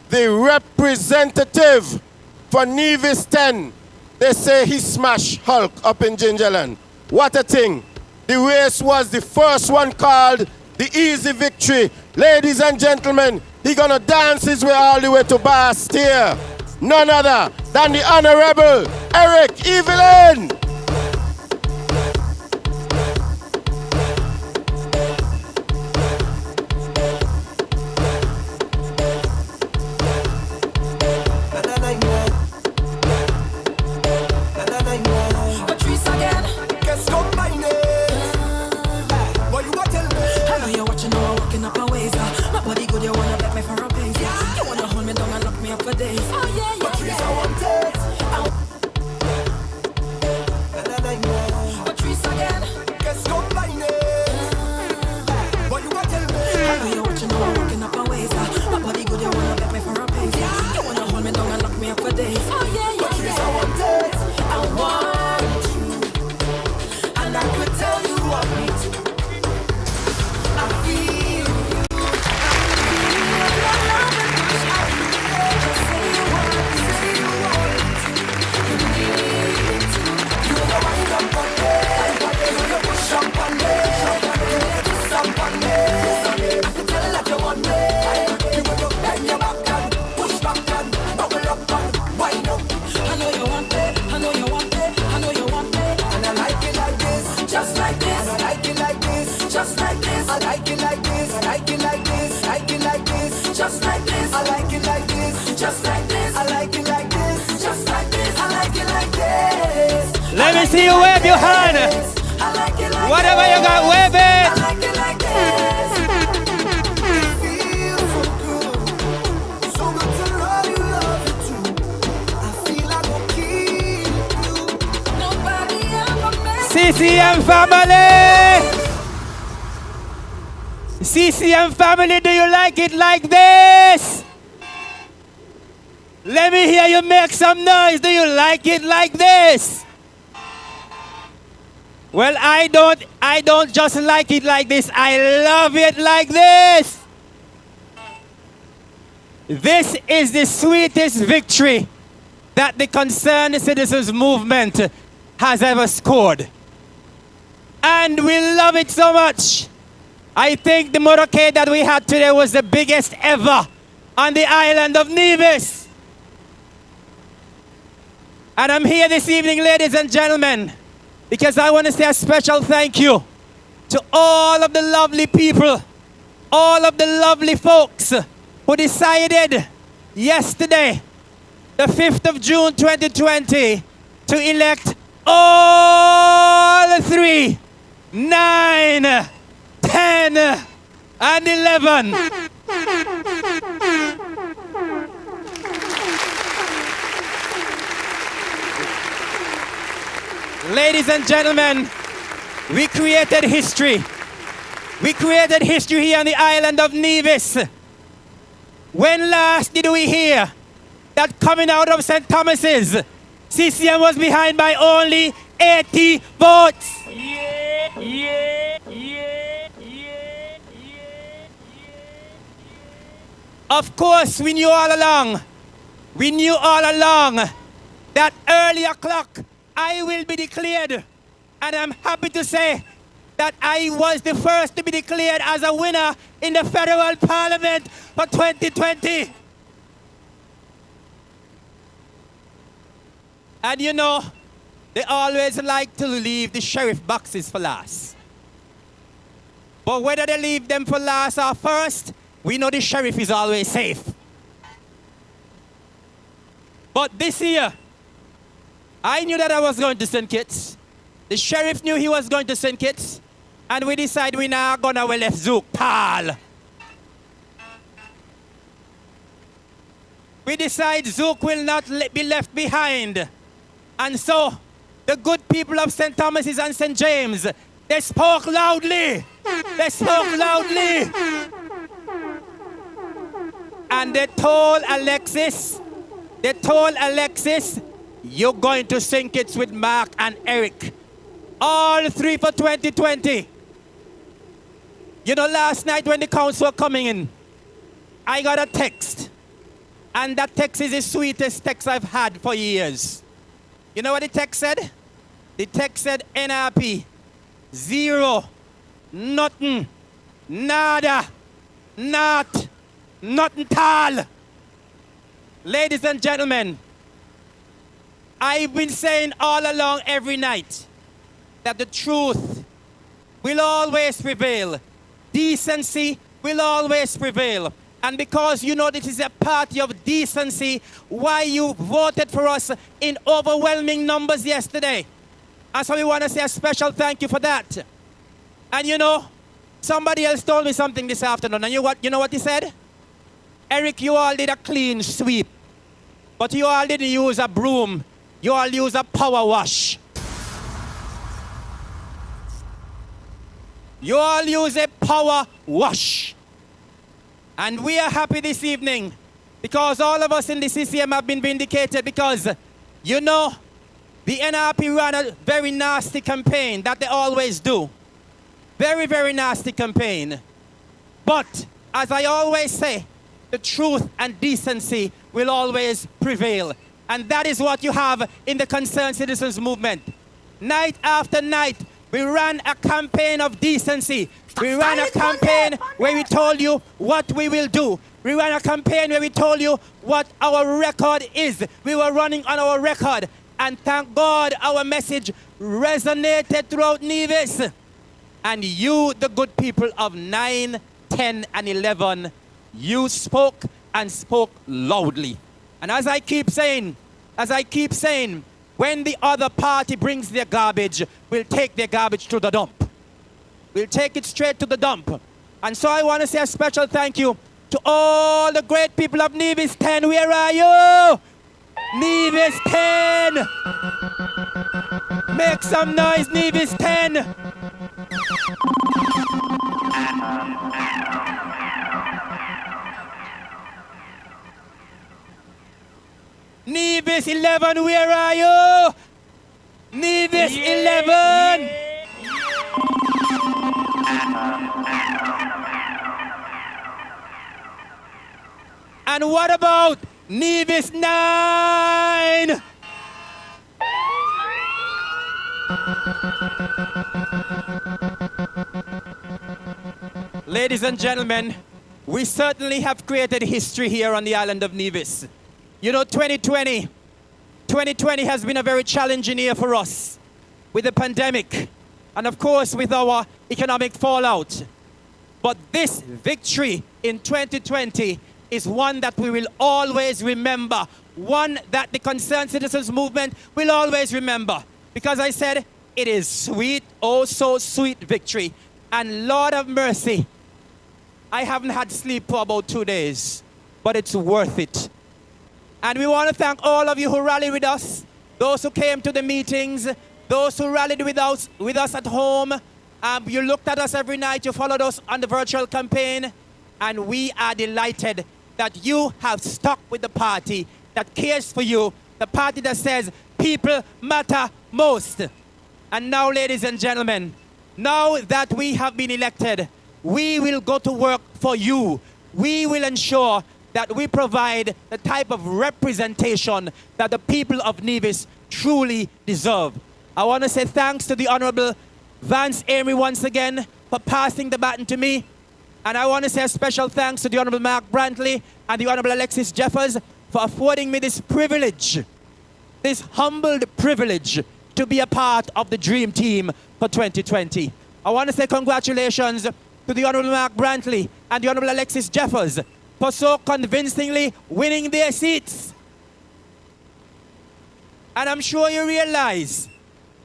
F: the representative for Nevis 10. They say he smashed Hulk up in Gingerland. What a thing. The race was the first one called the Easy Victory. Ladies and gentlemen, he gonna dance his way all the way to Bastille. None other than the Honorable Evelyn.
O: Let me see you wave your hand. Whatever you got, wave it. CCM family. CCM family, do you like it like this? Let me hear you make some noise. Do you like it like this? Well, I don't just like it like this. I love it like this. This is the sweetest victory that the Concerned Citizens Movement has ever scored. And we love it so much. I think the motorcade that we had today was the biggest ever on the island of Nevis. And I'm here this evening, ladies and gentlemen, because I want to say a special thank you to all of the lovely people, all of the lovely folks who decided yesterday, the 5th of June 2020, to elect all 3, 9, 10, and 11. Ladies and gentlemen, we created history. We created history here on the island of Nevis. When last did we hear that coming out of St. Thomas's, CCM was behind by only 80 votes. Of course, we knew all along that early o'clock I will be declared. And I'm happy to say that I was the first to be declared as a winner in the federal parliament for 2020. And you know, they always like to leave the sheriff boxes for last. But whether they leave them for last or first, we know the sheriff is always safe. But this year, I knew that I was going to St. Kitts. The sheriff knew he was going to St. Kitts. And we decided we're not gonna left Zook Tall. We decide Zook will not be left behind. And so, the good people of St. Thomas's and St. James, they spoke loudly. They spoke loudly. And they told Alexis, you're going to St. Kitts with Mark and Eric. All three for 2020. You know, last night when the council were coming in, I got a text. And that text is the sweetest text I've had for years. You know what the text said? The text said NRP, zero, nothing, nada, nothing tall. Ladies and gentlemen, I've been saying all along every night that the truth will always prevail. Decency will always prevail. And because you know this is a party of decency, why you voted for us in overwhelming numbers yesterday. And so we want to say a special thank you for that. And you know, somebody else told me something this afternoon. And you know what he said? Eric, you all did a clean sweep. But you all didn't use a broom. You all used a power wash. You all use a power wash. And we are happy this evening because all of us in the CCM have been vindicated because, you know, the NRP ran a very nasty campaign that they always do. Very, very nasty campaign. But, as I always say, the truth and decency will always prevail. And that is what you have in the Concerned Citizens Movement. Night after night, we ran a campaign of decency. We ran a campaign where we told you what we will do. We ran a campaign where we told you what our record is. We were running on our record. And thank God our message resonated throughout Nevis. And you, the good people of 9, 10, and 11, you spoke and spoke loudly. And as I keep saying, when the other party brings their garbage, we'll take their garbage to the dump. We'll take it straight to the dump. And so I want to say a special thank you to all the great people of Nevis 10. Where are you? Nevis 10! Make some noise, Nevis 10! Nevis 11, where are you? Nevis 11! And what about Nevis 9? Ladies and gentlemen, we certainly have created history here on the island of Nevis. You know, 2020 has been a very challenging year for us with the pandemic and of course with our economic fallout. But this victory in 2020 is one that we will always remember, one that the Concerned Citizens Movement will always remember. Because I said, it is sweet, oh so sweet victory. And Lord of mercy, I haven't had sleep for about 2 days, but it's worth it. And we want to thank all of you who rallied with us, those who came to the meetings, those who rallied with us at home. You looked at us every night, you followed us on the virtual campaign, and we are delighted that you have stuck with the party that cares for you, the party that says people matter most. And now, ladies and gentlemen, now that we have been elected, we will go to work for you. We will ensure that we provide the type of representation that the people of Nevis truly deserve. I want to say thanks to the Honorable Vance Amory once again for passing the baton to me. And I want to say a special thanks to the Honorable Mark Brantley and the Honorable Alexis Jeffers for affording me this privilege, this humbled privilege to be a part of the Dream Team for 2020. I want to say congratulations to the Honorable Mark Brantley and the Honorable Alexis Jeffers for so convincingly winning their seats. And I'm sure you realize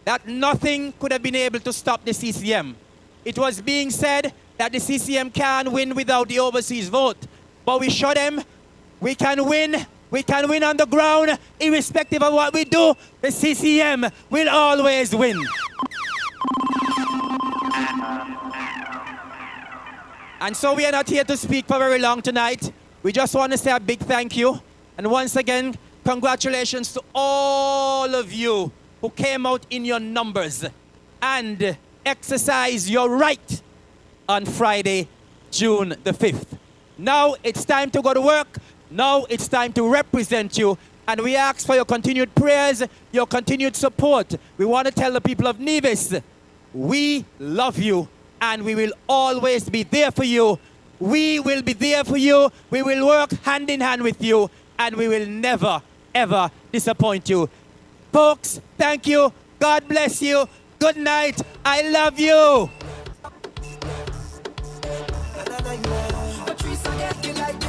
O: that nothing could have been able to stop the CCM. It was being said that the CCM can't win without the overseas vote. But we show them we can win on the ground, irrespective of what we do. The CCM will always win. And so we are not here to speak for very long tonight. We just want to say a big thank you. And once again, congratulations to all of you who came out in your numbers and exercised your right on Friday, June the 5th. Now it's time to go to work. Now it's time to represent you. And we ask for your continued prayers, your continued support. We want to tell the people of Nevis, we love you and we will always be there for you. We will be there for you. We will work hand in hand with you and we will never, ever disappoint you. Folks, thank you. God bless you. Good night. I love you.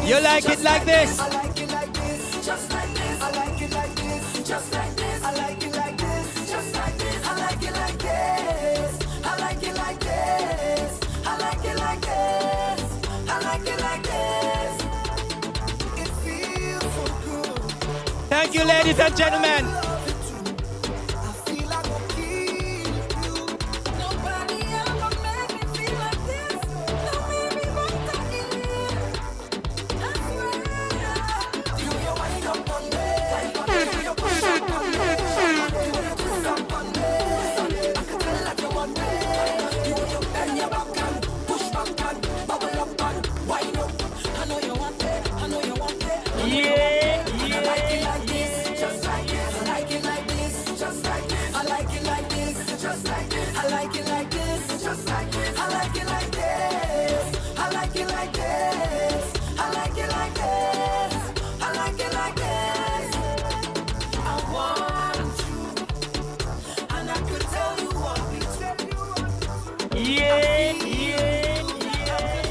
O: You like it like this?
N: I like it like this, just like this. I like it like this, just like this. I like it like this, just like this. I like it like this. I like it like this. I like it like this. I like it like this. It feels so good.
O: Thank you, ladies and gentlemen.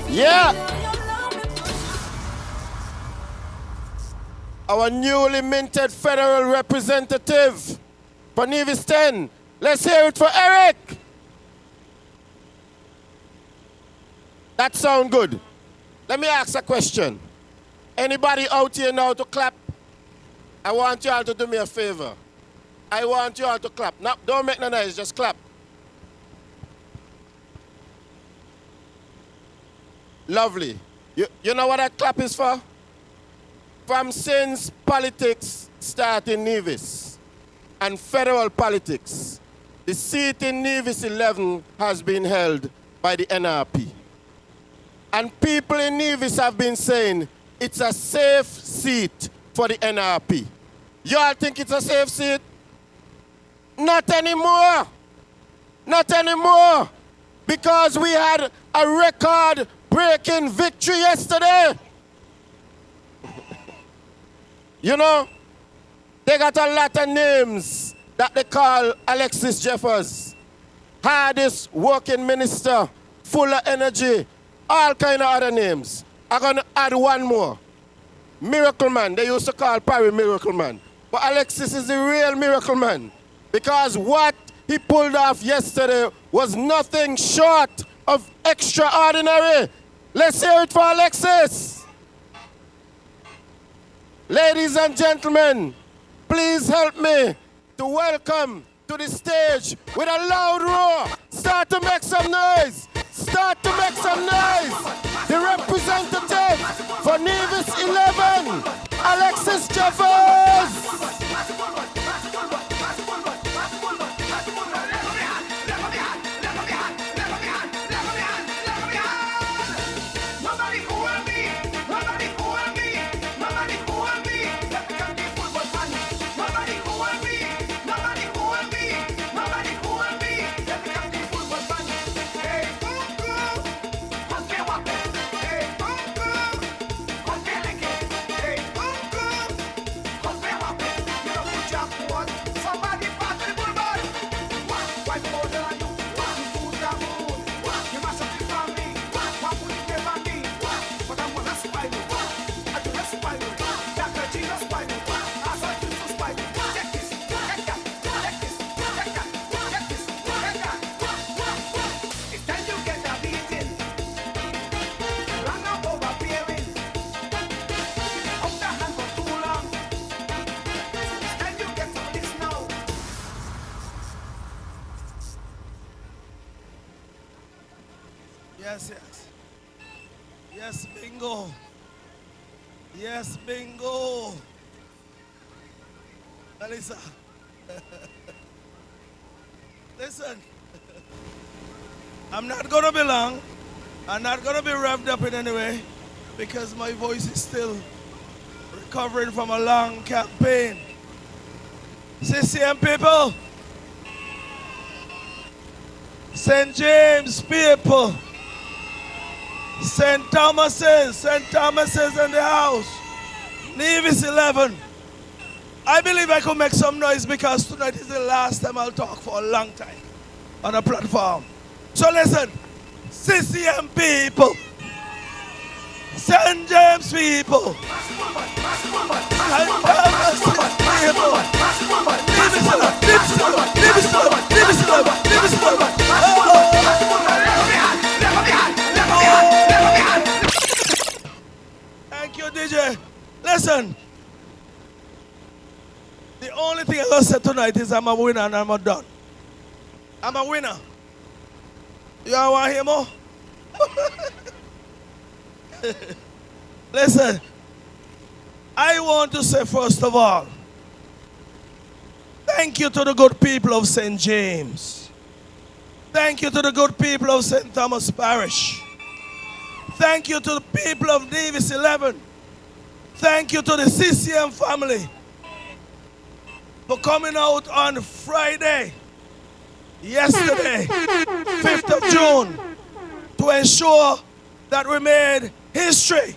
F: Yeah. Our newly minted federal representative for Nevis 10. Let's hear it for Eric. That sound good. Let me ask a question. Anybody out here now to clap? I want you all to do me a favor. I want you all to clap. No, don't make no noise, just clap. Lovely. You know what that clap is for? From since politics start in Nevis and federal politics, the seat in Nevis 11 has been held by the NRP. And people in Nevis have been saying it's a safe seat for the NRP. You all think it's a safe seat? Not anymore. Not anymore. Because we had a record-breaking victory yesterday. You know, they got a lot of names that they call Alexis Jeffers. Hardest working minister, full of energy, all kind of other names. I'm going to add one more. Miracle Man. They used to call Parry Miracle Man. But Alexis is the real miracle man. Because what he pulled off yesterday was nothing short of extraordinary. Let's hear it for Alexis. Ladies and gentlemen, please help me to welcome to the stage with a loud roar. Start to make some noise. Start to make some noise. The representative for Nevis 11, Alexis Jeffers. Yes, yes. Yes, bingo. Yes, bingo. Melissa. Listen. I'm not going to be long. I'm not going to be revved up in any way because my voice is still recovering from a long campaign. CCM people. St. James people. St. Thomas's in the house. Nevis 11. I believe I could make some noise because tonight is the last time I'll talk for a long time on a platform. So listen, CCM people, St. James people, St. Thomas's people, Nevis 11. Thank you, DJ. Listen. The only thing I'm going to say tonight is I'm a winner and I'm not done. I'm a winner. You all want to hear more? Listen, I want to say first of all, thank you to the good people of St. James. Thank you to the good people of St. Thomas Parish. Thank you to the people of Nevis 11. Thank you to the CCM family for coming out on Friday, yesterday, 5th of June, to ensure that we made history.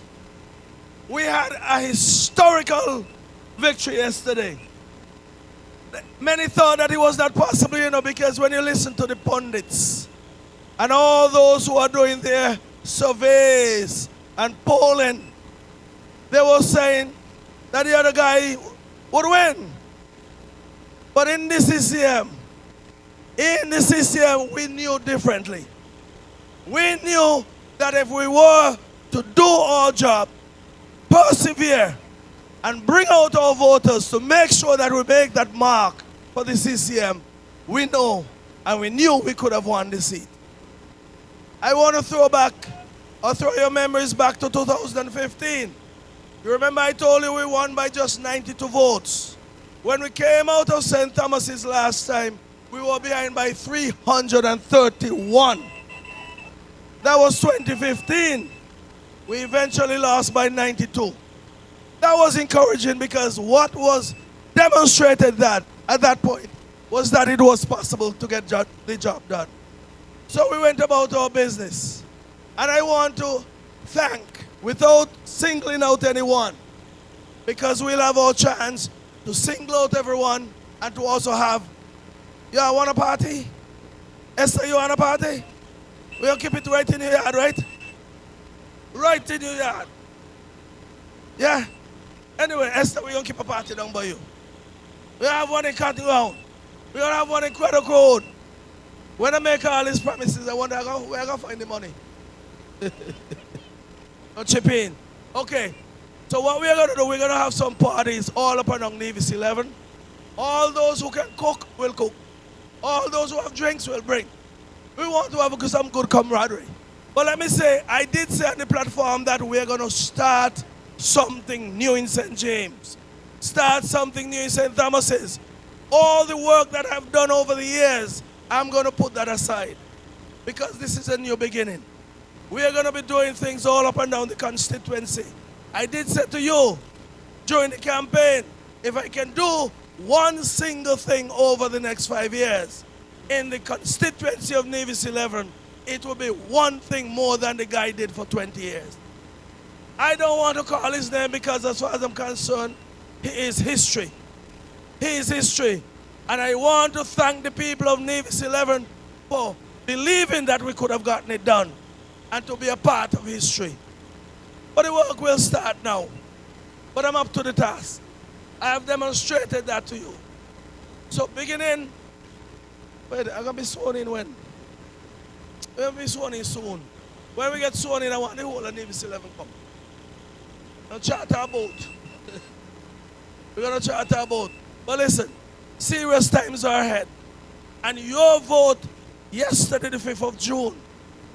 F: We had a historical victory yesterday. Many thought that it was not possible, because when you listen to the pundits and all those who are doing their surveys and polling, they were saying that the other guy would win. But in the CCM, we knew differently. We knew that if we were to do our job, persevere, and bring out our voters to make sure that we make that mark for the CCM, we know and we knew we could have won the seat. I want to throw your memories back to 2015. You remember I told you we won by just 92 votes. When we came out of St. Thomas's last time, we were behind by 331. That was 2015. We eventually lost by 92. That was encouraging because what was demonstrated at that point was that it was possible to get the job done. So we went about our business. And I want to thank, without singling out anyone, because we'll have our chance to single out everyone and to also have, you want a party? Esther, you want a party? We'll keep it right in your yard, right? Right in your yard. Yeah? Anyway, Esther, we're going to keep a party down by you. We'll have one in Cotton Ground. We're going to have one in Craddock Road. When I make all these promises, I wonder where I'm going to find the money. No chip in. Okay. So what we're going to do, we're going to have some parties all up and down Nevis 11. All those who can cook will cook. All those who have drinks will bring. We want to have some good camaraderie. But let me say, I did say on the platform that we're going to start something new in St. James. Start something new in St. Thomas's. All the work that I've done over the years, I'm going to put that aside. Because this is a new beginning. We are going to be doing things all up and down the constituency. I did say to you during the campaign, if I can do one single thing over the next 5 years in the constituency of Nevis 11, it will be one thing more than the guy did for 20 years. I don't want to call his name because as far as I'm concerned, he is history. He is history. And I want to thank the people of Nevis 11 for believing that we could have gotten it done and to be a part of history. But the work will start now. But I'm up to the task. I have demonstrated that to you. So beginning, wait, I'm going to be sworn in when? We're going to be sworn in soon. When we get sworn in, I want the whole of Nevis 11 come. Now charter a boat. We're going to charter a boat. But listen, serious times are ahead. And your vote yesterday, the 5th of June,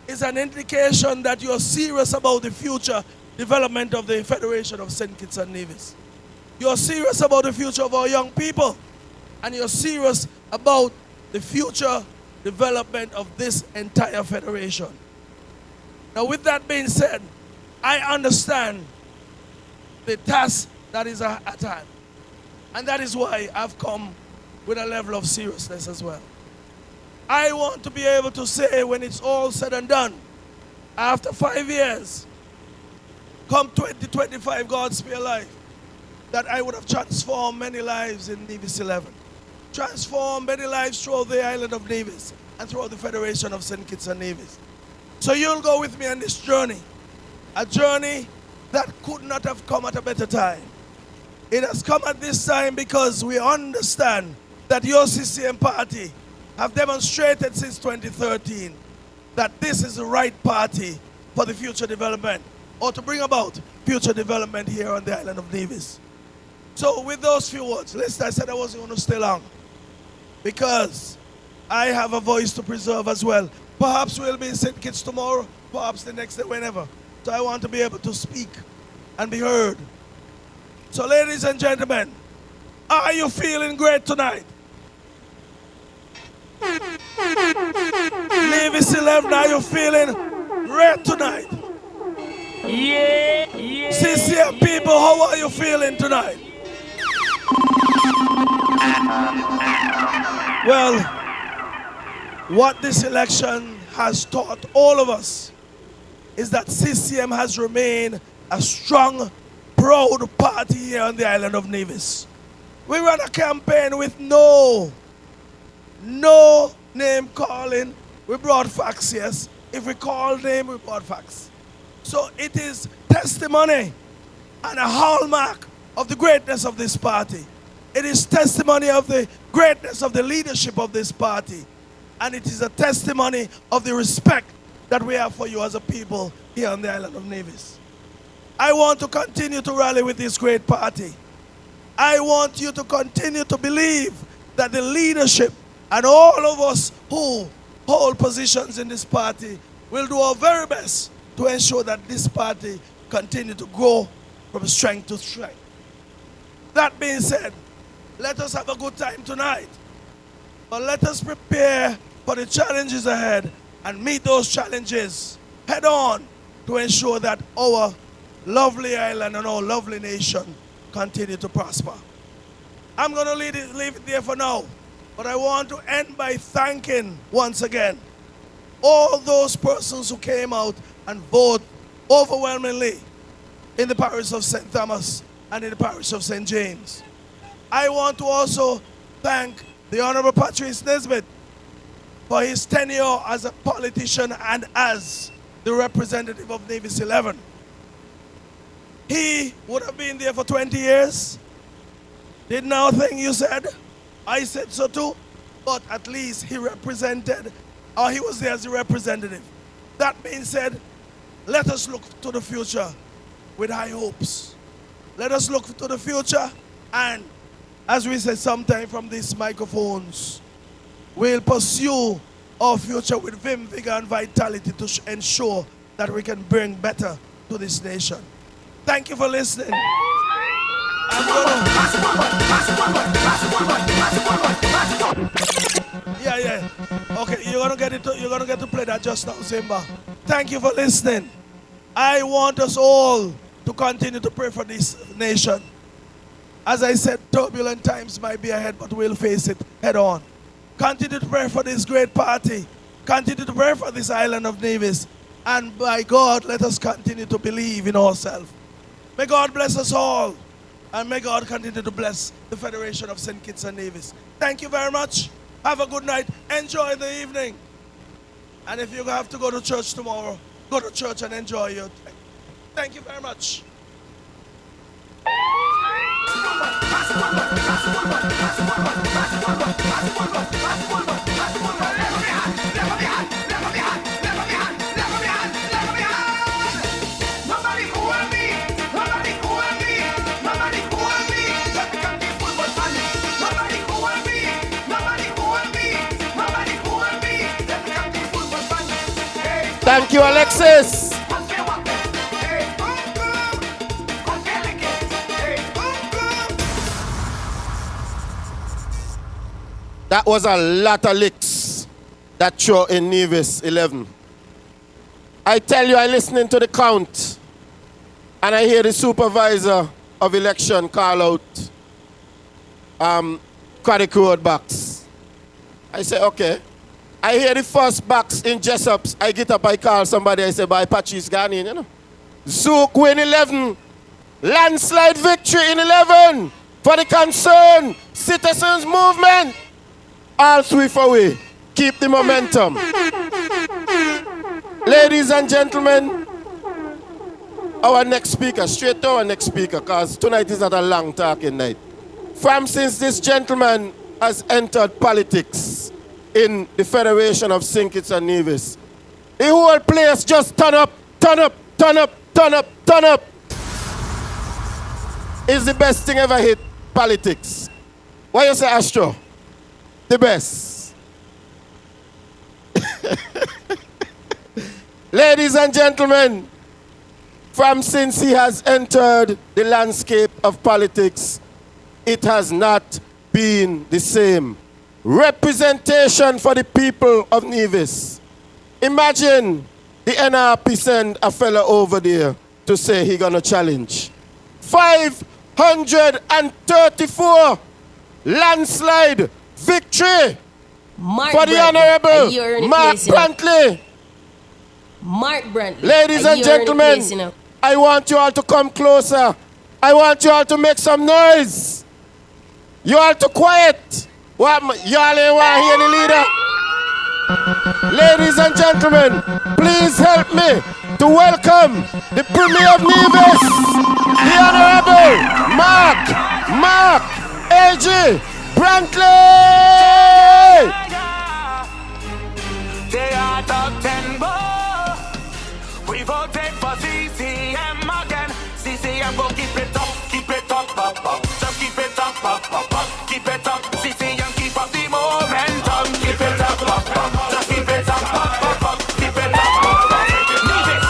F: is an indication that you're serious about the future development of the Federation of St. Kitts and Nevis. You're serious about the future of our young people, and you're serious about the future development of this entire federation. Now, with that being said, I understand the task that is at hand, and that is why I've come with a level of seriousness as well. I want to be able to say, when it's all said and done, after 5 years, come 2025, God spare life, that I would have transformed many lives in Nevis 11. Transformed many lives throughout the island of Nevis and throughout the Federation of St. Kitts and Nevis. So you'll go with me on this journey, a journey that could not have come at a better time. It has come at this time because we understand that your CCM party have demonstrated since 2013 that this is the right party for the future development, or to bring about future development here on the island of Nevis. So with those few words, listen, I said I wasn't going to stay long because I have a voice to preserve as well. Perhaps we'll be in St. Kitts tomorrow, perhaps the next day, whenever. So I want to be able to speak and be heard. So ladies and gentlemen, are you feeling great tonight? Nevis 11, are you feeling great tonight?
D: Yeah.
F: CCM people, how are you feeling tonight? Well, what this election has taught all of us is that CCM has remained a strong, proud party here on the island of Nevis. We ran a campaign with no name calling. We brought facts, yes. If we call name, we brought facts. So it is testimony and a hallmark of the greatness of this party. It is testimony of the greatness of the leadership of this party. And it is a testimony of the respect that we have for you as a people here on the island of Nevis. I want to continue to rally with this great party. I want you to continue to believe that the leadership and all of us who hold positions in this party will do our very best to ensure that this party continue to grow from strength to strength. That being said, let us have a good time tonight. But let us prepare for the challenges ahead and meet those challenges head on to ensure that our lovely island and our lovely nation continue to prosper. I'm going to leave it there for now, but I want to end by thanking once again all those persons who came out and voted overwhelmingly in the parish of St. Thomas and in the parish of St. James. I want to also thank the Honorable Patrice Nesbitt for his tenure as a politician and as the representative of Nevis 11. He would have been there for 20 years. Did nothing, you said. I said so too. But at least he represented, or he was there as a representative. That being said, let us look to the future with high hopes. Let us look to the future, and as we said sometime from these microphones, we'll pursue our future with vim, vigor, and vitality to ensure that we can bring better to this nation. Thank you for listening. Yeah. Okay, you're gonna get to play that just now, Simba. Thank you for listening. I want us all to continue to pray for this nation. As I said, turbulent times might be ahead, but we'll face it head on. Continue to pray for this great party. Continue to pray for this island of Nevis. And by God, let us continue to believe in ourselves. May God bless us all. And may God continue to bless the Federation of St. Kitts and Nevis. Thank you very much. Have a good night. Enjoy the evening. And if you have to go to church tomorrow, go to church and enjoy your time. Thank you very much.
D: Hey!
I: Thank you, Alexis. That was a lot of licks that throw in Nevis 11. I tell you, I listening to the count, and I hear the supervisor of election call out Craddock Road box. I say, okay. I hear the first box in Jessup's. I get up, I call somebody, I say, by Patrice gone in, you know. Zook win 11. Landslide victory in 11 for the Concerned Citizens Movement. All sweep away. Keep the momentum. Ladies and gentlemen, our next speaker, straight to our next speaker, because tonight is not a long talking night. From since this gentleman has entered politics in the Federation of St. Kitts and Nevis, the whole place just turn up, turn up, turn up, turn up, turn up. Is the best thing ever hit politics. What you say, Astro? The best. Ladies and gentlemen, from since he has entered the landscape of politics, it has not been the same. Representation for the people of Nevis. Imagine the NRP send a fella over there to say he gonna challenge. 534 landslide victory for the Honorable Mark Brantley.
L: Mark Brantley.
I: Ladies and gentlemen, I want you all to come closer. I want you all to make some noise. You all to quiet. What, you all ain't want to hear the leader? Ladies and gentlemen, please help me to welcome the Premier of Nevis, the Honorable Mark A.G. Brantley!
D: They are top 10 ball. We voted for CCM again. CCM go keep it up, up, up. Just keep it up, up, up. Keep it up, CCM keep up the momentum. Keep it up, up. Just keep it up, up. Keep it up, up. Leave it.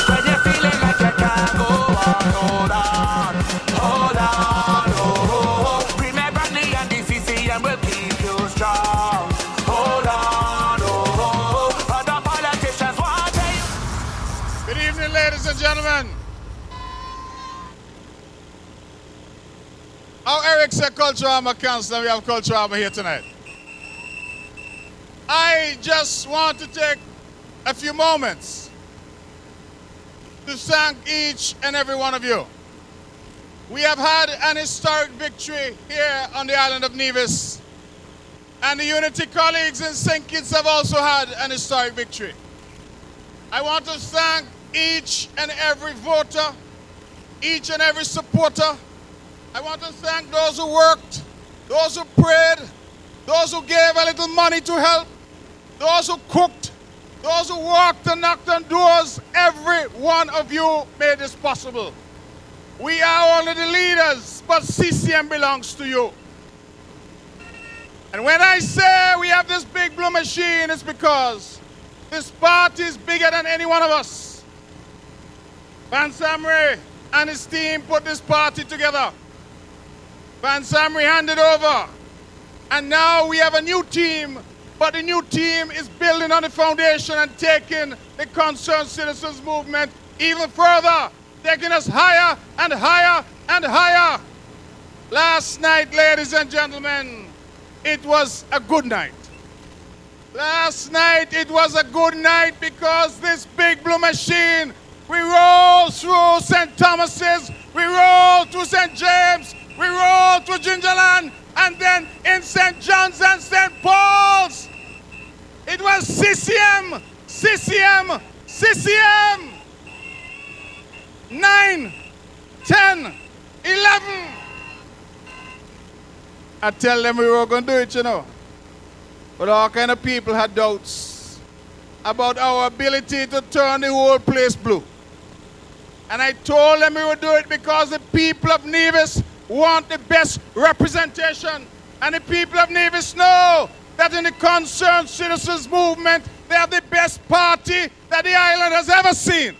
D: When you're feeling like you can't go on, hold on, hold on, oh. Remember me and the CCM will keep you strong. Hold on, oh. Other politicians want you.
F: Good evening, ladies and gentlemen. How Eric said culture armor council, we have culture armor here tonight. I just want to take a few moments to thank each and every one of you. We have had an historic victory here on the island of Nevis, and the Unity colleagues in St. Kitts have also had an historic victory. I want to thank each and every voter, each and every supporter. I want to thank those who worked, those who prayed, those who gave a little money to help, those who cooked, those who walked and knocked on doors. Every one of you made this possible. We are only the leaders, but CCM belongs to you. And when I say we have this big blue machine, it's because this party is bigger than any one of us. Van Samre and his team put this party together. Van Samre handed over. And now we have a new team, but the new team is building on the foundation and taking the Concerned Citizens Movement even further, taking us higher and higher and higher. Last night, ladies and gentlemen, it was a good night. Last night, it was a good night because this big blue machine, we rolled through St. Thomas's, we rolled through St. James, we rolled through Gingerland, and then in St. John's and St. Paul's, it was CCM, CCM, CCM. 9, 10, 11. I tell them we were going to do it, you know. But all kind of people had doubts about our ability to turn the whole place blue. And I told them we would do it because the people of Nevis want the best representation. And the people of Nevis know that in the Concerned Citizens Movement, they have the best party
P: that the island has ever seen.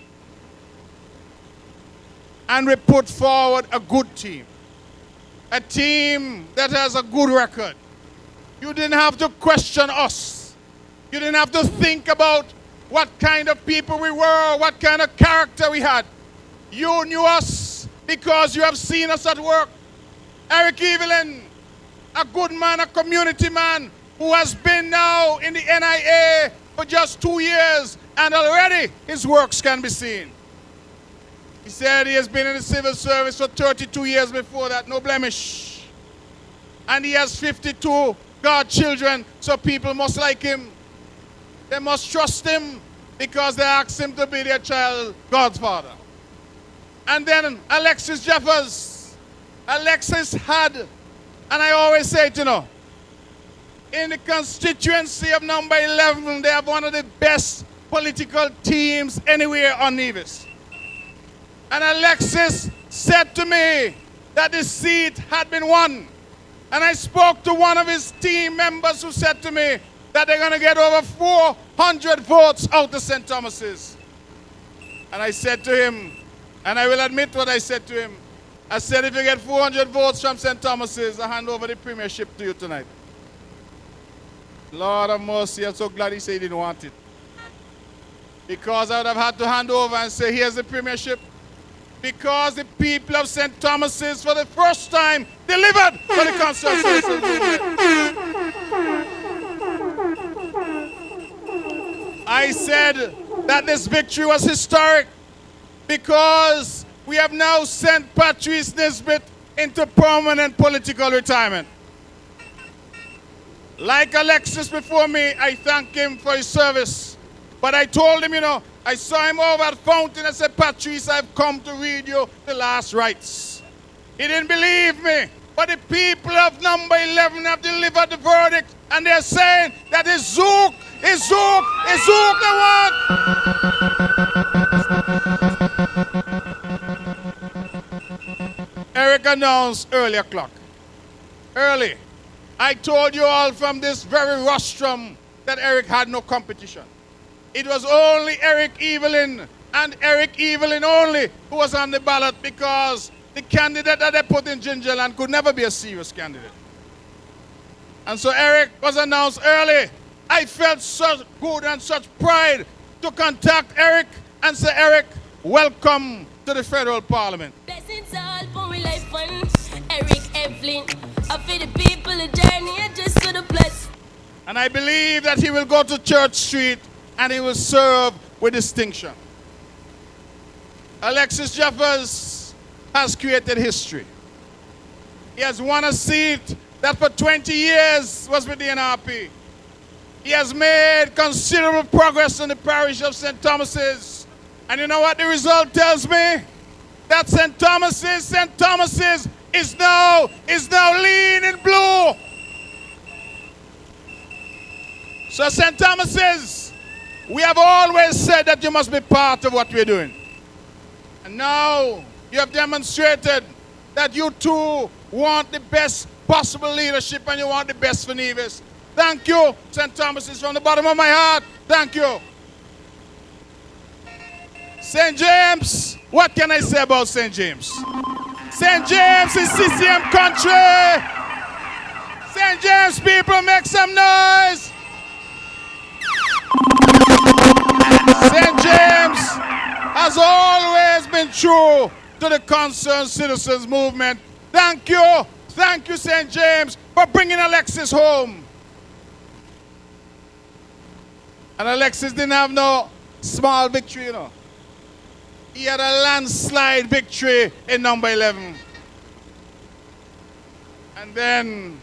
P: And we put forward a good team. A team that has a good record. You didn't have to question us. You didn't have to think about what kind of people we were, what kind of character we had. You knew us because you have seen us at work. Eric Evelyn, a good man, a community man, who has been now in the NIA for just 2 years, and already his works can be seen. He said he has been in the civil service for 32 years before that, no blemish. And he has 52 godchildren, so people must like him. They must trust him because they asked him to be their child godfather. And then Alexis Jeffers. Alexis had, and I always say it, you know, in the constituency of number 11, they have one of the best political teams anywhere on Nevis. And Alexis said to me that the seat had been won. And I spoke to one of his team members who said to me that they're going to get over 400 votes out of St. Thomas's. And I said to him, and I will admit what I said to him, I said, if you get 400 votes from St. Thomas's, I hand over the premiership to you tonight. Lord of mercy, I'm so glad he said he didn't want it. Because I would have had to hand over and say, here's the premiership. Because the people of St. Thomas's, for the first time, delivered for the concerned citizens movement. I said that this victory was historic because we have now sent Patrice Nisbet into permanent political retirement. Like Alexis before me, I thank him for his service. But I told him, you know, I saw him over at Fountain and said, Patrice, I've come to read you the last rites. He didn't believe me. But the people of number 11 have delivered the verdict, and they're saying that it's Zook, it's Zook, it's Zook the one. Eric announced early o'clock. Early. I told you all from this very rostrum that Eric had no competition. It was only Eric Evelyn and Eric Evelyn only who was on the ballot because the candidate that they put in Gingerland could never be a serious candidate. And so Eric was announced early. I felt such good and such pride to contact Eric and say, Eric, welcome to the federal parliament.
L: Blessings all for my life and Eric Evelyn. I feel the people a journey just to the place.
P: And I believe that he will go to Church Street and he will serve with distinction. Alexis Jeffers has created history. He has won a seat that for 20 years was with the NRP. He has made considerable progress in the parish of St. Thomas's. And you know what the result tells me? That St. Thomas's is now lean in blue. So St. Thomas's, we have always said that you must be part of what we're doing. And now you have demonstrated that you too want the best possible leadership and you want the best for Nevis. Thank you, St. Thomas's, from the bottom of my heart. Thank you. St. James, what can I say about St. James? St. James is CCM country. St. James people, make some noise. St. James has always been true to the concerned citizens movement. Thank you, St. James, for bringing Alexis home. And Alexis didn't have no small victory, you know. He had a landslide victory in number 11. And then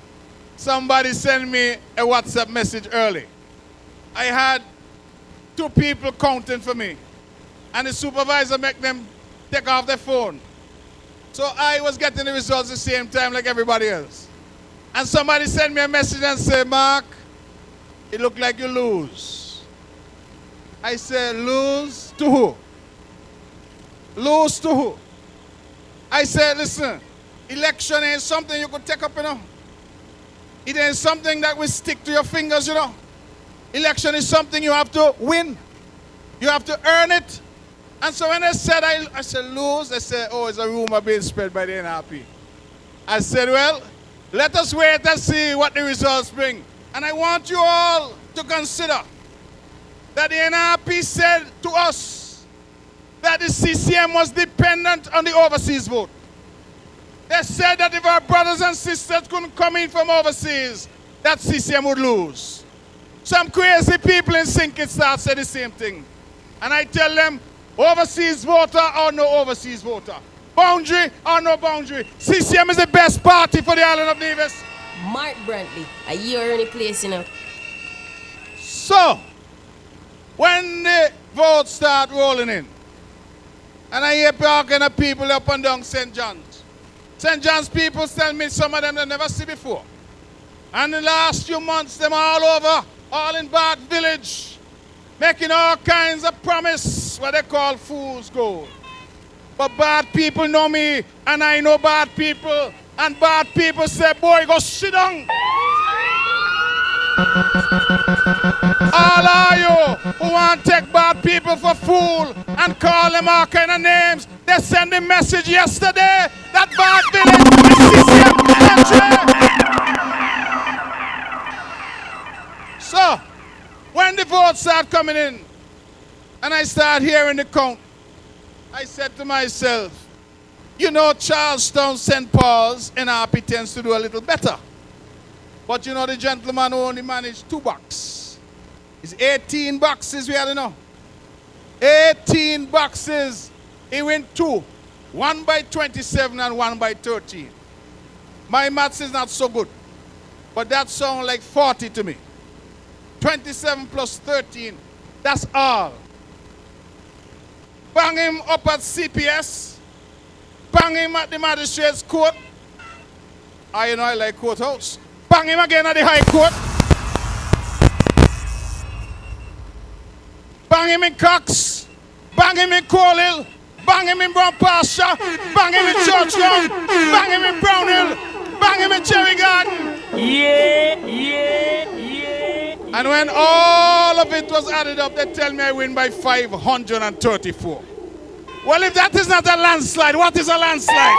P: somebody sent me a WhatsApp message early. I had 2 people counting for me. And the supervisor make them take off their phone. So I was getting the results at the same time like everybody else. And somebody sent me a message and said, Mark, it looked like you lose. I said, lose to who? Lose to who? I said, listen, election ain't something you could take up, you know. It ain't something that will stick to your fingers, you know. Election is something you have to win. You have to earn it. And so when I said, I said, lose, they said, oh, it's a rumor being spread by the NRP. I said, well, let us wait and see what the results bring. And I want you all to consider that the NRP said to us that the CCM was dependent on the overseas vote. They said that if our brothers and sisters couldn't come in from overseas, that CCM would lose. Some crazy people in Sinkistar said the same thing. And I tell them, overseas voter or no overseas voter, boundary or no boundary, CCM is the best party for the island of Nevis.
L: Mark Brantley, a year in the place, you know.
P: So, when the votes start rolling in, and I hear talking to people up and down St. John's. St. John's people tell me some of them they never see before. And the last few months, them all over, all in Bath Village, making all kinds of promise, what they call fool's gold. But bad people know me, and I know bad people, and bad people say, boy, go sit down. All of you who want to take bad people for fool and call them all kind of names, they sent a message yesterday that Bath Village is CCM country. So, when the votes start coming in, and I start hearing the count, I said to myself, you know, Charlestown, St. Paul's, NRP tends to do a little better. But you know, the gentleman who only managed 2 boxes. It's 18 boxes we had to know. 18 boxes. He win 2. 1 by 27 and 1 by 13. My maths is not so good. But that sounds like 40 to me. 27 plus 13. That's all. Bang him up at CPS. Bang him at the magistrate's court. I know I like courthouse. Bang him again at the High Court. Bang him in Cox. Bang him in Coal Bang him in Brown Pasture. Bang him in Churchground. Bang him in Brown Hill. Bang him in Cherry Garden.
J: Yeah.
P: And when all of it was added up, they tell me I win by 534. Well, if that is not a landslide, what is a landslide?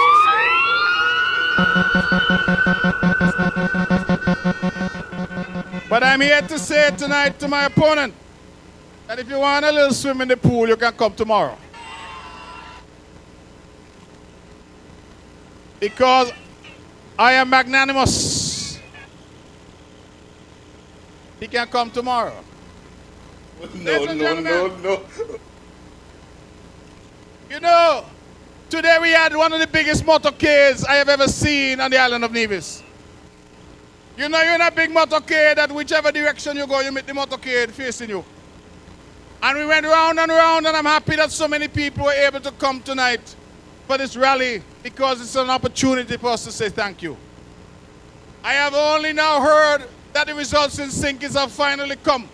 P: But I'm here to say tonight to my opponent that if you want a little swim in the pool, you can come tomorrow. Because I am magnanimous. He can come tomorrow.
M: No.
P: You know, today we had one of the biggest motorcades I have ever seen on the island of Nevis. You know, you're in a big motorcade that whichever direction you go, you meet the motorcade facing you. And we went round and round, and I'm happy that so many people were able to come tonight for this rally because it's an opportunity for us to say thank you. I have only now heard that the results in Sinkis have finally come.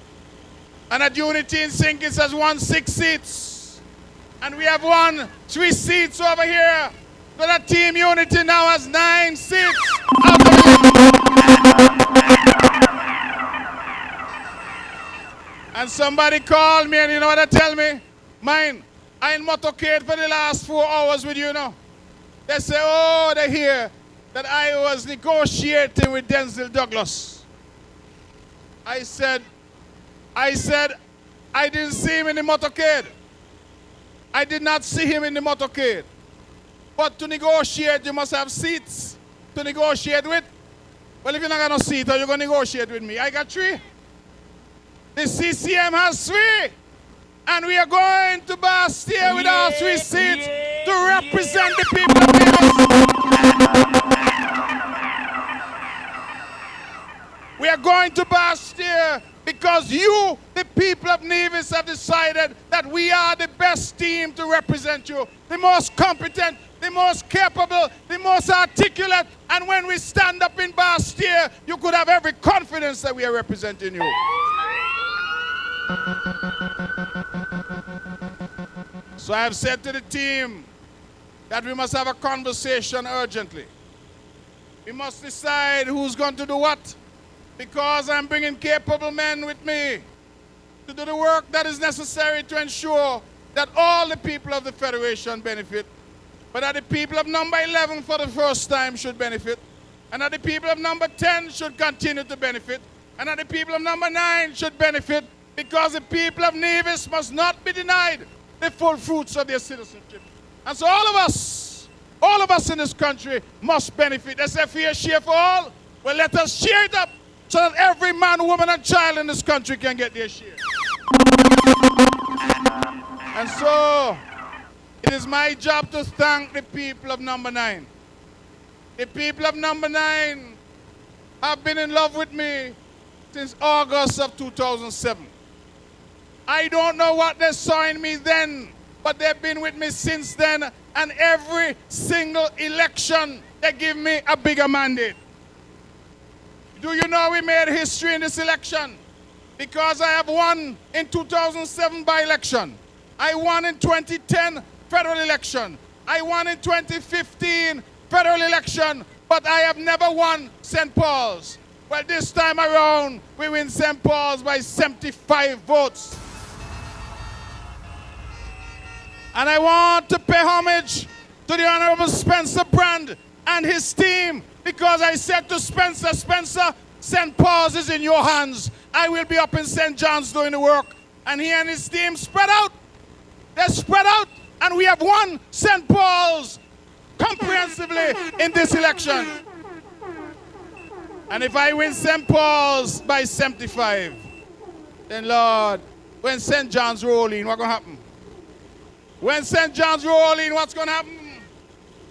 P: And that Unity in Sinkis has won 6 seats. And we have won 3 seats over here. So that Team Unity now has 9 seats out of 11. And somebody called me, and you know what they tell me? Mine, I in motorcade for the last 4 hours with you now. They say, oh, they hear that I was negotiating with Denzel Douglas. I said, I didn't see him in the motorcade. I did not see him in the motorcade. But to negotiate, you must have seats to negotiate with. Well, if you're not going to seat, how you going to negotiate with me? I got 3. The CCM has 3. And we are going to Bastille with our 3 seats to represent the people of Nevis. We are going to Bastille because you, the people of Nevis, have decided that we are the best team to represent you. The most competent, the most capable, the most articulate. And when we stand up in Bastille, you could have every confidence that we are representing you. So I have said to the team that we must have a conversation urgently. We must decide who's going to do what. Because I'm bringing capable men with me. to do the work that is necessary to ensure that all the people of the Federation benefit, but that the people of number 11 for the first time should benefit, and that the people of number 10 should continue to benefit, and that the people of number 9 should benefit, because the people of Nevis must not be denied the full fruits of their citizenship. And so all of us in this country must benefit. They say fair share for all. Well, let us share it up so that every man, woman, and child in this country can get their share. And so it is my job to thank the people of number 9. The people of number 9 have been in love with me since August of 2007. I don't know what they saw in me then, but they've been with me since then, and every single election they give me a bigger mandate. Do you know we made history in this election? Because I have won in 2007 by-election. I won in 2010 federal election. I won in 2015 federal election, but I have never won St. Paul's. Well, this time around, we win St. Paul's by 75 votes. And I want to pay homage to the Honorable Spencer Brand and his team, because I said to Spencer, Spencer, St. Paul's is in your hands. I will be up in St. John's doing the work. And he and his team spread out. They spread out, and we have won St. Paul's comprehensively in this election. And if I win St. Paul's by 75, then Lord, when St. John's roll in, what's going to happen? When St. John's roll in, what's going to happen?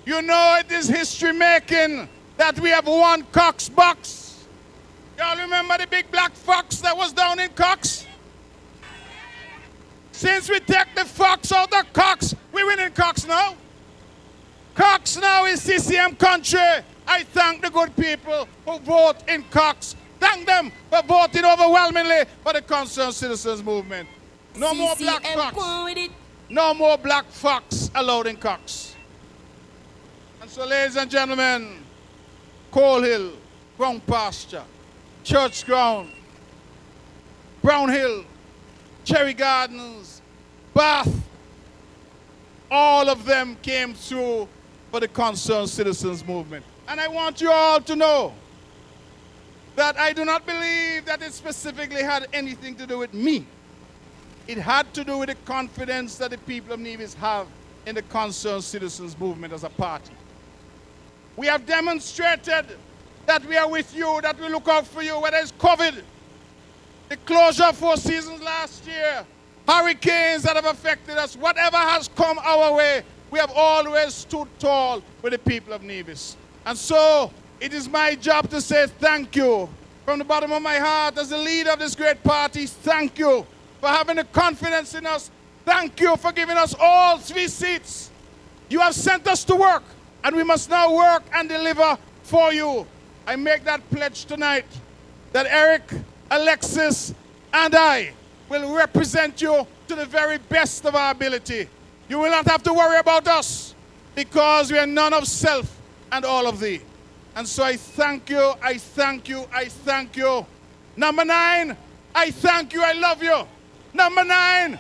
P: You know it is history making that we have won Cox Box. Y'all remember the big black fox that was down in Cox? Since we take the fox out of Cox, we win in Cox now. Cox now is CCM country. I thank the good people who vote in Cox. Thank them for voting overwhelmingly for the Concerned Citizens Movement. No more black fox. No more black fox allowed in Cox. And so, ladies and gentlemen, Coal Hill, Ground Pasture, Church Ground, Brown Hill, Cherry Gardens, Bath, all of them came through for the Concerned Citizens Movement. And I want you all to know that I do not believe that it specifically had anything to do with me. It had to do with the confidence that the people of Nevis have in the Concerned Citizens Movement as a party. We have demonstrated that we are with you, that we look out for you, whether it's COVID, the closure of 4 seasons last year, hurricanes that have affected us, whatever has come our way, we have always stood tall with the people of Nevis. And so it is my job to say thank you from the bottom of my heart as the leader of this great party. Thank you for having the confidence in us. Thank you for giving us all 3 seats. You have sent us to work, and we must now work and deliver for you. I make that pledge tonight that Eric, Alexis, and I will represent you to the very best of our ability. You will not have to worry about us, because we are none of self and all of thee. And so I thank you, I thank you, I thank you. Number 9, I thank you, I love you. Number 9.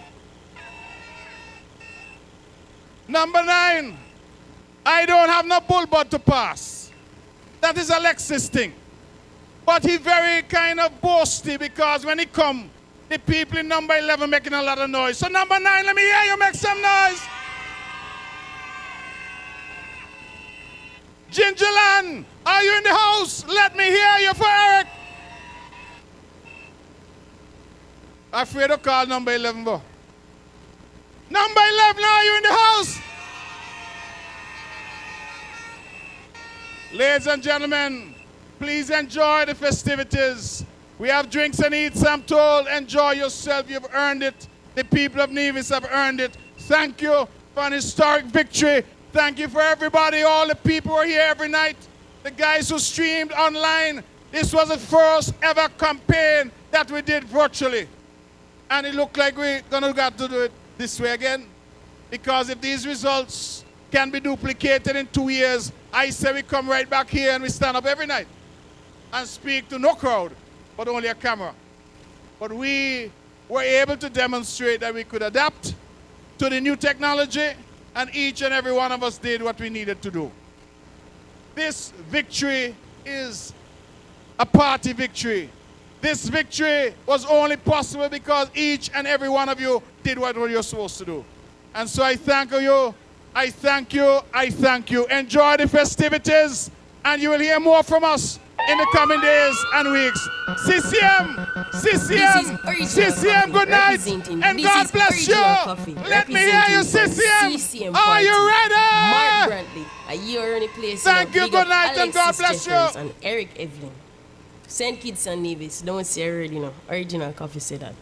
P: Number 9, I don't have no bullbud to pass. That is Alexis' thing. But he very kind of boasty, because when he come, the people in number 11 making a lot of noise. So number 9, let me hear you make some noise. Gingerland, are you in the house? Let me hear you for Eric. Afraid to call number 11, boy. Number 11, are you in the house? Ladies and gentlemen, please enjoy the festivities. We have drinks and eats, I'm told. Enjoy yourself, you've earned it. The people of Nevis have earned it. Thank you for an historic victory. Thank you for everybody, all the people who are here every night. The guys who streamed online. This was the first ever campaign that we did virtually. And it looked like we're gonna have to do it this way again. Because if these results can be duplicated in 2 years, I say we come right back here and we stand up every night and speak to no crowd, but only a camera. But we were able to demonstrate that we could adapt to the new technology, and each and every one of us did what we needed to do. This victory is a party victory. This victory was only possible because each and every one of you did what you're supposed to do. And so I thank you, I thank you, I thank you. Enjoy the festivities, and you will hear more from us in the coming days and weeks. CCM, CCM, CCM, good night, and God bless you. Let me hear you, CCM. Are you ready?
L: Mark Brantley, a year in a place.
P: Thank you, good night, and God bless you.
L: And Eric Evelyn. St. Kitts and Nevis, don't say already, no. Original coffee say that.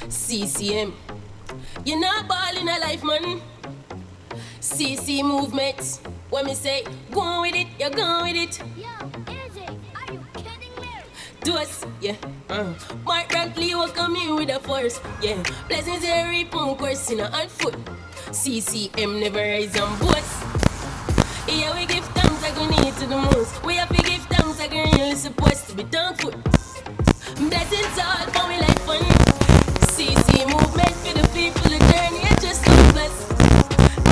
L: CCM, you're not balling a life, man. CC movement. When me say, go on with it, you're going with it.
Q: Yo, AJ, are you kidding me?
L: Do us, yeah. Mark Brantley will come in with a force, yeah. Blessings every pound course in a hand foot. CCM never rise on boats. Yeah, we give thanks like we need to the most. We have to give thanks like we're really supposed to be thankful. Blessings all for we like fun. CC movement for the people, the journey is just so blessed.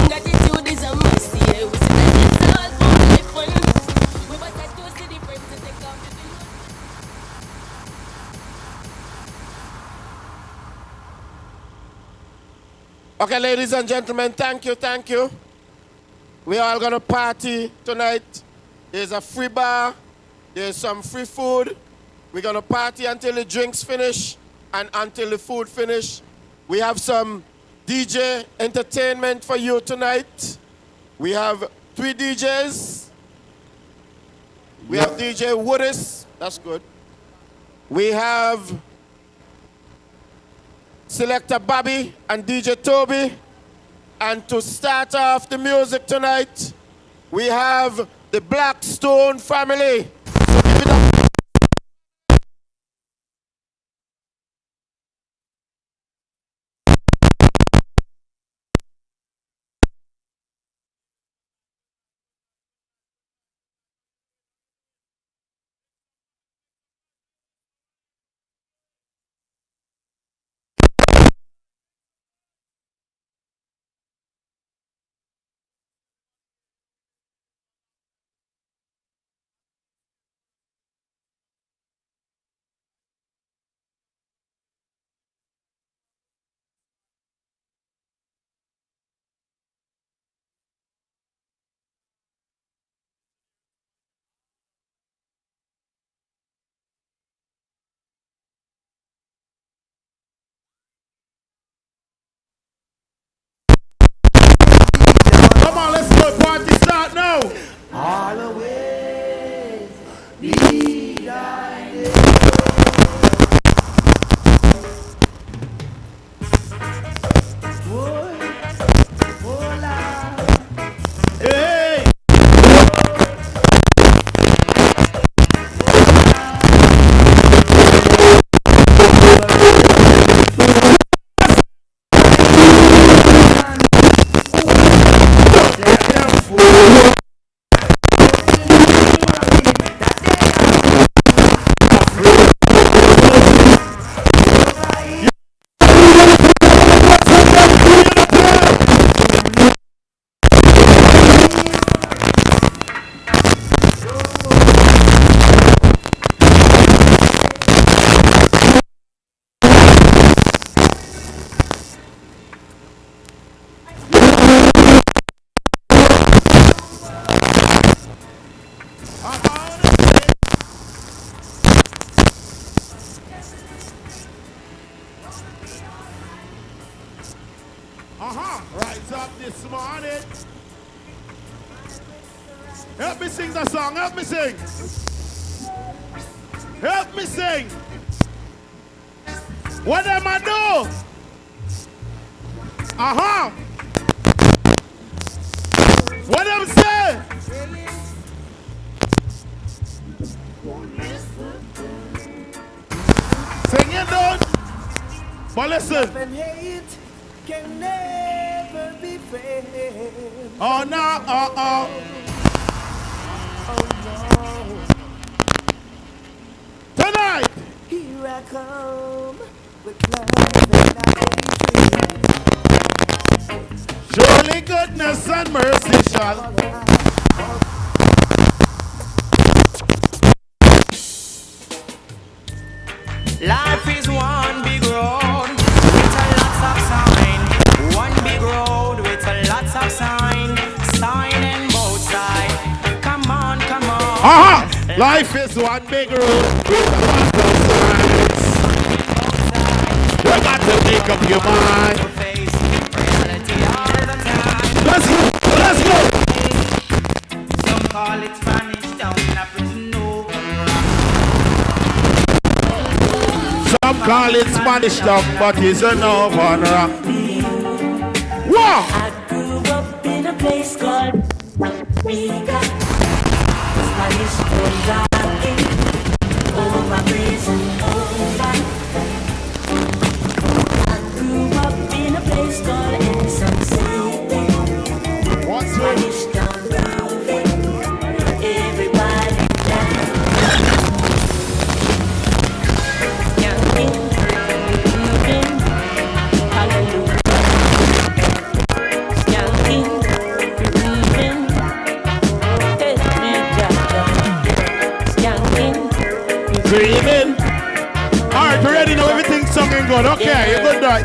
L: Gratitude is a must, yeah. We say blessings all for we like fun. We must have to see different to take off the
I: Okay, ladies and gentlemen, thank you, thank you. We are all gonna party tonight. There's a free bar, there's some free food. We're gonna party until the drinks finish and until the food finish. We have some DJ entertainment for you tonight. We have 3 DJs. We have DJ Woodis, that's good. We have Selector Bobby and DJ Toby. And to start off the music tonight, we have the Blackstone family. So give it up.
P: Come on, let's go. Party start now.
N: All the ways be guided. Boy, oh Lord.
P: Hey. Rise up this morning. Help me sing the song. Help me sing. Help me sing. What am I do? What am I say? Sing it, don't. But listen.
N: Love and hate can never be friends.
P: Oh no,
N: Oh no.
P: Tonight.
N: Here Here I come with love.
F: Surely goodness and mercy shall.
D: Life is one big road with a lots of sign. One big road with a lots of sign. Sign in both sides. Come on, come on.
F: Aha! Life is one big road with a lot of signs. You got to make up your mind. Let's go! Let's go!
D: Some call it Spanish down in a prison over.
F: Some call it Spanish town, but it's an over rock. Whoa!
N: I grew up in a place called Riga. Spanish tones are over prison over. I grew up in a place called Ensign City. Spanish town grooving. Everybody dance. Yanking, moving, hallelujah. Yanking, moving,
F: Dreaming. Alright, you ready now? Everything's singing good. Okay, you're good now.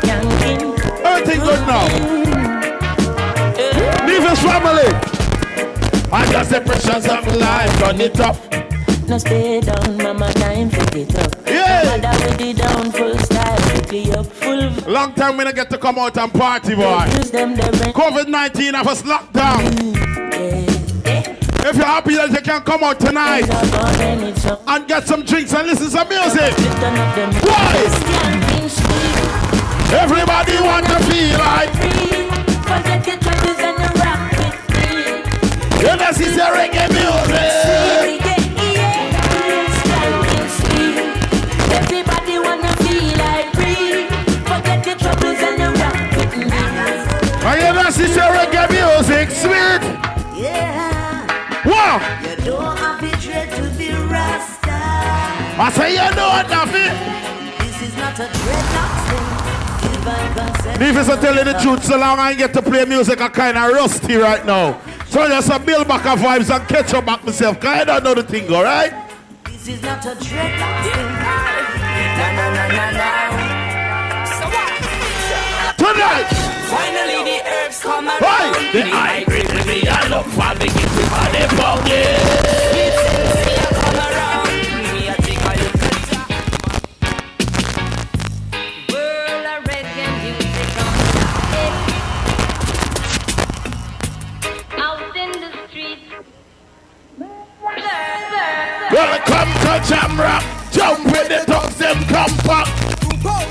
F: Everything good now. Leave his family. I just the pressures of life, run it up.
N: No stay down, mama, time for it up.
F: Yeah.
N: Mother with the down, full style, quickly up, full.
F: Long time we don't get to come out and party, boy. COVID-19 have us locked down. If you're happy that you can come out tonight and get some drinks and listen to some music. Why? Everybody want to feel like
N: forget your troubles and you rock with me.
F: You know, see the reggae music.
N: Everybody wanna feel like free. Forget your troubles and you rock with me.
F: And you know, see the reggae music, sweet.
N: Yeah.
F: Wow.
N: You don't have to dread to be Rasta.
F: I say you know what, Duffy.
N: This is not a dreadlock thing.
F: If it's to tell you the truth, so long I get to play music, I'm kind of rusty right now. So just a build back of vibes and catch up back myself, because I don't know the thing, alright?
N: This is not a dreadlock thing.
F: Tonight!
D: Finally the herbs come around.
F: Why? The high grade with me, I look for the gift with my body.
D: Come around. Me a take a look. World of reggae music
Q: Out in the streets.
F: Welcome to Jam Rock. Jump with the dogs, them come back.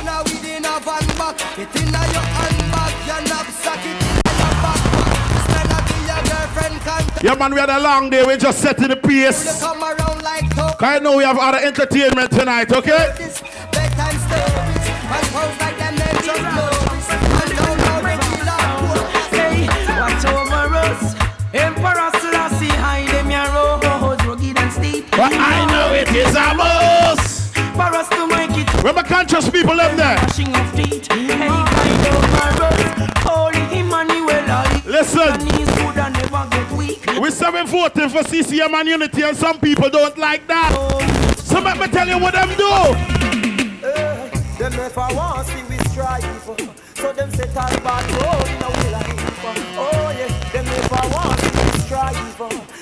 N: Now we in a van back. It in your handbag. Your knapsack, it in your backpack. Spend a day your girlfriend can.
F: Yeah, man, we had a long day. We just set to the pace.
N: You come around like talk.
F: I know we have other entertainment tonight, okay?
N: Bedtime stories. And pose like them men just glories. And don't know regular poor. Hey, watch over us. Emperor Selassie, hide them your roads. Rugged and steep.
F: But I know it is a must.
N: For us to make it.
F: Remember conscious people up there.
N: Washing of feet. Hey, kind over us. Holy Emmanuel.
F: Listen.
N: Knees good and never get weak.
F: We're 7-voting for CCM and Unity, and some people don't like that. So let me tell you what them do.
N: Them never want to see we strive. So them set us back road in our life. Oh yeah, them never want to see we strive.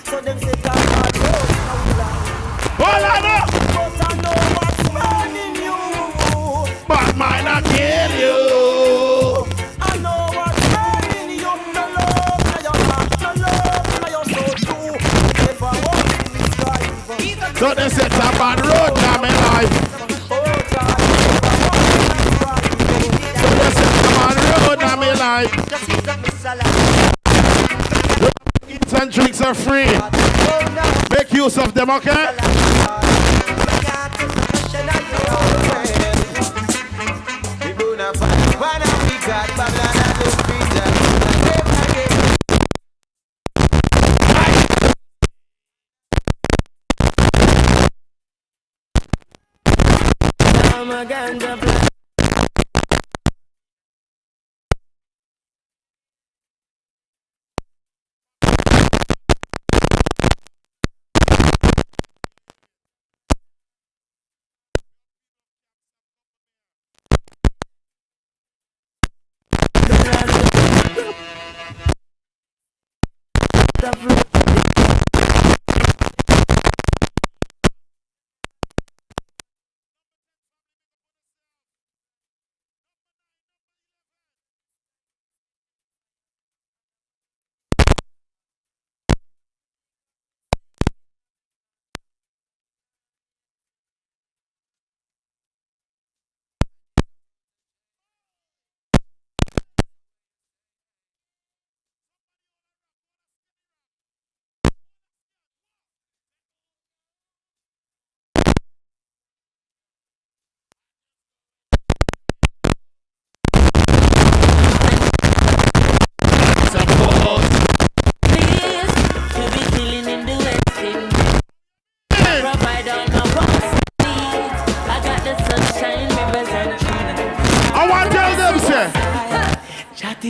N: So them set us back road in our life.
F: Hold on up.
N: But I know what's burning you.
F: But mine I kill you.
N: I know what's burning you. No love, no your heart, no love, no your soul too. Never want to see we strive.
F: So they set a bad road down my life. So they set a bad road down my life. Eats and drinks are free. Make use of them, okay?
N: from a ganja plant.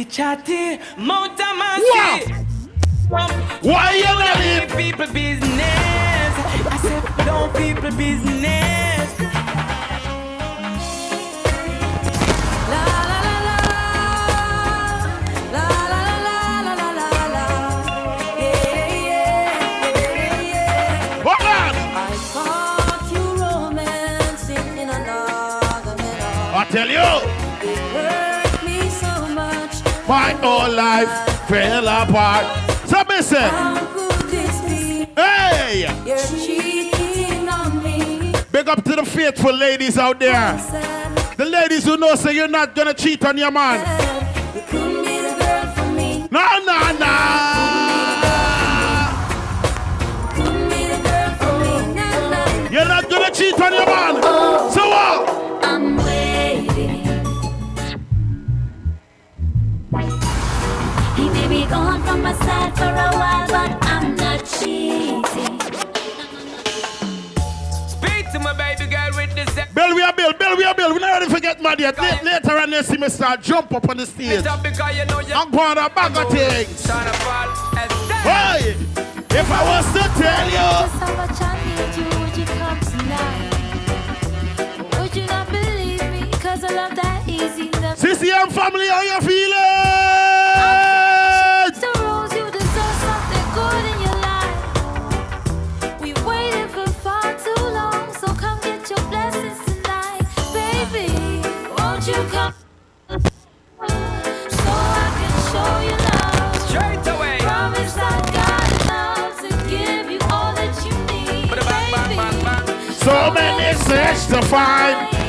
R: Chatty, Montamasi.
P: Why you not in
R: people business? I said, don't people business.
N: La la la la la la la la la la. Yeah, yeah, yeah.
P: Hold on.
N: I caught you romancing in another minute.
P: I tell you.
N: It hurt me so much.
P: My whole life fell apart. So listen.
N: How could this be?
P: Hey!
N: You're cheating on me.
P: Big up to the faithful ladies out there. The ladies who know say you're not gonna cheat on your man.
N: You couldn't be the girl for me.
P: No.
N: Couldn't be the girl for me. Nah.
P: You're not gonna cheat on your man.
N: Oh,
P: so what?
N: I'm waiting. He may be gone from my side for a while, but I'm not cheating.
R: Speak to my baby girl with this.
P: Bill, we are Bill. We never forget mad yet. Later on, you see me start jump up on the stage. I'm going to bag of things. Hey, if I was to tell you.
N: Just how much I need you, would you come tonight? Would you not believe me? Cause I love that easy.
P: CCM family, how you feeling?
N: So Rose, you deserve something good in your life. We waited for far too long, so come get your blessings tonight. Baby, won't you come? So I can show you love.
R: Straight away.
N: Promise I got enough to give you all that you need. Baby,
P: So many search to find.